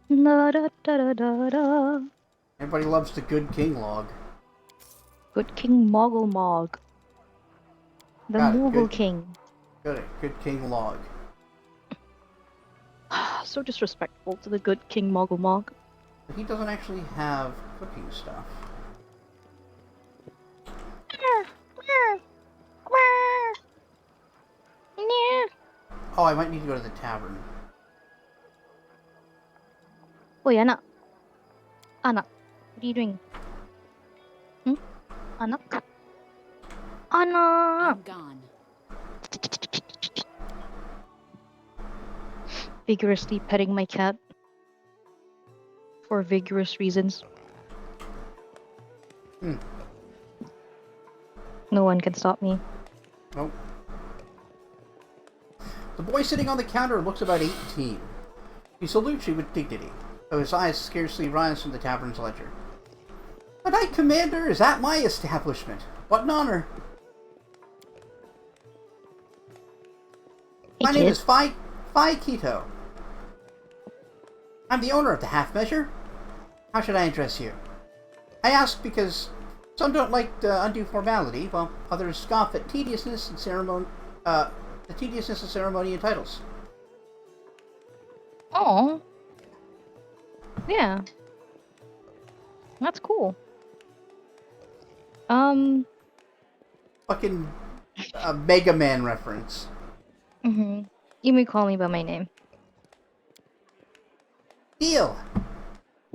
Da da da da da da. Everybody loves the good king log. Good King Mogulmog. The Got it. Moogle Good. King. Good king log. so disrespectful to the good King Moggle. But he doesn't actually have cooking stuff. Oh, I might need to go to the tavern. Oi, anak. Anak, what are you doing? Anak? Anak! I'm gone. Vigorously petting my cat. For vigorous reasons. No one can stop me. Nope. The boy sitting on the counter looks about 18. He salutes you with dignity, though his eyes scarcely rise from the tavern's ledger. "A Knight Commander is at my establishment. What an honor. Hey, My name kid. is Phi Keto. I'm the owner of the Half Measure. How should I address you? I ask because some don't like the undue formality, while others scoff at tediousness and ceremony, the tediousness of ceremony and titles. Oh. Yeah. That's cool. Fucking Mega Man reference. You may call me by my name. Deal.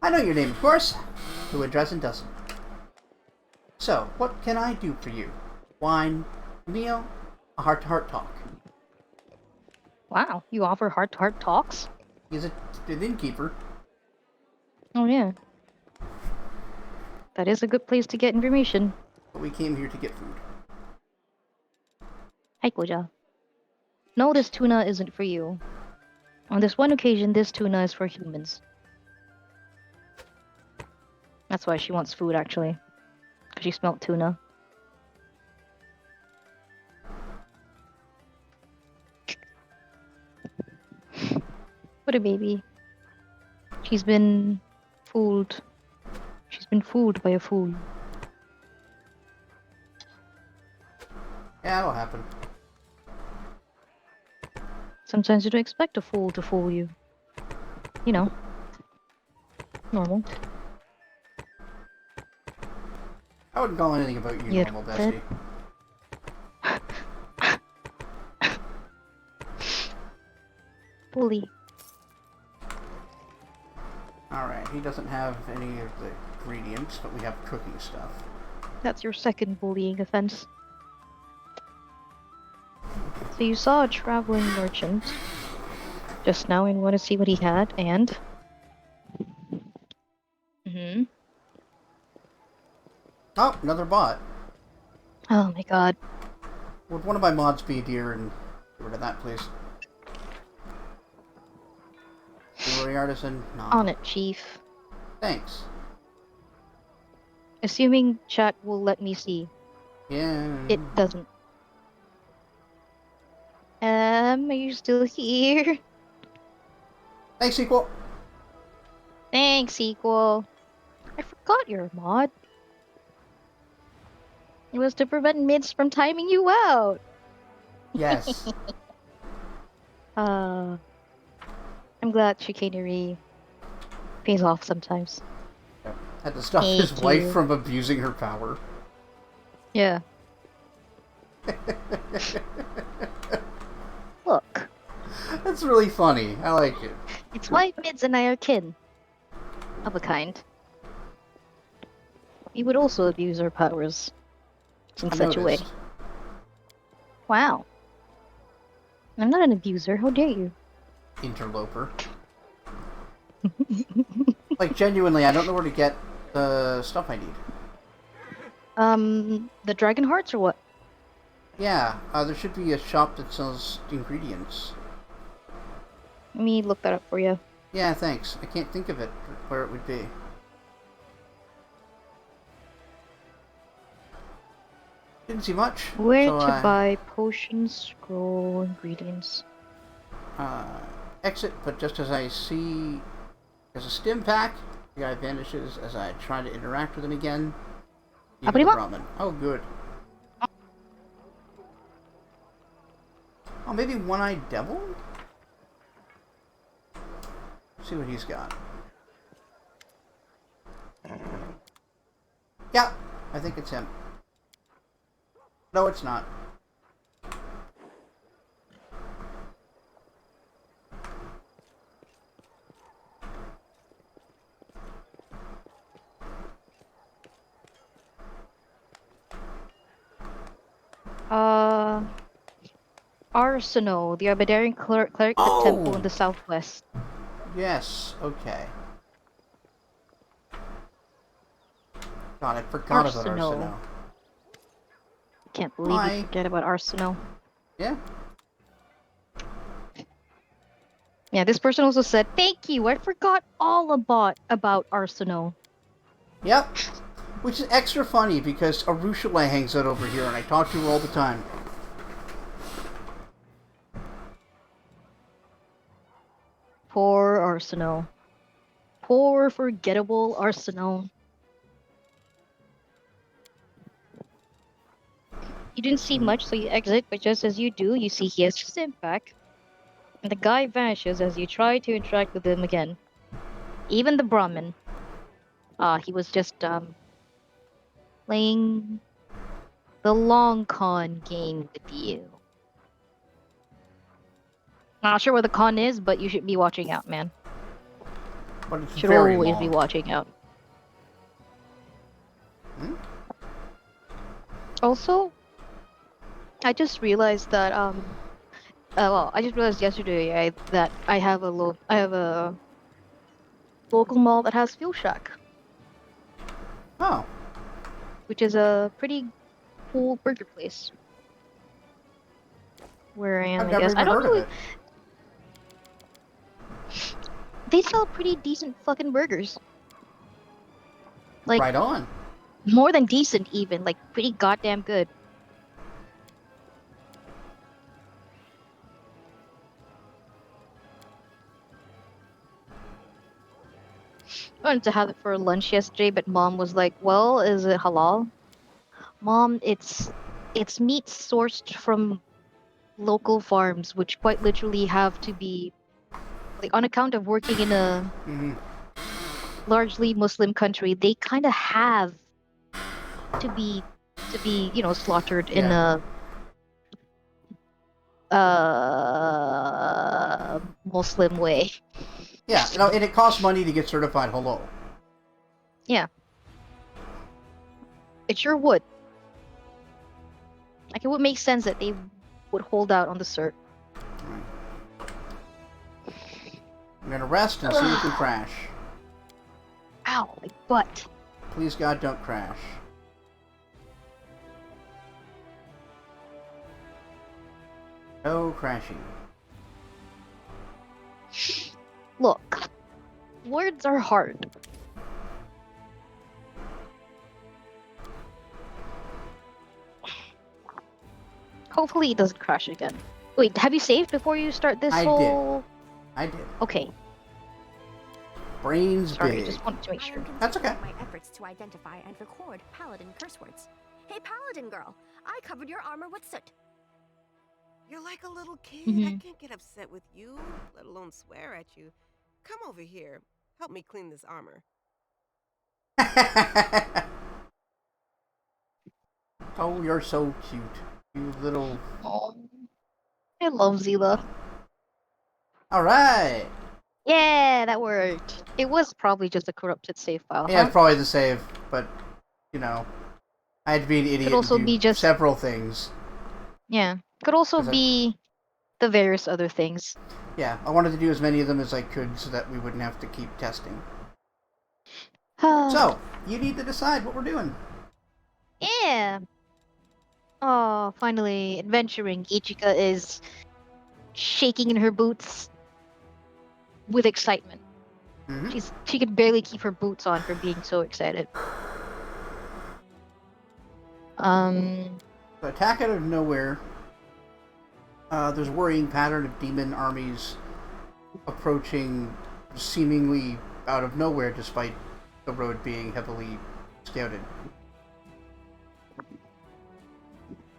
I know your name, of course. Who a dozen doesn't. So, what can I do for you? Wine, meal, a heart-to-heart talk. Wow, you offer heart-to-heart talks? He's an innkeeper. Oh yeah. That is a good place to get information. But we came here to get food. Hi, Koja. No, this tuna isn't for you. On this one occasion, this tuna is for humans. That's why she wants food, actually. Because she smelt tuna. What a baby. She's been fooled. She's been fooled by a fool. Yeah, that'll happen. Sometimes you don't expect a fool to fool you. You know. Normal. I wouldn't call anything about you Yeah, normal, bestie. Bully. Alright, he doesn't have any of the ingredients, but we have cooking stuff. That's your second bullying offense. So you saw a traveling merchant just now and want to see what he had, and... Oh, another bot. Oh my god. Would one of my mods be here and get rid of that, please? Jewelry artisan? No. On it, chief. Thanks. Assuming chat will let me see. Yeah. It doesn't. Are you still here? Thanks, sequel. Thanks, sequel. I forgot you're a mod. It was to prevent mids from timing you out. Yes. I'm glad chicanery pays off sometimes. Had to stop his wife from abusing her power. Yeah. Look. That's really funny. I like it. It's why mids and I are kin. Of a kind. We would also abuse our powers in such a way. Wow. I'm not an abuser, how dare you? Interloper. Like, genuinely, I don't know where to get the stuff I need. The dragon hearts or what? Yeah, there should be a shop that sells ingredients. Let me look that up for you. Yeah, thanks. I can't think of it, where it would be. Didn't see much. Where so, to buy potions, scroll, ingredients. Exit, but just as I see there's a stim pack, the guy vanishes as I try to interact with him again. Even the Brahmin. Oh, good. Oh, maybe one-eyed devil? see what he's got. Yeah, I think it's him. No, it's not. Uh, Arsenal, the Aberdarian cleric temple in the southwest. Yes, okay. God, I forgot about Arsenal. Arsenal. Can't believe Why? you forget about Arsenal. Yeah. Yeah, this person also said, "Thank you. I forgot all about Arsenal." Yep. Which is extra funny because Arushula hangs out over here and I talk to her all the time. Poor Arsenal. Poor forgettable Arsenal. You didn't see much, so you exit, but just as you do, you see he has his impact. And the guy vanishes as you try to interact with him again. Even the Brahmin. He was just playing the long con game with you. Not sure what the con is, but you should be watching out, man. But it's Should very always long. be watching out. Hmm? Also, I just realized that well, I just realized yesterday that I have a local mall that has Fuel Shack, Oh. which is a pretty cool burger place. Where I am, I've I never guess. I even don't heard of know. it. They sell pretty decent fucking burgers. Like Right on. more than decent, even like pretty goddamn good. I wanted to have it for lunch yesterday, but mom was like, "Well, is it halal?" Mom, it's meat sourced from local farms, which quite literally have to be like on account of working in a Mm-hmm. largely Muslim country, they kind of have to be slaughtered in Yeah. a Muslim way. Yeah, you know, and it costs money to get certified halal. Yeah, it sure would. Like it would make sense that they would hold out on the cert. Right. I'm gonna rest and see if we crash. Ow, my butt. Please God, don't crash. No crashing. Look, words are hard. Hopefully it doesn't crash again. Wait, have you saved before you start this I whole... I did. Okay, Brains sorry, big. just wanted to make sure. That's okay. My efforts to identify and record paladin curse words. Hey, paladin girl, I covered your armor with soot. You're like a little kid. Mhm. I can't get upset with you, let alone swear at you. Come over here. Help me clean this armor. Oh, you're so cute. You little... Oh, I love Zila. Alright! Yeah, that worked. It was probably just a corrupted save file, Yeah, huh? it's probably the save, but, you know, I had to be an idiot also and do be just- several things. Yeah, could also 'Cause I- be the various other things. Yeah, I wanted to do as many of them as I could so that we wouldn't have to keep testing. So, you need to decide what we're doing. Yeah. Oh, finally, adventuring. Ichika is shaking in her boots with excitement. Mm-hmm. She could barely keep her boots on for being so excited. So attack out of nowhere. There's a worrying pattern of demon armies approaching seemingly out of nowhere despite the road being heavily scouted.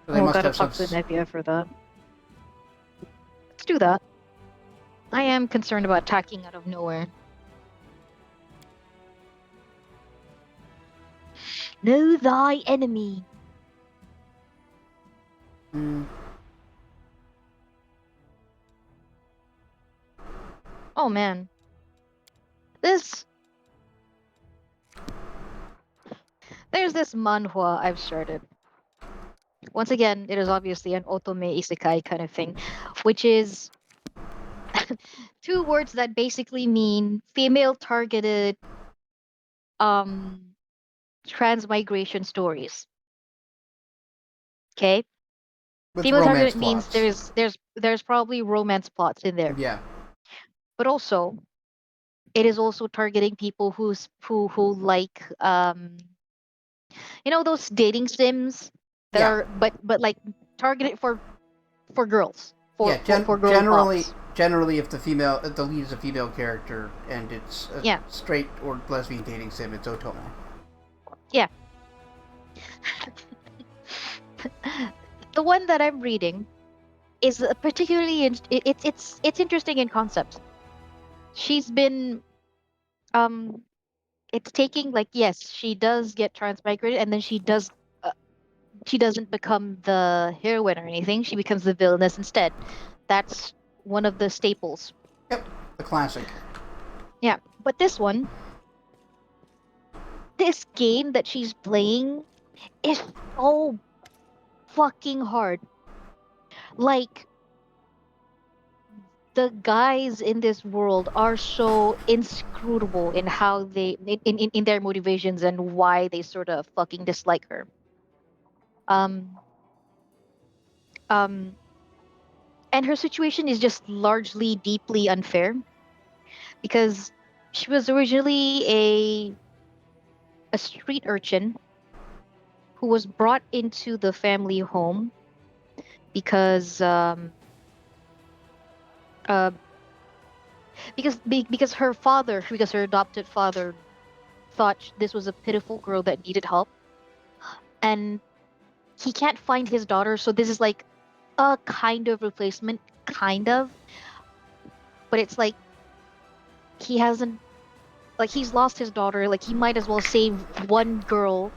So they must gotta have some... talk to Nevia for that. Let's do that. I am concerned about attacking out of nowhere. Know thy enemy. Mm. Oh man. This There's this manhwa I've started. Once again, it is obviously an otome isekai kind of thing, which is two words that basically mean female targeted um transmigration stories. Okay? With Female romance targeted means plots. there's probably romance plots in there. Yeah. But also it is also targeting people who like those dating sims that Yeah. are but like targeted for girls, Yeah. for girl Generally, bops. if the lead is a female character and it's a Yeah. straight or lesbian dating sim, it's otome. Yeah. The one that I'm reading is particularly it's interesting in concept. She's been um it's taking like, yes, she does get transmigrated, and then uh, she doesn't become the heroine or anything. She becomes the villainess instead. That's one of the staples. Yep. The classic. Yeah, but this game that she's playing is so fucking hard. Like, the guys in this world are so inscrutable in how they in their motivations and why they sort of fucking dislike her. Um um and her situation is just largely deeply unfair because she was originally a street urchin who was brought into the family home because uh because her father, because her adopted father thought this was a pitiful girl that needed help, and he can't find his daughter, so this is like a kind of replacement, kind of, but it's like he hasn't, like, he's lost his daughter, like he might as well save one girl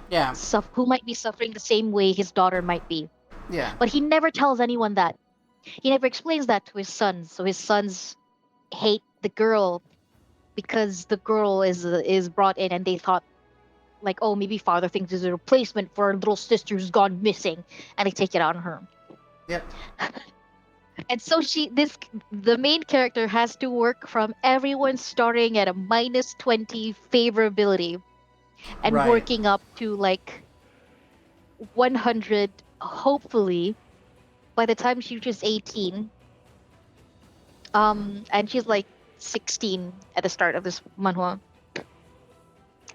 Yeah. who might be suffering the same way his daughter might be. Yeah. But he never tells anyone that. He never explains that to his sons, so his sons hate the girl because the girl is brought in, and they thought like, oh, maybe father thinks it's a replacement for our little sister who's gone missing, and they take it out on her. Yep. And so the main character has to work from everyone starting at a -20 favorability and Right. working up to like 100, hopefully, by the time she reaches 18. And she's like 16 at the start of this manhwa.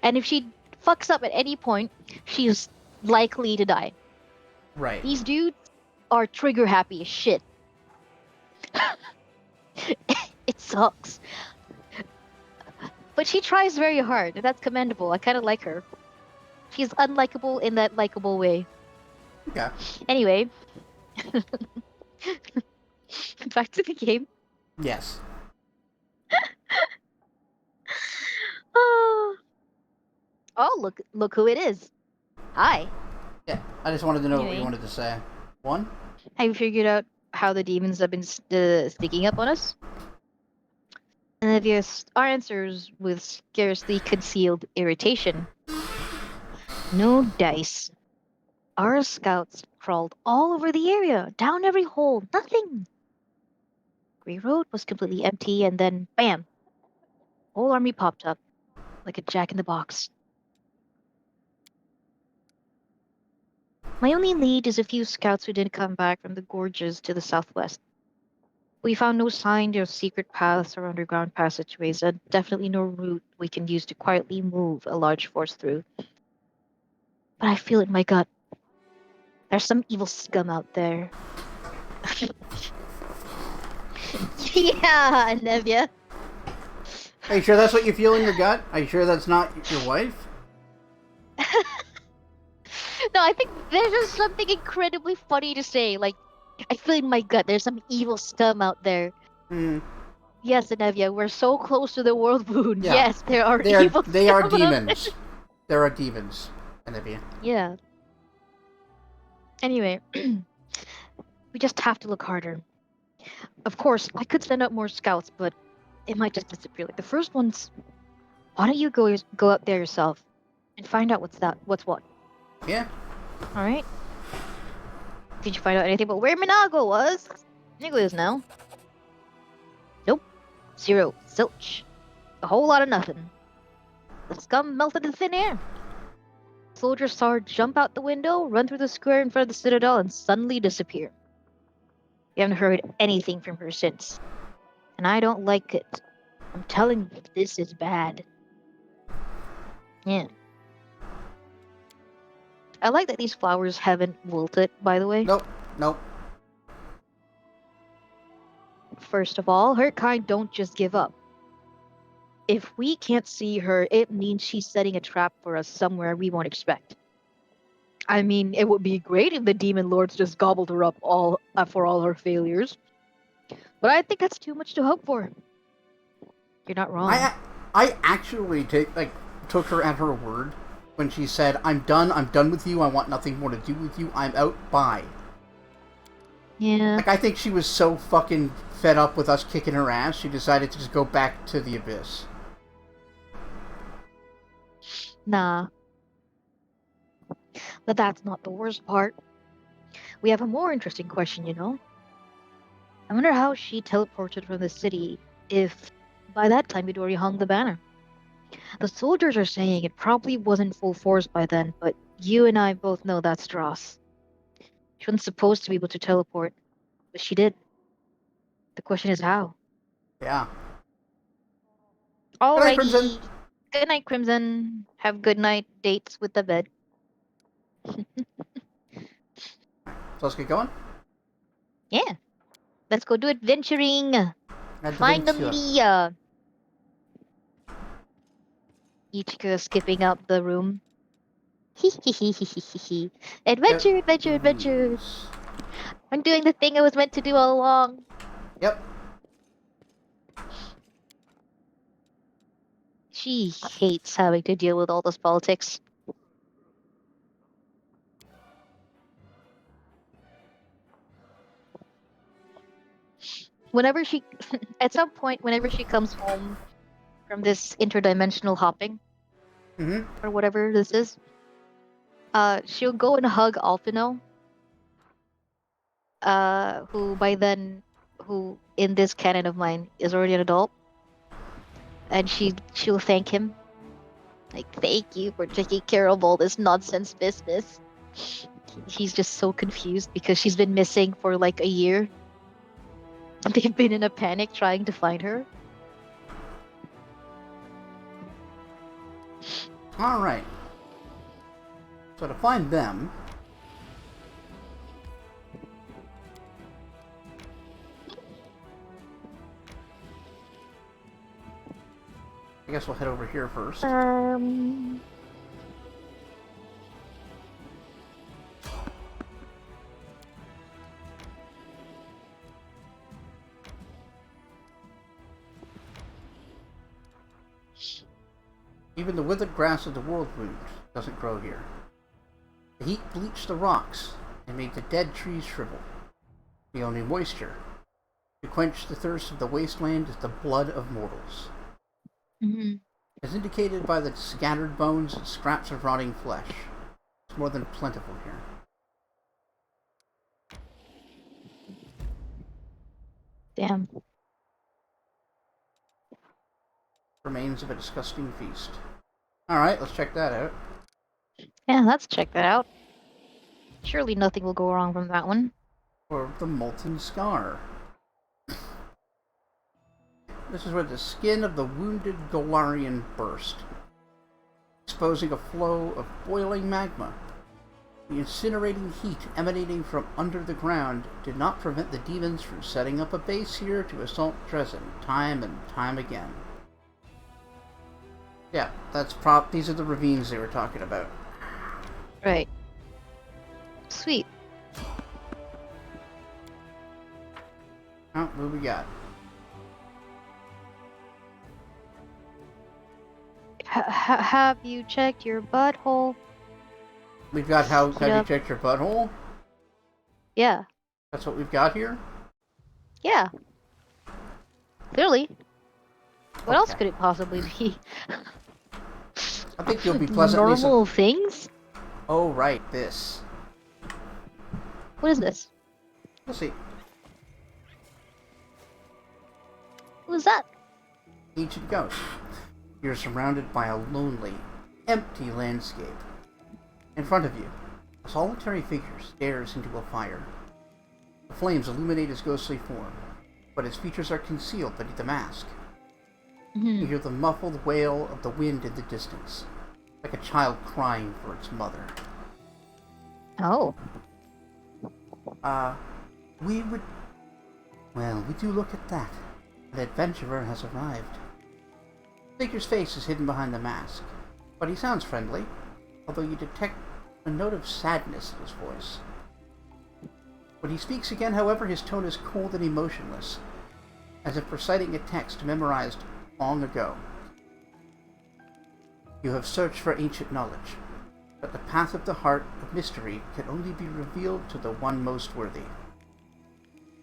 And if she fucks up at any point, she's likely to die. Right. These dudes are trigger happy as shit. It sucks. But she tries very hard, and that's commendable. I kind of like her. She's unlikable in that likable way. Okay. Anyway, back to the game. Yes. Oh, look who it is. Hi. Yeah. I just wanted to know what you Anyway, wanted to say. One. have you figured out how the demons have been sneaking up on us? And if yes, our answers with scarcely concealed irritation. No dice. Our scouts crawled all over the area, down every hole, nothing. Grey Road was completely empty, and then bam, whole army popped up like a jack in the box. My only lead is a few scouts who didn't come back from the gorges to the southwest. We found no sign of secret paths or underground passageways, and definitely no route we can use to quietly move a large force through. But I feel it in my gut. There's some evil scum out there. Yeah, Nevia. Are you sure that's what you feel in your gut? Are you sure that's not your wife? No, I think there's just something incredibly funny to say. Like, I feel in my gut there's some evil scum out there. Hmm. Yes, Nevia, we're so close to the world moon. Yeah. Yes, there are They are evil they are scum out there. demons. There are demons, Olivia. Yeah. Anyway, we just have to look harder. Of course, I could send out more scouts, but it might just disappear. Like the first ones. Why don't you go up there yourself and find out what's what? Yeah. All right. Did you find out anything about where Minago was? Minago is now. Nope. Zero. Zilch. A whole lot of nothing. The scum melted into thin air. Soldiers saw her jump out the window, run through the square in front of the citadel, and suddenly disappear. We haven't heard anything from her since. And I don't like it. I'm telling you, this is bad. Yeah. I like that these flowers haven't wilted, by the way. Nope. First of all, her kind don't just give up. If we can't see her, it means she's setting a trap for us somewhere we won't expect. I mean, it would be great if the demon lords just gobbled her up all for all her failures. But I think that's too much to hope for. You're not wrong. I actually took her at her word when she said, I'm done with you, I want nothing more to do with you, I'm out, bye. Yeah. Like, I think she was so fucking fed up with us kicking her ass, she decided to just go back to the abyss. Nah. But that's not the worst part. We have a more interesting question, you know? I wonder how she teleported from the city if by that time you'd already hung the banner. The soldiers are saying it probably wasn't full force by then, but you and I both know that's dross. She wasn't supposed to be able to teleport, but she did. The question is how. Yeah. Good night, Crimson. Alrighty. Good night, Crimson. Have good night dates with the bed. So let's get going. Yeah. Let's go do adventuring. Finally. Ichika skipping out the room. Adventure, adventure, adventure. I'm doing the thing I was meant to do all along. Yep. She hates having to deal with all this politics. Whenever she, at some point, whenever she comes home from this interdimensional hopping, or whatever this is, she'll go and hug Alphino, who in this canon of mine is already an adult, and she'll thank him, like, thank you for taking care of all this nonsense business. He's just so confused because she's been missing for like a year. They've been in a panic trying to find her. Alright. So to find them... I guess we'll head over here first. Even the withered grass of the Whirlwind doesn't grow here. The heat bleached the rocks and made the dead trees shrivel. The only moisture to quench the thirst of the wasteland is the blood of mortals. As indicated by the scattered bones and scraps of rotting flesh, it's more than plentiful here. Damn. Remains of a disgusting feast. Alright, let's check that out. Yeah, let's check that out. Surely nothing will go wrong from that one. Or the molten scar. This is where the skin of the wounded Golarian burst, exposing a flow of boiling magma. The incinerating heat emanating from under the ground did not prevent the demons from setting up a base here to assault Dresden time and time again. Yeah, these are the ravines they were talking about. Right. Sweet. Oh, what do we got? Have you checked your butthole? We've got how Heat have you up. checked your butthole? Yeah. That's what we've got here? Yeah. Clearly. What else Okay. could it possibly be? I think you'll be pleasantly Normal things? Oh, right, this. What is this? We'll see. What is that? Ancient ghost. You're surrounded by a lonely, empty landscape. In front of you, a solitary figure stares into a fire. The flames illuminate his ghostly form, but his features are concealed beneath the mask. You hear the muffled wail of the wind in the distance, like a child crying for its mother. Oh. We do look at that. An adventurer has arrived. The figure's face is hidden behind the mask, but he sounds friendly, although you detect a note of sadness in his voice. When he speaks again, however, his tone is cold and emotionless, as if reciting a text memorized long ago. You have searched for ancient knowledge, but the path of the heart of mystery can only be revealed to the one most worthy.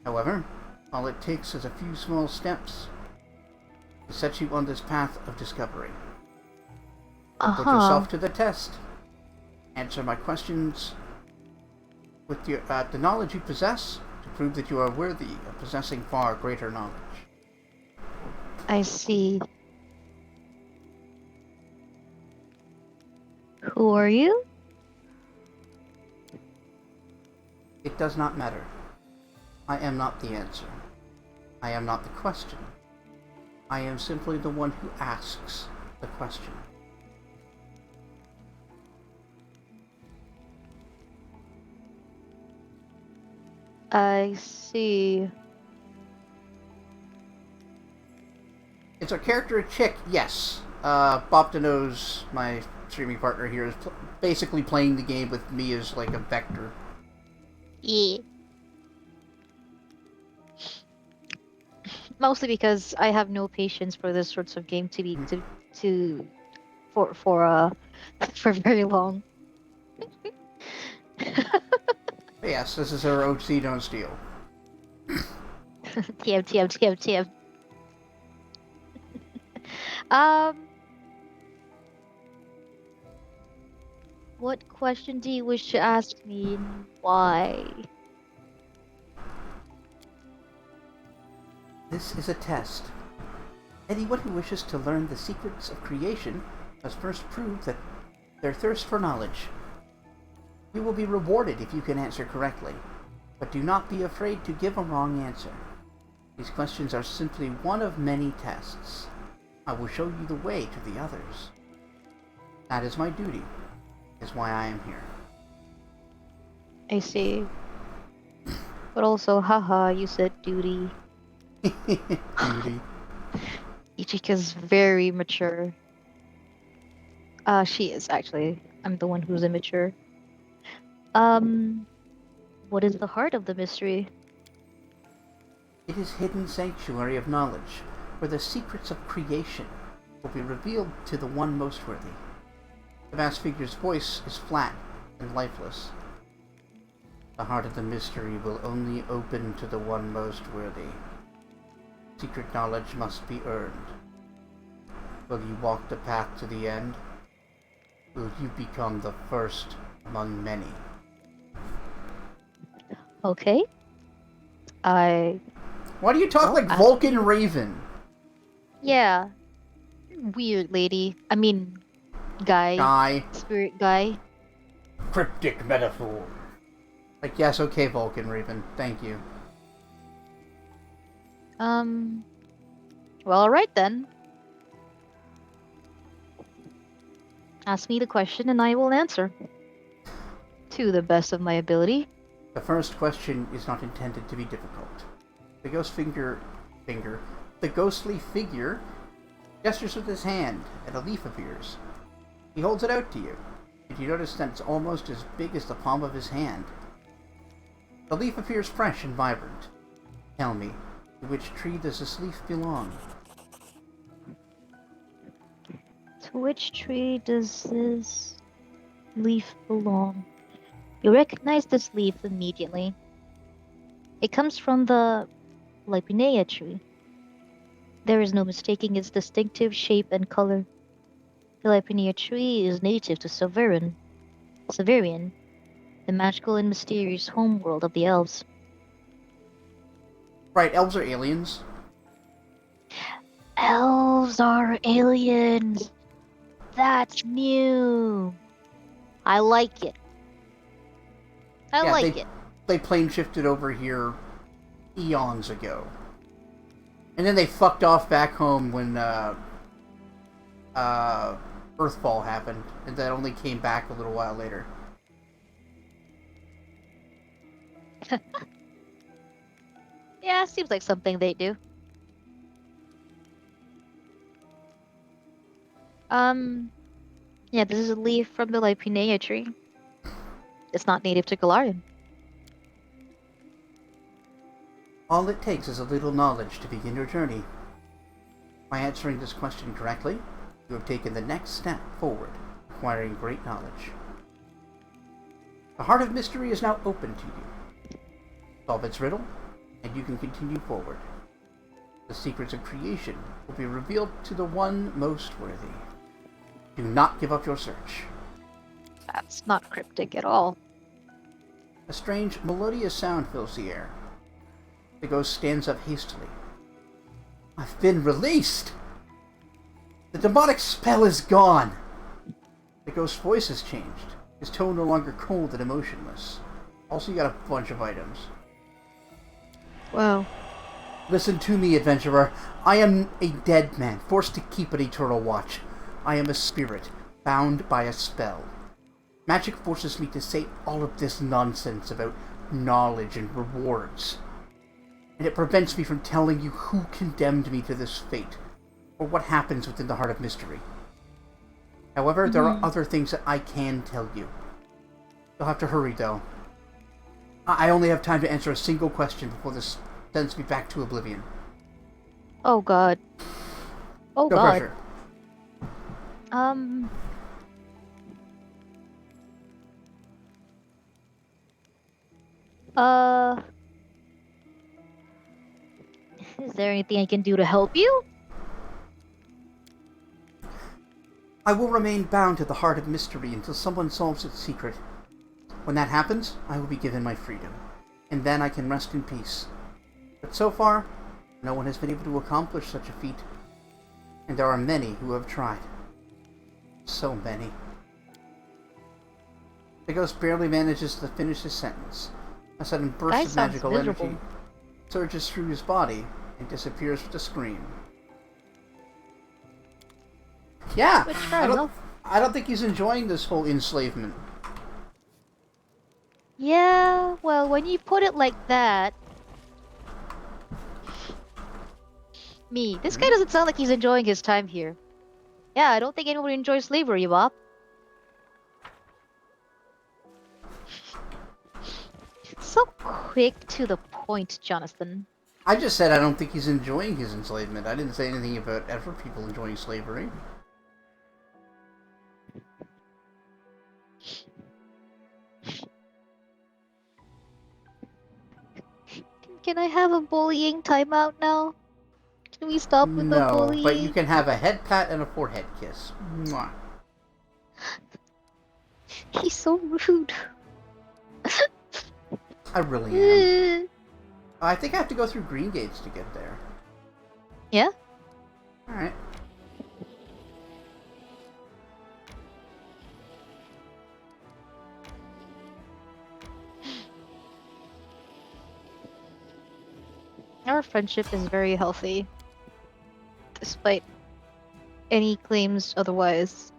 However, all it takes is a few small steps to set you on this path of discovery. Put yourself to the test. Answer my questions with the knowledge you possess to prove that you are worthy of possessing far greater knowledge. I see. Who are you? It does not matter. I am not the answer. I am not the question. I am simply the one who asks the question. I see. Is our character a chick? Yes. Bop Jon, my streaming partner here, is basically playing the game with me as like a vector. Yeah. Mostly because I have no patience for this sorts of game to be to for for very long. Yes, this is our OC Don't Steal. TM TM TM TM. Um, what question do you wish to ask me and why? This is a test. Anyone who wishes to learn the secrets of creation must first prove that their thirst for knowledge. You will be rewarded if you can answer correctly, but do not be afraid to give a wrong answer. These questions are simply one of many tests. I will show you the way to the others. That is my duty, is why I am here. I see. But also, haha, you said duty. Duty. Ichika's very mature. She is actually. I'm the one who's immature. What is the heart of the mystery? It is hidden sanctuary of knowledge, where the secrets of creation will be revealed to the one most worthy. The masked figure's voice is flat and lifeless. The heart of the mystery will only open to the one most worthy. Secret knowledge must be earned. Will you walk the path to the end? Will you become the first among many? Okay. Why do you talk like Vulcan Raven? Yeah. Weird lady. I mean, guy. Spirit guy. Cryptic metaphor. Like, yes, okay, Vulcan Raven. Thank you. Well, alright then. Ask me the question and I will answer. To the best of my ability. The first question is not intended to be difficult. The ghostly figure gestures with his hand and a leaf appears. He holds it out to you, and you notice that it's almost as big as the palm of his hand. The leaf appears fresh and vibrant. Tell me, to which tree does this leaf belong? To To which tree does this leaf belong? You recognize this leaf immediately. It comes from the Lipinea tree. There is no mistaking its distinctive shape and color. The Lipinea tree is native to Severian, the magical and mysterious homeworld of the elves. Right, elves are aliens. Elves are aliens. That's new. I like it. I Yeah, like it. they plane shifted over here eons ago. And then they fucked off back home when Earthfall happened, and that only came back a little while later. Yeah, seems like something they do. Yeah, this is a leaf from the Lipinea tree. It's not native to Galarian. All it takes is a little knowledge to begin your journey. By answering this question correctly, you have taken the next step forward, acquiring great knowledge. The Heart of Mystery is now open to you. Solve its riddle, and you can continue forward. The secrets of creation will be revealed to the one most worthy. Do not give up your search. That's not cryptic at all. A strange, melodious sound fills the air. The ghost stands up hastily. I've been released! The demonic spell is gone! The ghost's voice has changed. His tone no longer cold and emotionless. Also, you got a bunch of items. Wow. Listen to me, adventurer. I am a dead man, forced to keep an eternal watch. I am a spirit, bound by a spell. Magic forces me to say all of this nonsense about knowledge and rewards. And it prevents me from telling you who condemned me to this fate, or what happens within the Heart of Mystery. However, there are other things that I can tell you. You'll have to hurry, though. I only have time to answer a single question before this sends me back to oblivion. Oh god. Oh No god. pressure. Uh, is there anything I can do to help you? I will remain bound to the Heart of Mystery until someone solves its secret. When that happens, I will be given my freedom, and then I can rest in peace. But so far, no one has been able to accomplish such a feat, and there are many who have tried. So many. The ghost barely manages to finish his sentence. A sudden burst Guy of sounds magical miserable. energy surges through his body and disappears with a scream. Yeah, Which fair enough. I don't think he's enjoying this whole enslavement. Yeah, well, when you put it like that, this guy doesn't sound like he's enjoying his time here. Yeah, I don't think anyone enjoys slavery, Bop. So quick to the point, Jonathan. I just said I don't think he's enjoying his enslavement. I didn't say anything about ever people enjoying slavery. Can I have a bullying timeout now? Can we stop with the No, but you bullying? can have a head pat and a forehead kiss. Mwah. He's so rude. I really am. I think I have to go through Green Gates to get there. Yeah? Alright. Our friendship is very healthy, despite any claims otherwise.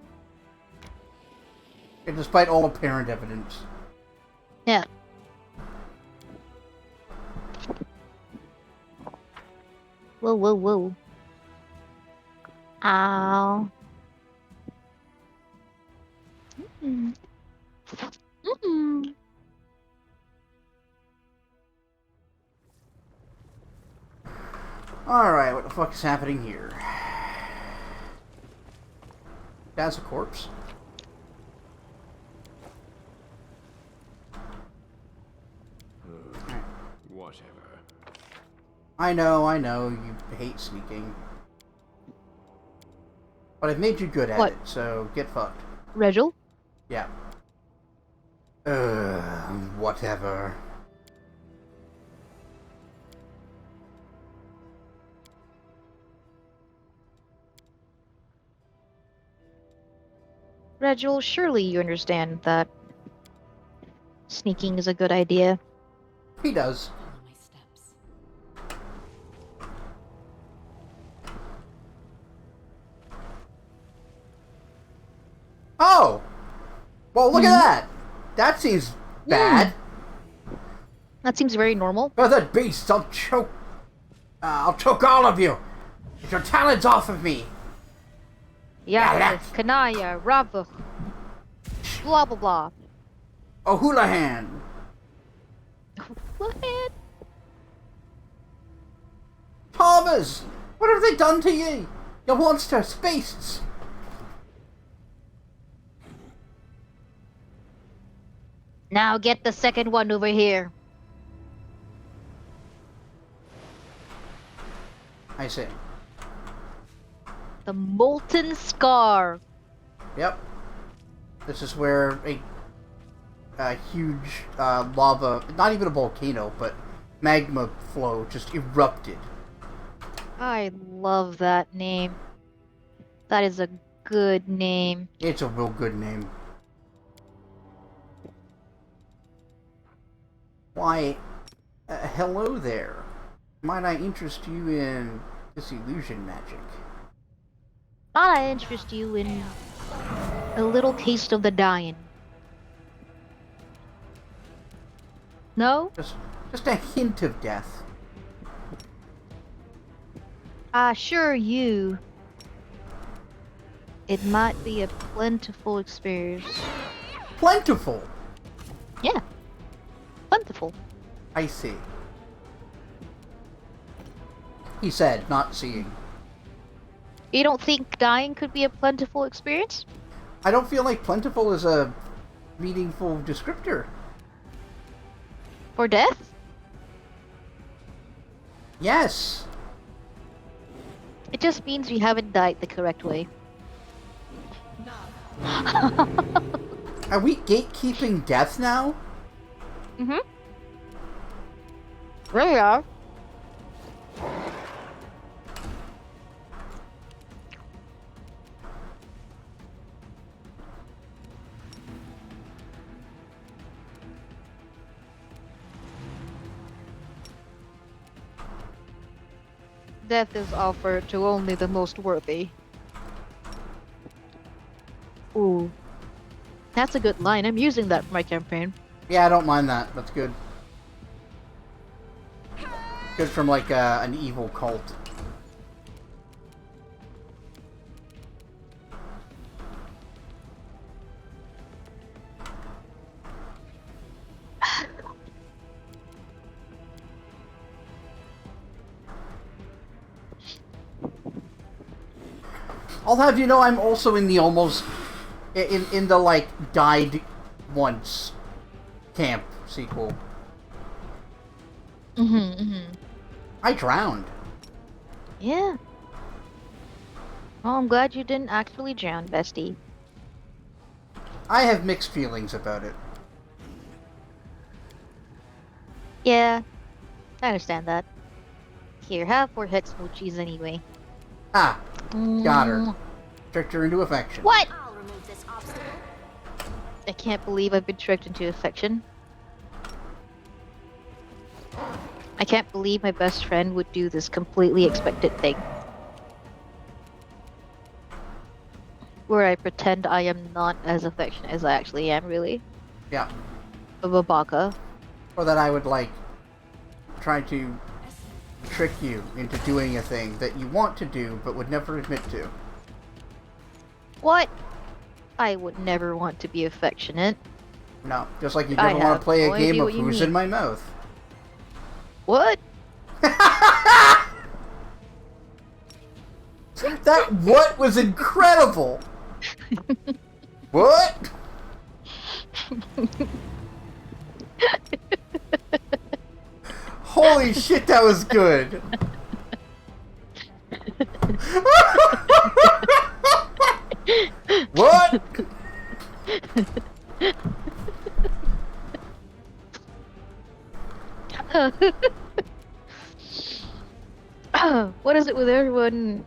And despite all apparent evidence. Yeah. Whoa, whoa, whoa. Ow. Mm. Mm. Alright, what the fuck is happening here? That's a corpse. Whatever. I know, you hate sneaking. But I've made you good at What? it, so get fucked. Regil? Yeah. Whatever. Regil, surely you understand that sneaking is a good idea. He does. Follow my steps. Oh! Well, look at that! That seems bad. That seems very normal. Oh, that beast! I'll choke all of you! Get your talons off of me! Yeah, Kanaya, Ravuch, blah blah blah. O'Houlihan! What? Thomas! What have they done to ye? You monsters! Beasts! Now get the second one over here. I see. The Molten Scar. Yep. This is where a huge lava, not even a volcano, but magma flow just erupted. I love that name. That is a good name. It's a real good name. Why, hello there. Might I interest you in disillusion magic? Might I interest you in a little taste of the dying? No? Just a hint of death. I assure you, it might be a plentiful experience. Plentiful! Yeah, plentiful. I see. He said, not seeing. You don't think dying could be a plentiful experience? I don't feel like plentiful is a meaningful descriptor. For death? Yes. It just means you haven't died the correct way. Are we gatekeeping death now? Mm-hmm. Really are. Death is offered to only the most worthy. Ooh. That's a good line. I'm using that for my campaign. Yeah, I don't mind that. That's good. Good from like an evil cult. I'll have you know I'm also in the almost in the like died once camp sequel. I drowned. Yeah. Well, I'm glad you didn't actually drown, bestie. I have mixed feelings about it. Yeah, I understand that. Here, have 4 hit smoochies anyway. Ah, got her. Tricked her into affection. What? I'll remove this obstacle. I can't believe I've been tricked into affection. I can't believe my best friend would do this completely expected thing. Where I pretend I am not as affectionate as I actually am, really. Yeah. Of a baka. Or that I would like try to trick you into doing a thing that you want to do but would never admit to. What? I would never want to be affectionate. No, just like you I never want have to play no a game idea of what you who's mean. in my mouth. What? That what was incredible! What? Holy shit, that was good. What? What is it with everyone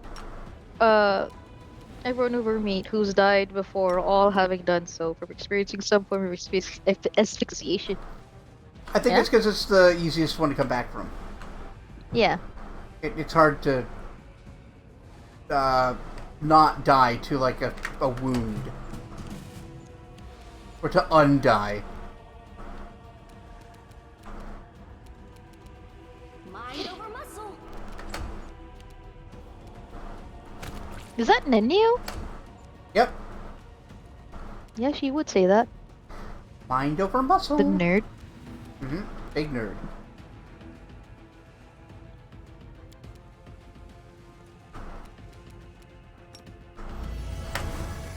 who we meet who's died before, all having done so from experiencing some form of asphyxiation? I think Yeah? it's because it's the easiest one to come back from. Yeah. It's hard to not die to like a wound. Or to undie. Mind over muscle. Is that Nenu? Yep. Yeah, she would say that. Mind over muscle. The nerd. Mm-hmm. Big nerd.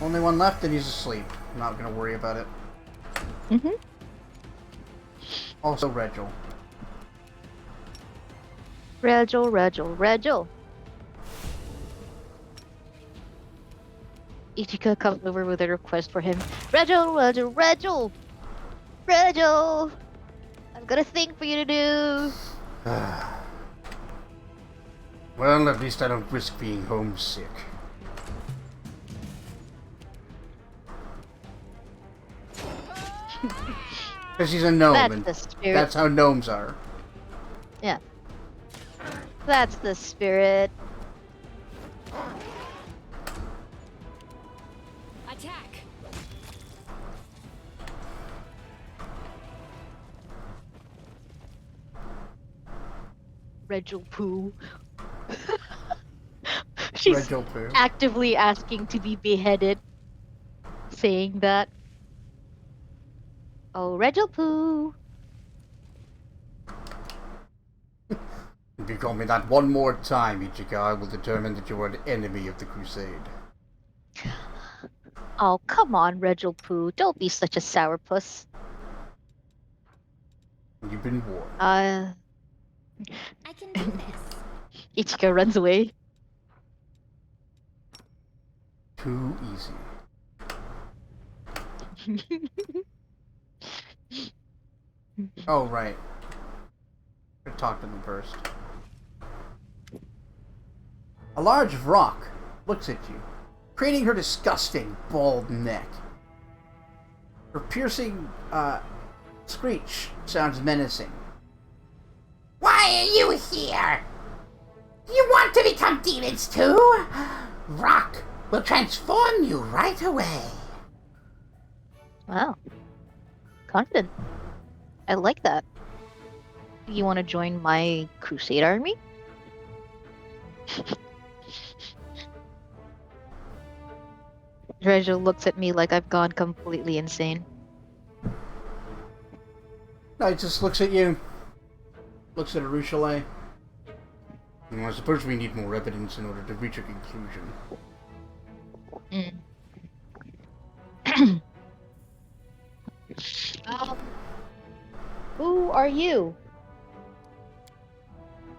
Only one left and he's asleep. I'm not gonna worry about it. Mm-hmm. Also Regil. Regil. Ichika comes over with a request for him. Regil! I've got a thing for you to do. Well, at least I don't risk being homesick. Because he's a gnome, That's and the spirit. that's how gnomes are. Yeah. That's the spirit. Attack. Regil Poo. She's Regil Poo. actively asking to be beheaded. Saying that. Oh, Regil Poo. If you call me that one more time, Ichika, I will determine that you are an enemy of the Crusade. Oh, come on, Regil Poo. Don't be such a sourpuss. You've been warned. I can do this. Ichika runs away. Too easy. Oh, right. I'll talk to them first. A large rock looks at you, craning her disgusting, bald neck. Her piercing, screech sounds menacing. Why are you here? You want to become demons too? Rock will transform you right away. Wow. Confident. I like that. You want to join my crusade army? Regil looks at me like I've gone completely insane. No, he just looks at you. Looks at Arushale. Well, I suppose we need more evidence in order to reach a conclusion. Who are you?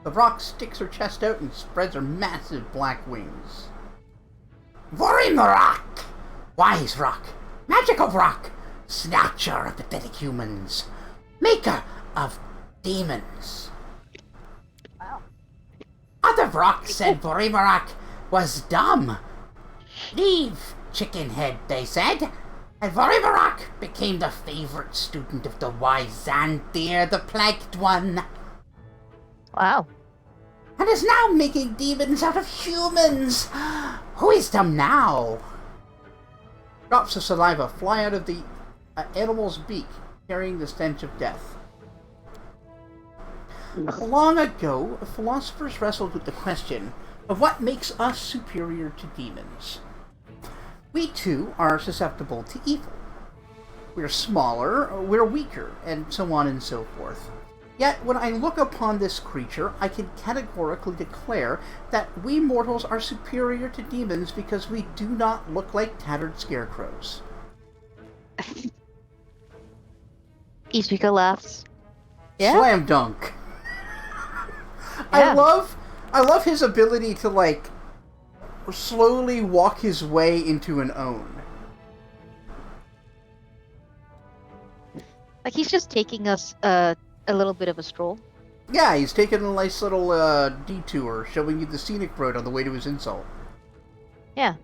The rock sticks her chest out and spreads her massive black wings. Vorimarak! Wise rock! Magical rock! Snatcher of pathetic humans! Maker of demons! Wow. Other rocks said Vorimarak was dumb. Leave, chicken head, they said. And Vorimarak became the favorite student of the wise Xanthir, the plagued one. Wow. And is now making demons out of humans. Who is dumb now? Drops of saliva fly out of the animal's beak, carrying the stench of death. Long ago, philosophers wrestled with the question of what makes us superior to demons. We too are susceptible to evil. We're smaller, we're weaker, and so on and so forth. Yet, when I look upon this creature, I can categorically declare that we mortals are superior to demons because we do not look like tattered scarecrows. Ishika laughs. Yeah? Slam dunk. Yeah. I love his ability to, like, slowly walk his way into an own. Like he's just taking us a little bit of a stroll. Yeah, he's taking a nice little detour, showing you the scenic road on the way to his insult. Yeah.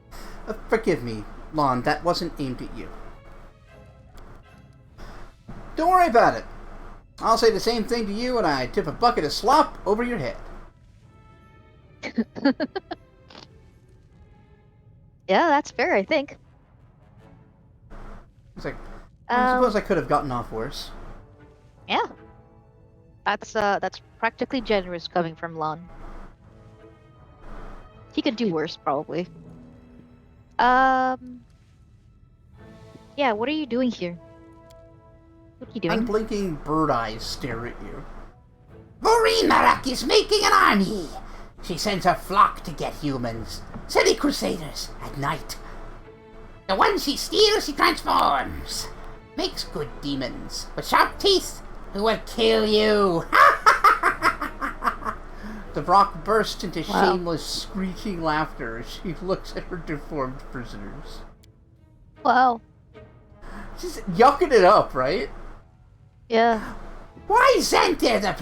Forgive me, Lon, that wasn't aimed at you. Don't worry about it. I'll say the same thing to you when I tip a bucket of slop over your head. Yeah, that's fair, I think. It's like, I Um, suppose I could have gotten off worse. Yeah. That's practically generous coming from Lon. He could do worse, probably. Um. Yeah, what are you doing here? What are you doing? Unblinking bird eyes stare at you. Marak is making an army. She sends her flock to get humans. City crusaders at night. The ones she steals, she transforms. Makes good demons with sharp teeth who will kill you. The Brock bursts into shameless, screeching laughter as she looks at her deformed prisoners. Wow. She's yucking it up, right? Yeah. Why Xanter the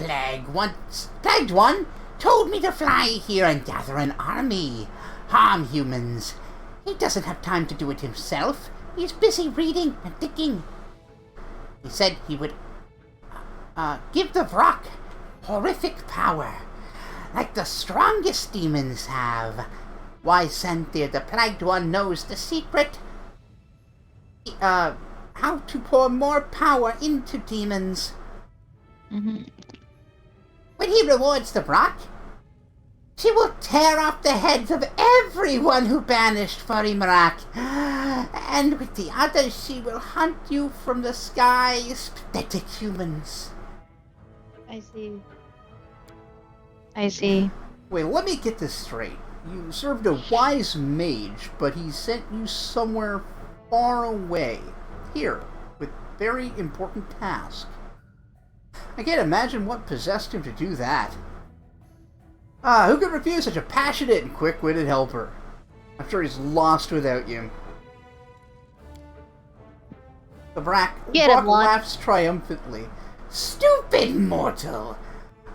Plagued One told me to fly here and gather an army. Harm humans. He doesn't have time to do it himself. He's busy reading and thinking. He said he would give the Vrock horrific power, like the strongest demons have. Why Xanter the Plagued One knows the secret. How to pour more power into demons. Mm-hmm. When he rewards the Brock, she will tear off the heads of everyone who banished Furimarak. And with the others, she will hunt you from the skies, pathetic humans. I see. I see. Wait, let me get this straight. You served a wise mage, but he sent you somewhere far away. Here, with very important task. I can't imagine what possessed him to do that. Who could refuse such a passionate and quick-witted helper? I'm sure he's lost without you. The Brock laughs triumphantly. Stupid mortal!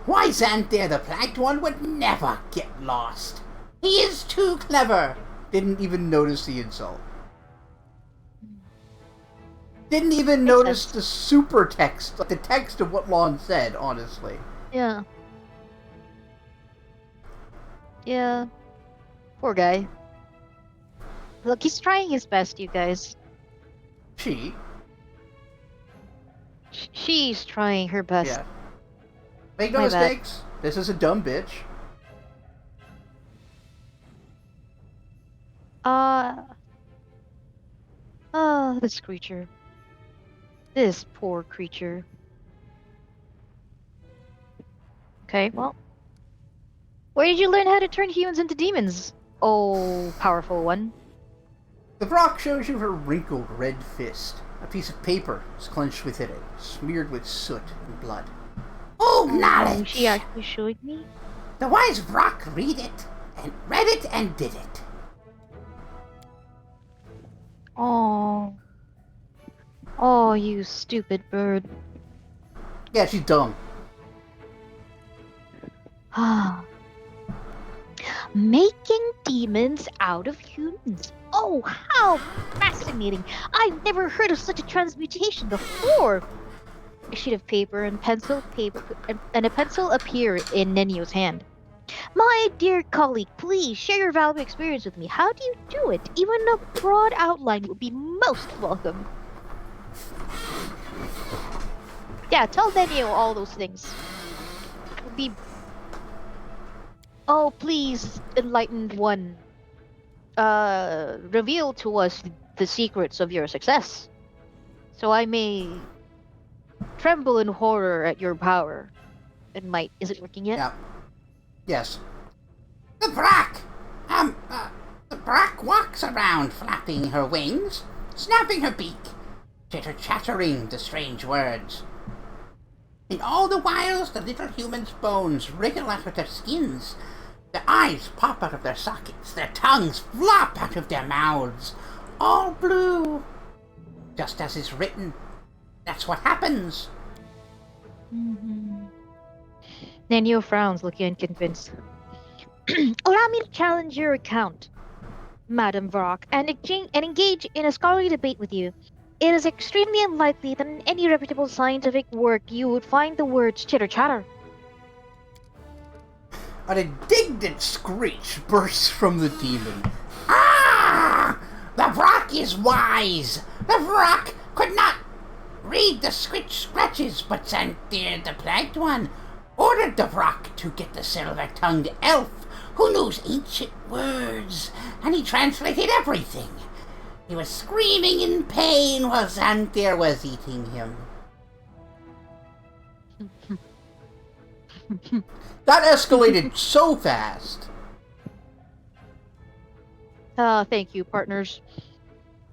Why Xanter the Plagued One would never get lost. He is too clever. Didn't even notice the insult. Didn't even notice the super text, like the text of what Lon said, honestly. Yeah. Yeah. Poor guy. Look, he's trying his best, you guys. She? She's trying her best. Yeah. Make no My bad. mistakes. This is a dumb bitch. This creature. This poor creature. Okay, well. Where did you learn how to turn humans into demons? Oh, powerful one. The Brock shows you her wrinkled red fist. A piece of paper is clenched within it, smeared with soot and blood. Oh, knowledge! She actually showed me? The wise Brock read it and did it. Oh. Oh, you stupid bird. Yeah, she's dumb. Making demons out of humans. Oh, how fascinating! I've never heard of such a transmutation before. A sheet of paper and a pencil appear in Nenio's hand. My dear colleague, please share your valuable experience with me. How do you do it? Even a broad outline would be most welcome. Yeah, tell Nenio all those things. It would be... Oh, please, enlightened one. Reveal to us the secrets of your success, so I may tremble in horror at your power. It might. Is it working yet? Yeah. Yes. The Brack! The Brack walks around flapping her wings, snapping her beak, chitter-chattering the strange words. And all the while the little humans' bones wriggle out of their skins, their eyes pop out of their sockets, their tongues flop out of their mouths, all blue. Just as is written, that's what happens. Mm-hmm. Nenio frowns, looking unconvinced. Allow me to challenge your account, Madam Vrock, and engage in a scholarly debate with you. It is extremely unlikely that in any reputable scientific work you would find the words chitter-chatter. An indignant screech bursts from the demon. Ah! The Vrock is wise! The Vrock could not read the scratches, but Xanthier the Plagued One ordered the Vrock to get the silver-tongued elf who knows ancient words, and he translated everything. He was screaming in pain while Xanthier was eating him. That escalated so fast. Thank you, partners.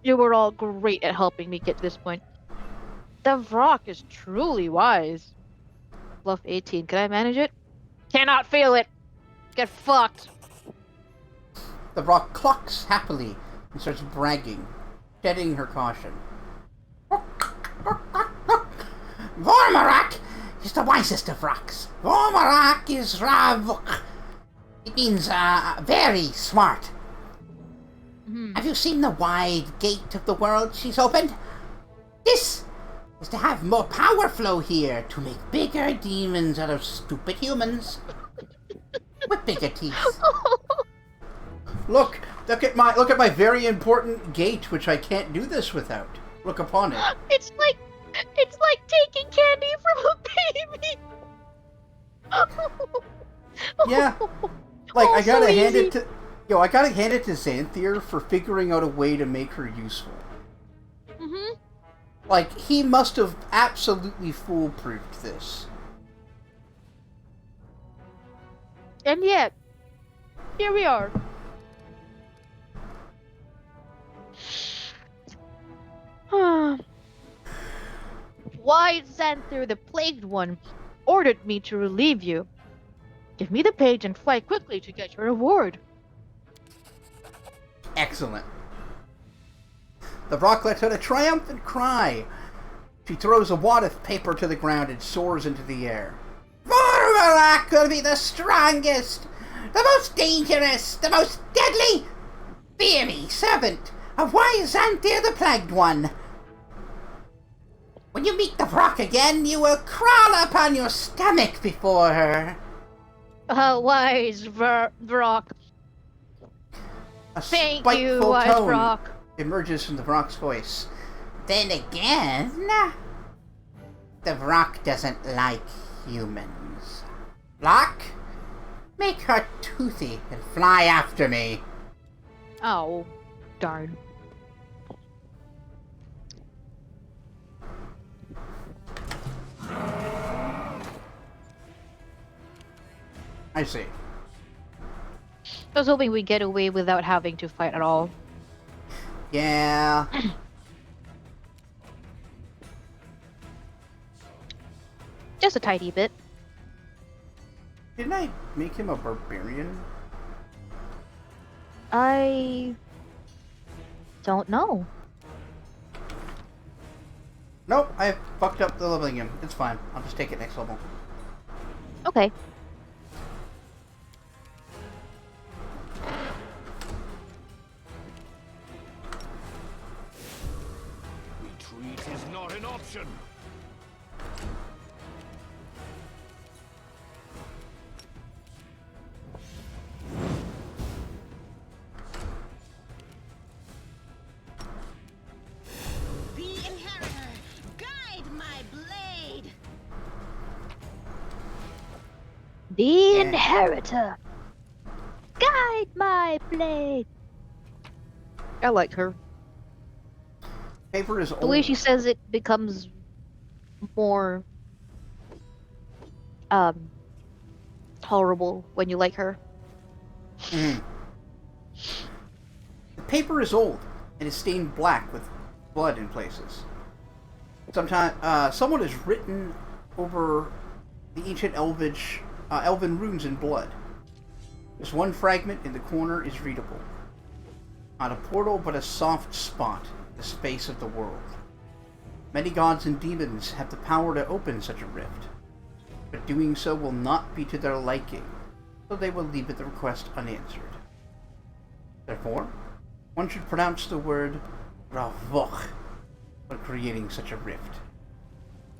You were all great at helping me get to this point. The Vrock is truly wise. Bluff 18. Can I manage it? Cannot feel it. Get fucked. The Vrock clucks happily and starts bragging, shedding her caution. Vormarak is the wisest of rocks. Vormarak is Ravuk. It means very smart. Mm-hmm. Have you seen the wide gate of the world she's opened? This is to have more power flow here, to make bigger demons out of stupid humans with bigger teeth. Look at my very important gate, which I can't do this without. Look upon it. It's like taking candy from a baby. Yeah. Like, Oh, I gotta so hand easy. it to... Yo, I gotta hand it to Xanthier for figuring out a way to make her useful. Mm-hmm. Like, he must have absolutely foolproofed this. And yet, here we are. Why Xanthier the Plagued One ordered me to relieve you. Give me the page and fly quickly to get your reward. Excellent. The Vrock lets out a triumphant cry. She throws a wad of paper to the ground and soars into the air. Vormarak will be the strongest, the most dangerous, the most deadly, fiery servant of wise Xanthier the Plagued One. When you meet the Vrock again, you will crawl upon your stomach before her. Wise Vrock. A Thank spiteful you, Wise tone Vrock. emerges from the Vrock's voice. Then again, the Vrock doesn't like humans. Vrock, make her toothy and fly after me. Oh, darn. I see. I was hoping we'd get away without having to fight at all. Yeah. Just a tiny bit. Didn't I make him a barbarian? I don't know. Nope, I fucked up the leveling him. It's fine. I'll just take it next level. Okay. Retreat is not an option. The Inheritor, guide my blade. The Inheritor. Guide my blade. I like her. Paper is The way she says it becomes more um tolerable when you like her. Mhm. The paper is old and is stained black with blood in places. Sometimes someone has written over the ancient elven runes in blood. This one fragment in the corner is readable. Not a portal, but a soft spot in the space of the world. Many gods and demons have the power to open such a rift, but doing so will not be to their liking, so they will leave the request unanswered. Therefore, one should pronounce the word WotR when creating such a rift.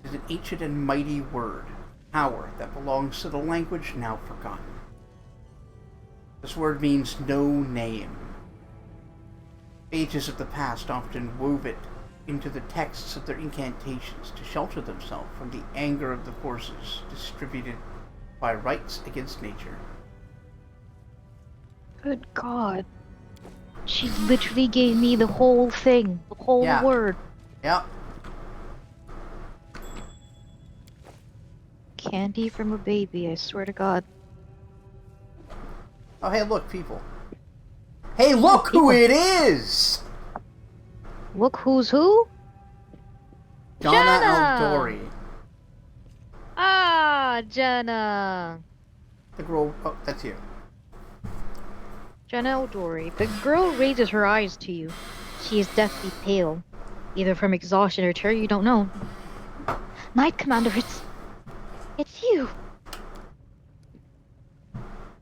It is an ancient and mighty word, power that belongs to the language now forgotten. This word means no name. Ages of the past often wove it into the texts of their incantations to shelter themselves from the anger of the forces distributed by rights against nature. Good God. She literally gave me the whole thing, the whole Yeah. word. Yep. Candy from a baby, I swear to God. Oh, hey, look, people. Hey, look who it is! Look who's who? Donna Jenna! Eldori. Ah, Jenna. The girl. Oh, that's you. Jenna O'Dory. The girl raises her eyes to you. She is deathly pale, either from exhaustion or terror, you don't know. Knight Commander, it's you.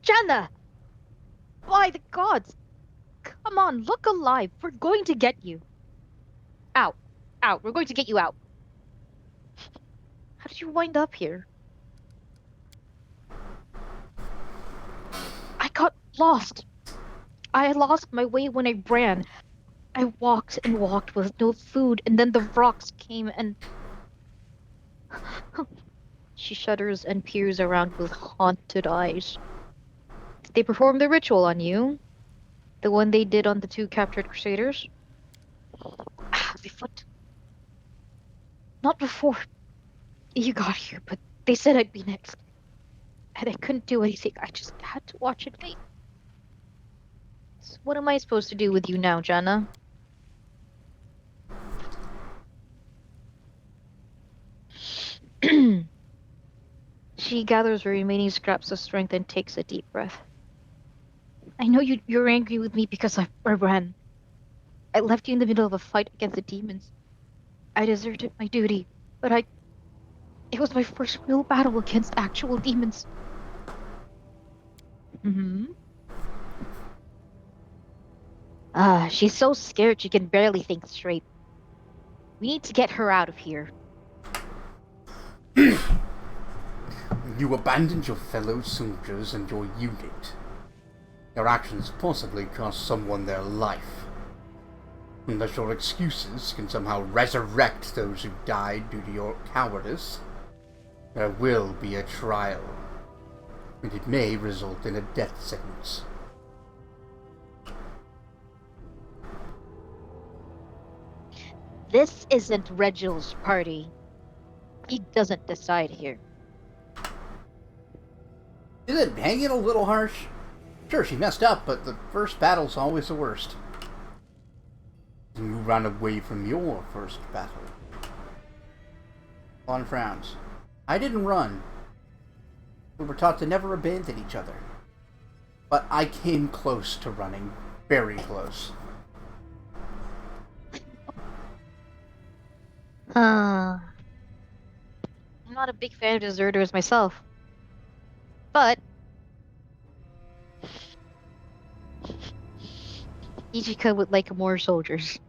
Jenna! By the gods! Come on, look alive. We're going to get you. Out. Out. We're going to get you out. How did you wind up here? I got lost. I lost my way when I ran. I walked and walked with no food, and then the rocks came and. She shudders and peers around with haunted eyes. They performed the ritual on you, the one they did on the two captured crusaders. They flipped. Not before you got here, but they said I'd be next. And I couldn't do anything. I just had to watch it fade. So what am I supposed to do with you now, Jenna? She gathers her remaining scraps of strength and takes a deep breath. I know you're angry with me because I ran. I left you in the middle of a fight against the demons. I deserted my duty, but it was my first real battle against actual demons. Hmm. She's so scared she can barely think straight. We need to get her out of here. You abandoned your fellow soldiers and your unit. Your actions possibly cost someone their life. Unless your excuses can somehow resurrect those who died due to your cowardice, there will be a trial, and it may result in a death sentence. This isn't Reginald's party. He doesn't decide here. Isn't hanging a little harsh? Sure, she messed up, but the first battle's always the worst. You ran away from your first battle. Lon frowns. I didn't run. We were taught to never abandon each other. But I came close to running. Very close. I'm not a big fan of deserters myself. But Ichika would like more soldiers.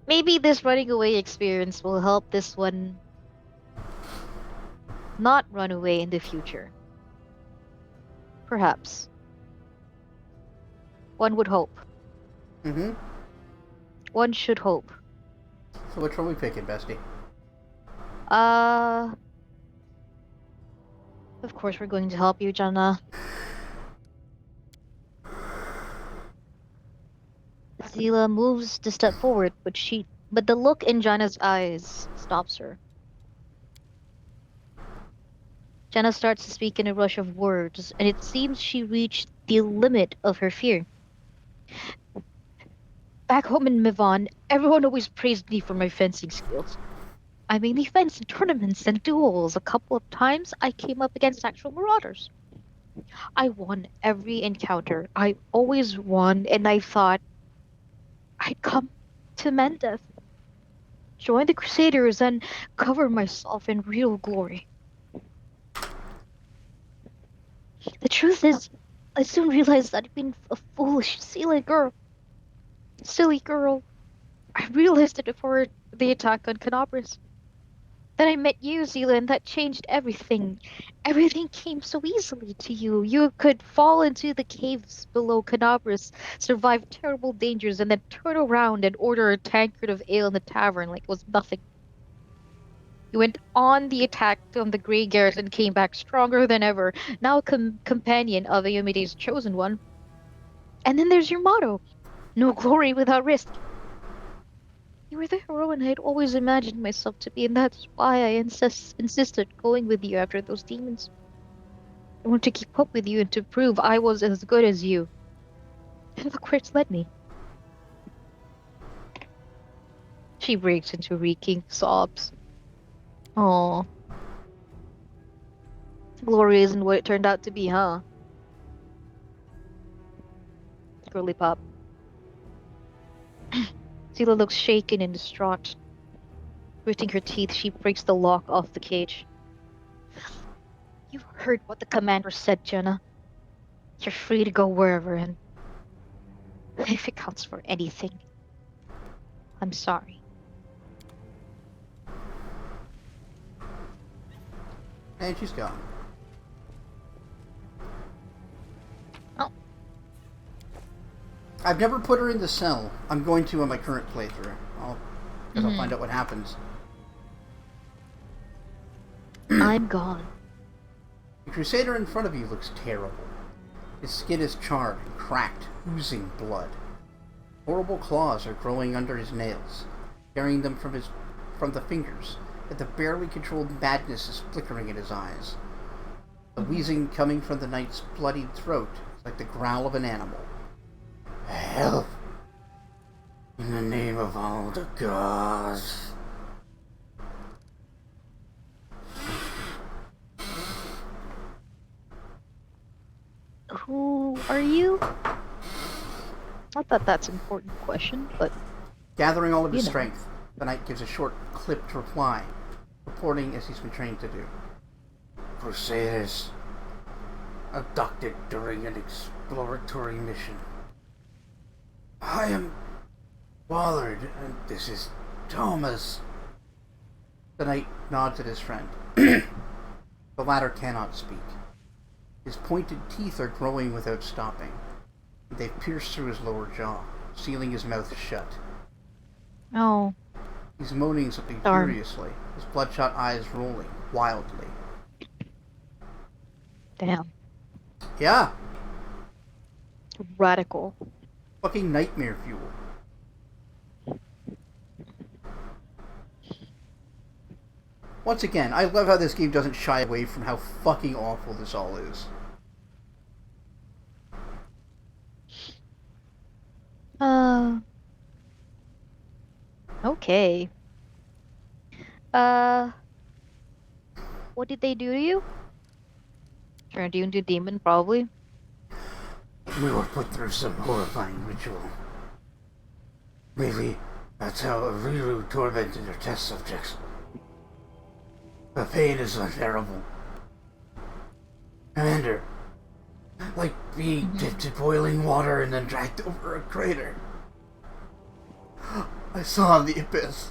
Maybe this running away experience will help this one not run away in the future. Perhaps. One would hope. Mm-hmm. One should hope. So which one are we picking, bestie? Uh, of course we're going to help you, Jana. Zila moves to step forward, but the look in Jana's eyes stops her. Jenna starts to speak in a rush of words, and it seems she reached the limit of her fear. Back home in Mivon, everyone always praised me for my fencing skills. I mainly fenced in tournaments and duels. A couple of times I came up against actual marauders. I won every encounter. I always won, and I thought I'd come to Mendeth, join the Crusaders, and cover myself in real glory. The truth is, I soon realized I'd been a foolish, silly girl. I realized it before the attack on Canopus. Then I met you, Zila, and that changed everything. Everything came so easily to you. You could fall into the caves below Canopus, survive terrible dangers, and then turn around and order a tankard of ale in the tavern like it was nothing. You went on the attack on the Grey Garrison and came back stronger than ever, now a companion of Iomede's chosen one. And then there's your motto, no glory without risk. You were the heroine I had always imagined myself to be, and that's why I insisted going with you after those demons. I wanted to keep up with you and to prove I was as good as you. And look where it's led me. She breaks into reeking sobs. Oh, glory isn't what it turned out to be, huh? Girly pop. Zila looks shaken and distraught. Gritting her teeth, she breaks the lock off the cage. You heard what the commander said, Jenna. You're free to go wherever, and if it counts for anything, I'm sorry. And she's gone. Oh. I've never put her in the cell. I'm going to on my current playthrough. I'll find out what happens. I'm gone. The Crusader in front of you looks terrible. His skin is charred and cracked, oozing blood. Horrible claws are growing under his nails, tearing them from the fingers, and the barely controlled madness is flickering in his eyes. The wheezing coming from the knight's bloodied throat is like the growl of an animal. Help! In the name of all the gods. Who are you? Not that that's an important question, but Gathering all of his You know. strength, the knight gives a short, clipped reply, reporting as he's been trained to do. Crusaders, abducted during an exploratory mission. I am Wallard, and this is Thomas. The knight nods at his friend. The latter cannot speak. His pointed teeth are growing without stopping. They've pierced through his lower jaw, sealing his mouth shut. oh, He's moaning something Darn. furiously, his bloodshot eyes rolling wildly. damn. Yeah, Radical. fucking nightmare fuel. Once again, I love how this game doesn't shy away from how fucking awful this all is. Okay. Uh, what did they do to you? Turned you into a demon, probably. We were put through some horrifying ritual. Maybe that's how Ariru tormented her test subjects. The pain is unbearable. Commander, like being dipped in boiling water and then dragged over a crater. I saw the abyss.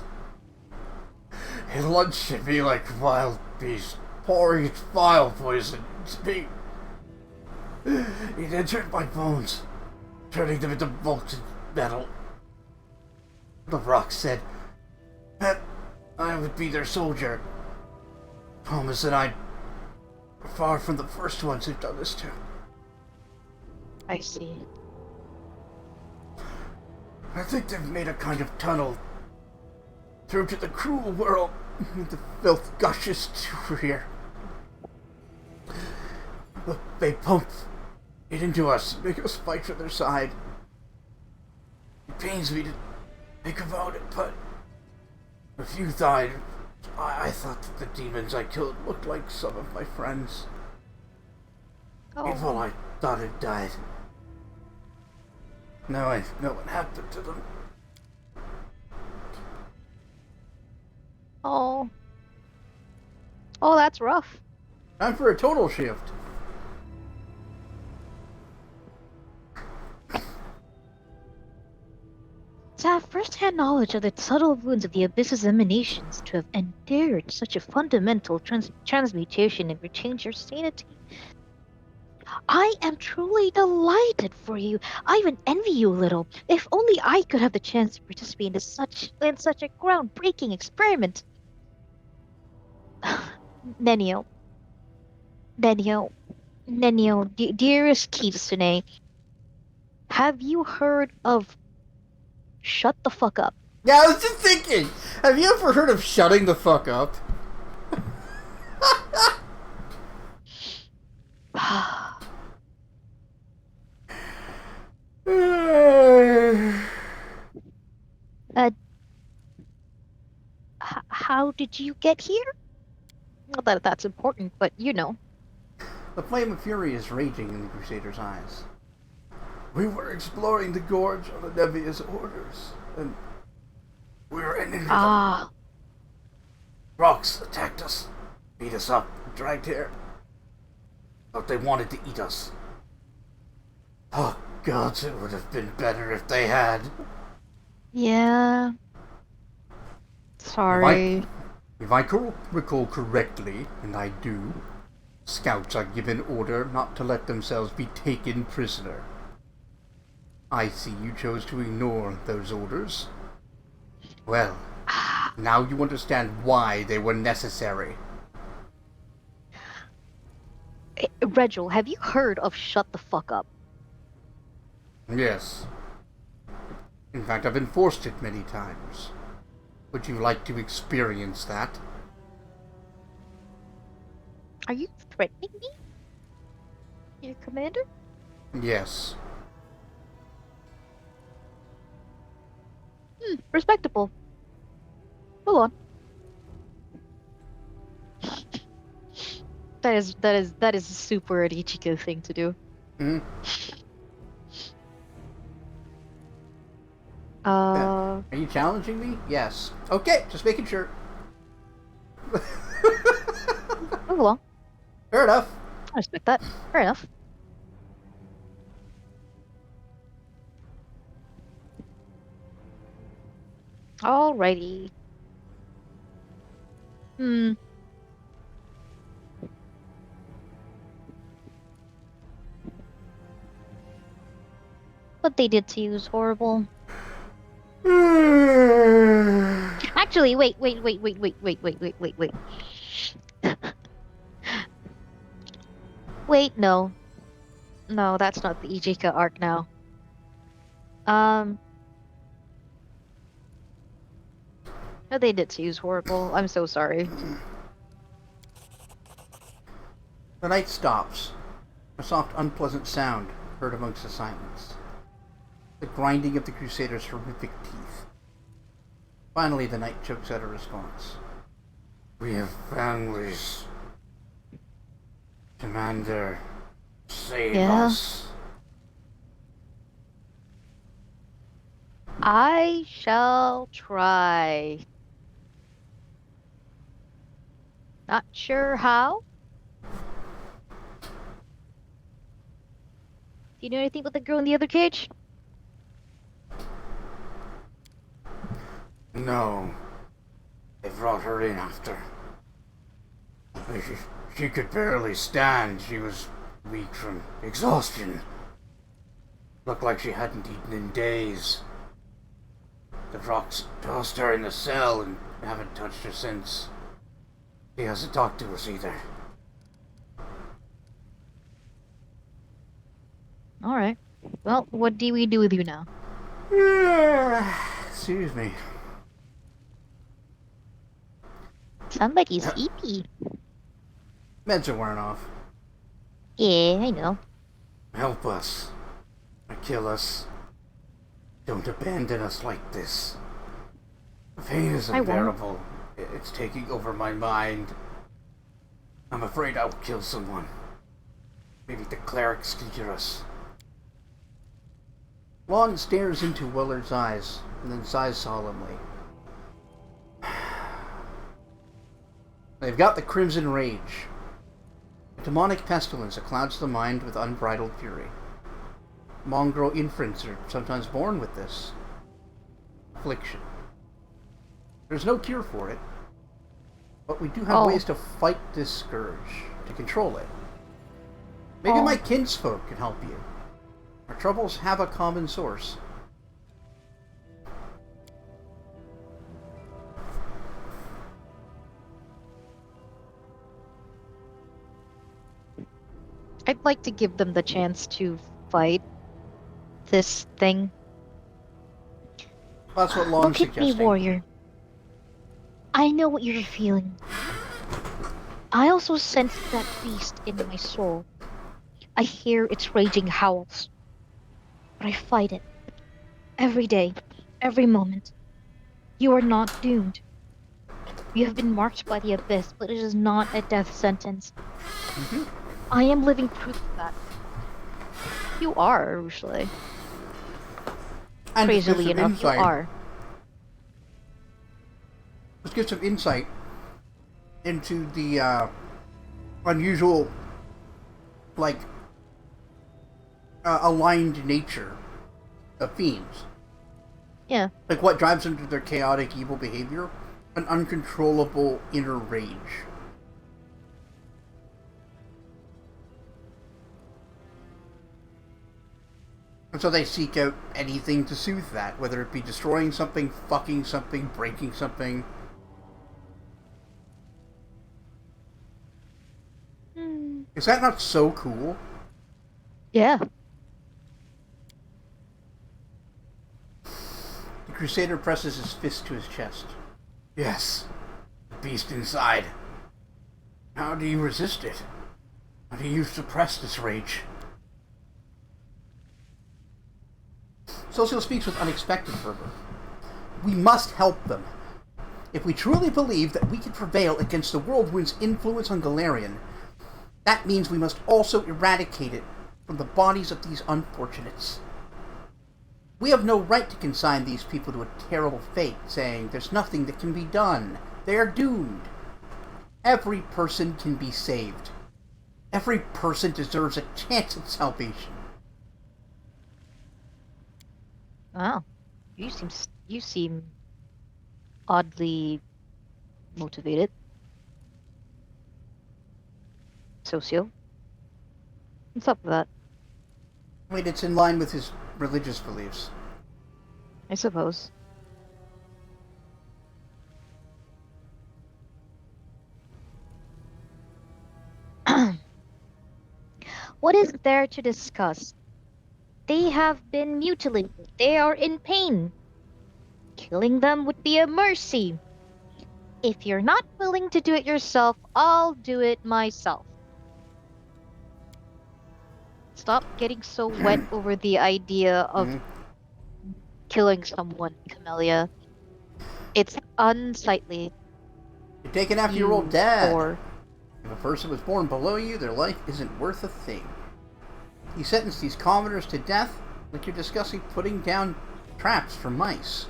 It lunged at me like a wild beast, pouring its vile poison into me. It entered my bones, turning them into molten metal. The rock said that I would be their soldier. Thomas and I are far from the first ones who've done this to. I see. I think they've made a kind of tunnel through to the cruel world. The filth gushes to here. They pump it into us, make us fight for their side. It pains me to think about it, but a few died. I thought that the demons I killed looked like some of my friends. Even Oh. I thought it died. Now I know what happened to them. Oh. Oh, that's rough. Time for a total shift. To have first-hand knowledge of the subtle wounds of the Abyss's emanations, to have endured such a fundamental transmutation and retained your sanity. I am truly delighted for you. I even envy you a little. If only I could have the chance to participate in such a groundbreaking experiment. Nenio, Nenio, Nenio, dearest Kitsune, have you heard of Shut the Fuck Up? Yeah, I was just thinking. Have you ever heard of shutting the fuck up? uh, how did you get here? Not that that's important, but you know. The flame of fury is raging in the Crusader's eyes. We were exploring the gorge on the Nevia's orders, and we were ending with them. Ah, Rocks attacked us, beat us up, dragged here. Thought they wanted to eat us. Oh, gods, it would have been better if they had. yeah. Sorry. If I recall correctly, and I do, scouts are given order not to let themselves be taken prisoner. I see you chose to ignore those orders. Well, now you understand why they were necessary. Regil, have you heard of Shut the Fuck Up? Yes. In fact, I've enforced it many times. Would you like to experience that? Are you threatening me? Your commander? Yes. Respectable. Hold on. That is a super Ichiko thing to do. Hmm? Uh, Are you challenging me? Yes. Okay, just making sure. move along. Fair enough. I respect that. Fair enough. Alrighty. What they did to you is horrible. Actually, wait. Wait, no. No, that's not the Ijika arc now. What they did to you is horrible. I'm so sorry. The night stops. A soft, unpleasant sound heard amongst the silence. The grinding of the Crusaders' horrific teeth. Finally, the night chokes out a response. We have families. Commander, save us. I shall try. Not sure how. Do you know anything about the girl in the other cage? No. They brought her in after. She could barely stand. She was weak from exhaustion. Looked like she hadn't eaten in days. The rocks tossed her in the cell and haven't touched her since. She hasn't talked to us either. Alright. Well, what do we do with you now? Excuse me. Somebody's sleepy. Meds are wearing off. Yeah, I know. Help us. Or kill us. Don't abandon us like this. The pain is I won't. unbearable. It's taking over my mind. I'm afraid I'll kill someone. Maybe the clerics can cure us. Long stares into WotR's eyes, and then sighs solemnly. They've got the Crimson Rage. A demonic pestilence that clouds the mind with unbridled fury. Mongrel infants are sometimes born with this affliction. There's no cure for it, but we do have ways to fight this scourge, to control it. Maybe my kinsfolk can help you. Our troubles have a common source. I'd like to give them the chance to fight this thing. That's what Long's Look at me, suggesting. warrior. I know what you're feeling. I also sense that beast in my soul. I hear its raging howls. But I fight it. Every day, every moment. You are not doomed. You have been marked by the abyss, but it is not a death sentence. I am living proof of that. You are, usually. And Crazily some enough, insight. you are. Let's get some insight into the unusual, like, aligned nature of fiends. Yeah. Like, what drives them to their chaotic, evil behavior? An uncontrollable inner rage. And so they seek out anything to soothe that, whether it be destroying something, fucking something, breaking something. Is that not so cool? Yeah. The Crusader presses his fist to his chest. Yes, the beast inside. How do you resist it? How do you suppress this rage? Social speaks with unexpected fervor. We must help them. If we truly believe that we can prevail against the Whirlwind's influence on Galarian, that means we must also eradicate it from the bodies of these unfortunates. We have no right to consign these people to a terrible fate, saying there's nothing that can be done. They are doomed. Every person can be saved. Every person deserves a chance at salvation. Wow. You seem oddly motivated. Socio. What's up with that? Wait, it's in line with his religious beliefs. I suppose. What is there to discuss? They have been mutilated. They are in pain. Killing them would be a mercy. If you're not willing to do it yourself, I'll do it myself. Stop getting so wet over the idea of killing someone, Camellia. It's unsightly. You're taking after your old dad. Or If a person was born below you, their life isn't worth a thing. He sentenced these commoners to death like you're discussing putting down traps for mice.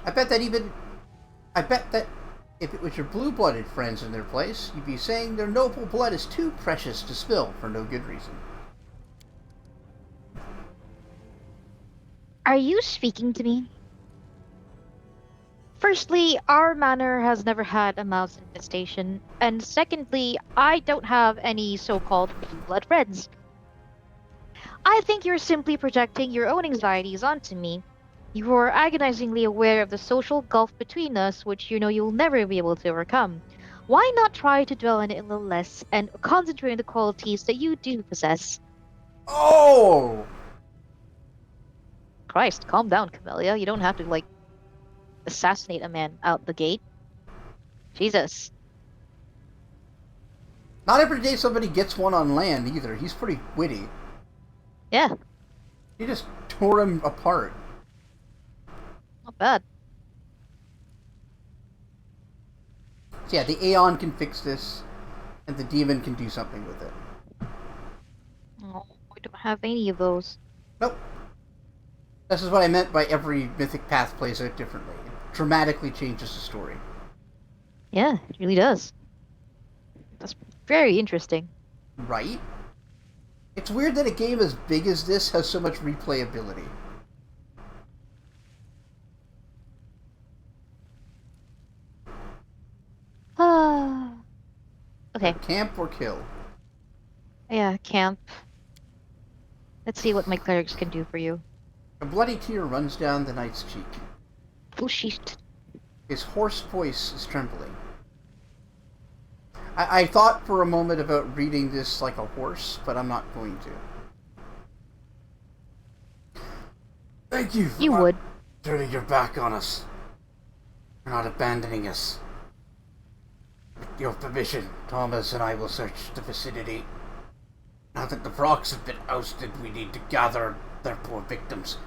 I bet that if it was your blue-blooded friends in their place, you'd be saying their noble blood is too precious to spill for no good reason. are you speaking to me? Firstly, our manor has never had a mouse infestation, and secondly, I don't have any so-called blue-blood friends. I think you're simply projecting your own anxieties onto me. You are agonizingly aware of the social gulf between us, which you know you'll never be able to overcome. Why not try to dwell on it a little less and concentrate on the qualities that you do possess? Oh! Christ, calm down, Camellia. You don't have to, like, assassinate a man out the gate. Jesus. Not every day somebody gets one on land either. He's pretty witty. Yeah, He just tore him apart. not bad. So yeah, the Aeon can fix this, and the demon can do something with it. Oh, we don't have any of those. Nope. This is what I meant by every mythic path plays out differently. It dramatically changes the story. Yeah, it really does. That's very interesting. Right? It's weird that a game as big as this has so much replayability. Ah. Okay. Camp or kill? Yeah, camp. Let's see what my clerics can do for you. A bloody tear runs down the knight's cheek. Oh shit. His hoarse voice is trembling. I thought for a moment about reading this like a horse, but I'm not going to. Thank you for You would. turning your back on us. For not abandoning us. With your permission, Thomas and I will search the vicinity. Now that the frogs have been ousted, we need to gather their poor victims.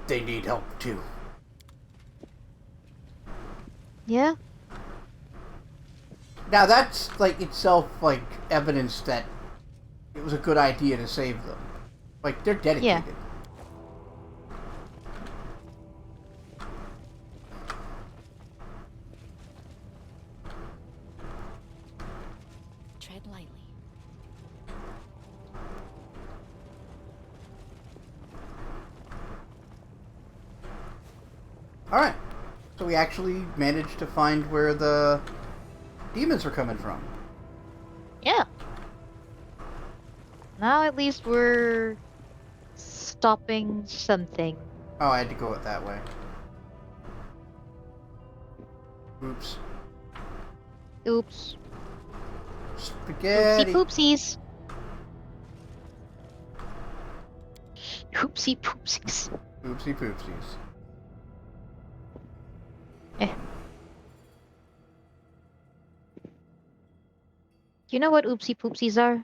They need help too. Yeah? Now that's, like, itself, like, evidence that it was a good idea to save them. Like, they're dedicated. Yeah. Tread lightly. Alright. So we actually managed to find where the demons are coming from. Yeah. Now at least we're stopping something. Oh, I had to go it that way. Oops. Oops. Spaghetti. Oopsie poopsies. Oopsie poopsies. Oopsie poopsies. Eh. You know what oopsie poopsies are?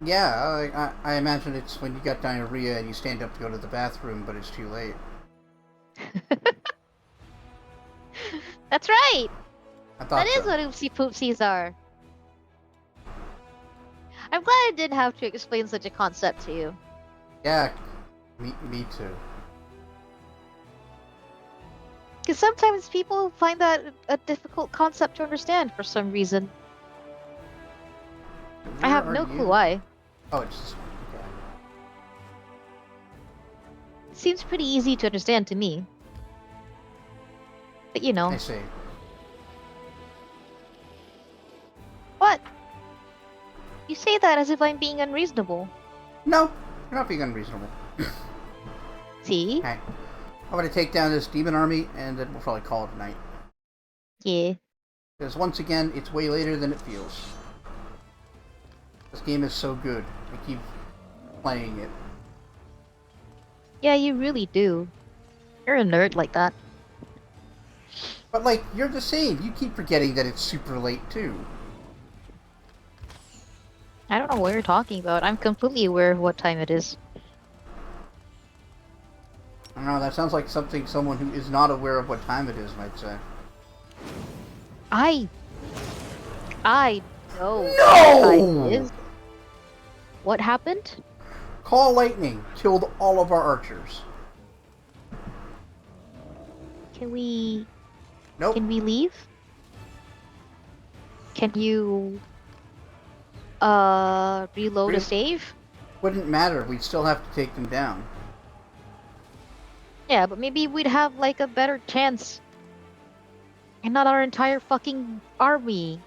Yeah, I imagine it's when you got diarrhea and you stand up to go to the bathroom, but it's too late. That's right! I thought That is so. what oopsie poopsies are. I'm glad I didn't have to explain such a concept to you. Yeah, me too. Because sometimes people find that a difficult concept to understand for some reason. I Where have are no you? clue why. Oh, it's this one. Okay. It seems pretty easy to understand to me. But you know. I see. What? You say that as if I'm being unreasonable. No, you're not being unreasonable. See? Okay. I'm gonna take down this demon army, and then we'll probably call it a night. Yeah. Because once again, it's way later than it feels. This game is so good. I keep playing it. Yeah, you really do. You're a nerd like that. But, like, you're the same. You keep forgetting that it's super late, too. I don't know what you're talking about. I'm completely aware of what time it is. I don't know, that sounds like something someone who is not aware of what time it is might say. I know what No! time it is. What happened? Call lightning killed all of our archers. Can we Nope. leave? Can you reload a Really? save? Wouldn't matter. We'd still have to take them down. Yeah, but maybe we'd have like a better chance. And not our entire fucking army.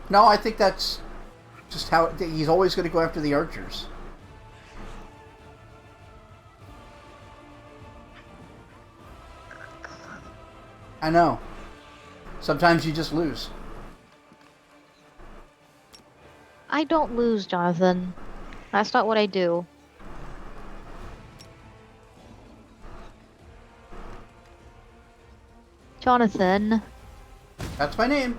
No, I think that's just how he's always going to go after the archers. I know. Sometimes you just lose. I don't lose, Jonathan. That's not what I do. Jonathan. That's my name.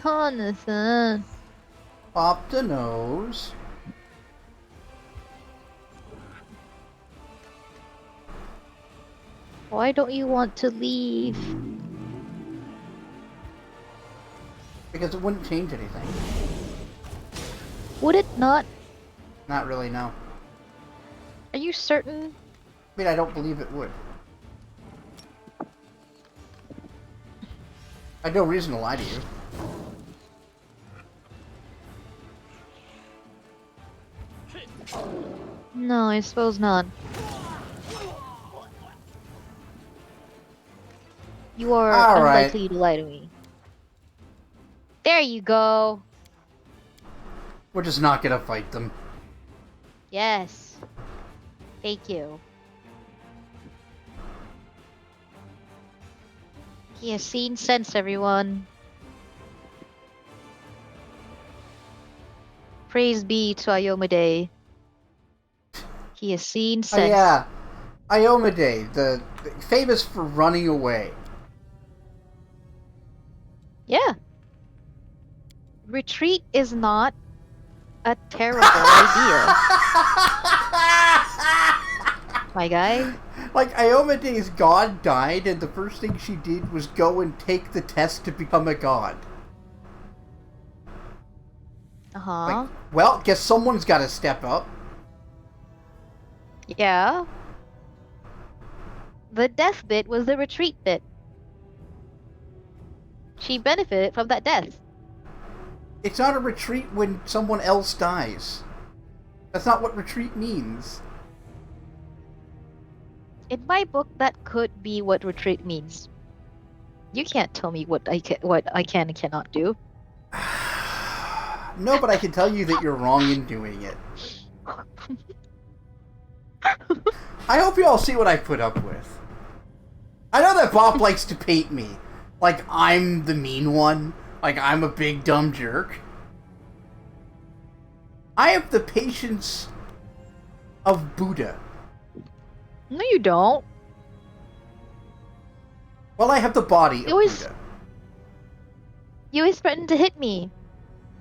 Jonathan. Pop the nose. Why don't you want to leave? Because it wouldn't change anything. Would it not? Not really, no. Are you certain? I mean, I don't believe it would. I had no reason to lie to you. No, I suppose not. You are All right. unlikely to lie to me. There you go. We're just not gonna fight them. Yes. Thank you. He has seen sense, everyone. Praise be to Ayomide. He has seen Oh sense. yeah, Iomade, the famous for running away. Yeah. Retreat is not a terrible idea, my guy. Like, Iomade's god died, and the first thing she did was go and take the test to become a god. Uh-huh. Like, well, guess someone's gotta step up. Yeah. The death bit was the retreat bit. She benefited from that death. It's not a retreat when someone else dies. That's not what retreat means. In my book, that could be what retreat means. You can't tell me what I can and cannot do. No, but I can tell you that you're wrong in doing it. I hope you all see what I put up with. I know that Bop likes to paint me like I'm the mean one, like I'm a big dumb jerk. I have the patience of Buddha. No, you don't. Well, I have the body of You always- Buddha. You always threaten to hit me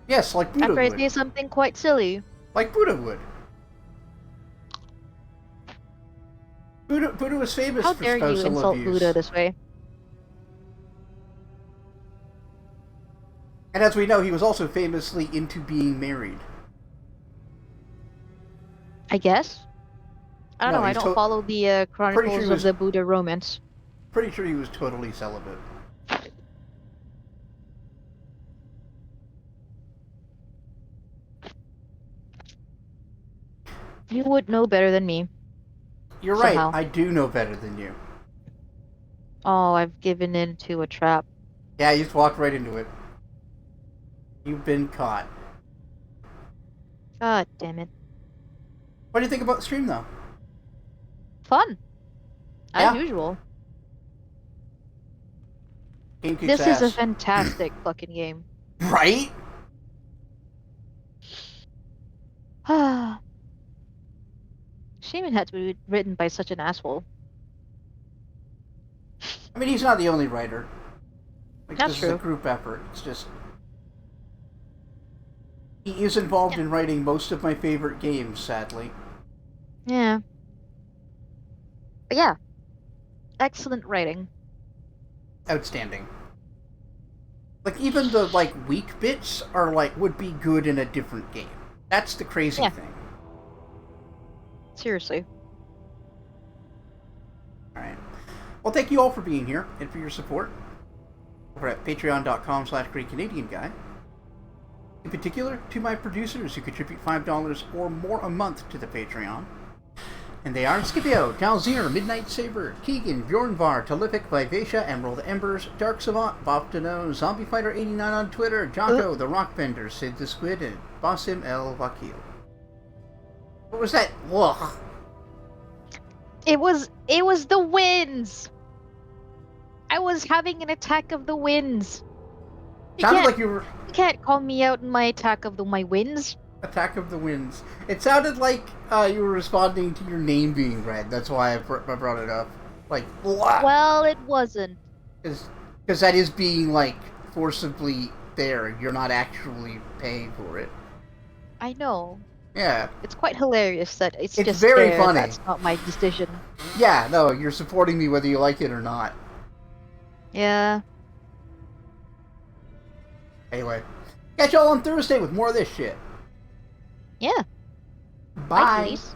Yes, like Buddha after I would. do something quite silly. Like Buddha would. Buddha was famous How for dare you spousal insult abuse. Buddha this way? And as we know, he was also famously into being married. I guess. I don't No, know. I he's don't follow the chronicles he of was- the Buddha romance. Pretty sure he was totally celibate. You would know better than me. You're Somehow. right, I do know better than you. Oh, I've given in to a trap. Yeah, you just walked right into it. You've been caught. God damn it. What do you think about the stream, though? Fun. As Yeah. usual. Game kicks This is a ass. fantastic fucking game. Right? Shame it had to be written by such an asshole. I mean, he's not the only writer. Like, That's this is a true. group effort. It's just... He is involved in writing most of my favorite games, sadly. Yeah. But yeah. Excellent writing. Outstanding. Like, even the, like, weak bits are, like, would be good in a different game. That's the crazy Yeah. thing. Seriously. Alright. Well, thank you all for being here and for your support over at patreon.com/GreatCanadianGuy. In particular, to my producers who contribute $5 or more a month to the Patreon. And they are Scipio, Talzir, Midnight Saber, Keegan, Bjornvar, Talific, Vivacia, Emerald Embers, Dark Savant, Bop Jon, Zombie Fighter 89 on Twitter, Jonko, The Rockbender, Sid the Squid, and Basim El Vakil. What was that? Ugh. It was the winds. I was having an attack of the winds. Sounded like you were... You can't call me out in my attack of my winds. Attack of the Winds. It sounded like you were responding to your name being read. That's why I brought it up. Like, what? Well, it wasn't. Because that is being, like, forcibly there, and you're not actually paying for it. I know. Yeah. It's quite hilarious that it's It's just very there. funny. That's not my decision. Yeah, no, you're supporting me whether you like it or not. Yeah. Anyway, catch y'all on Thursday with more of this shit. Yeah. Bye, Bye. cuties.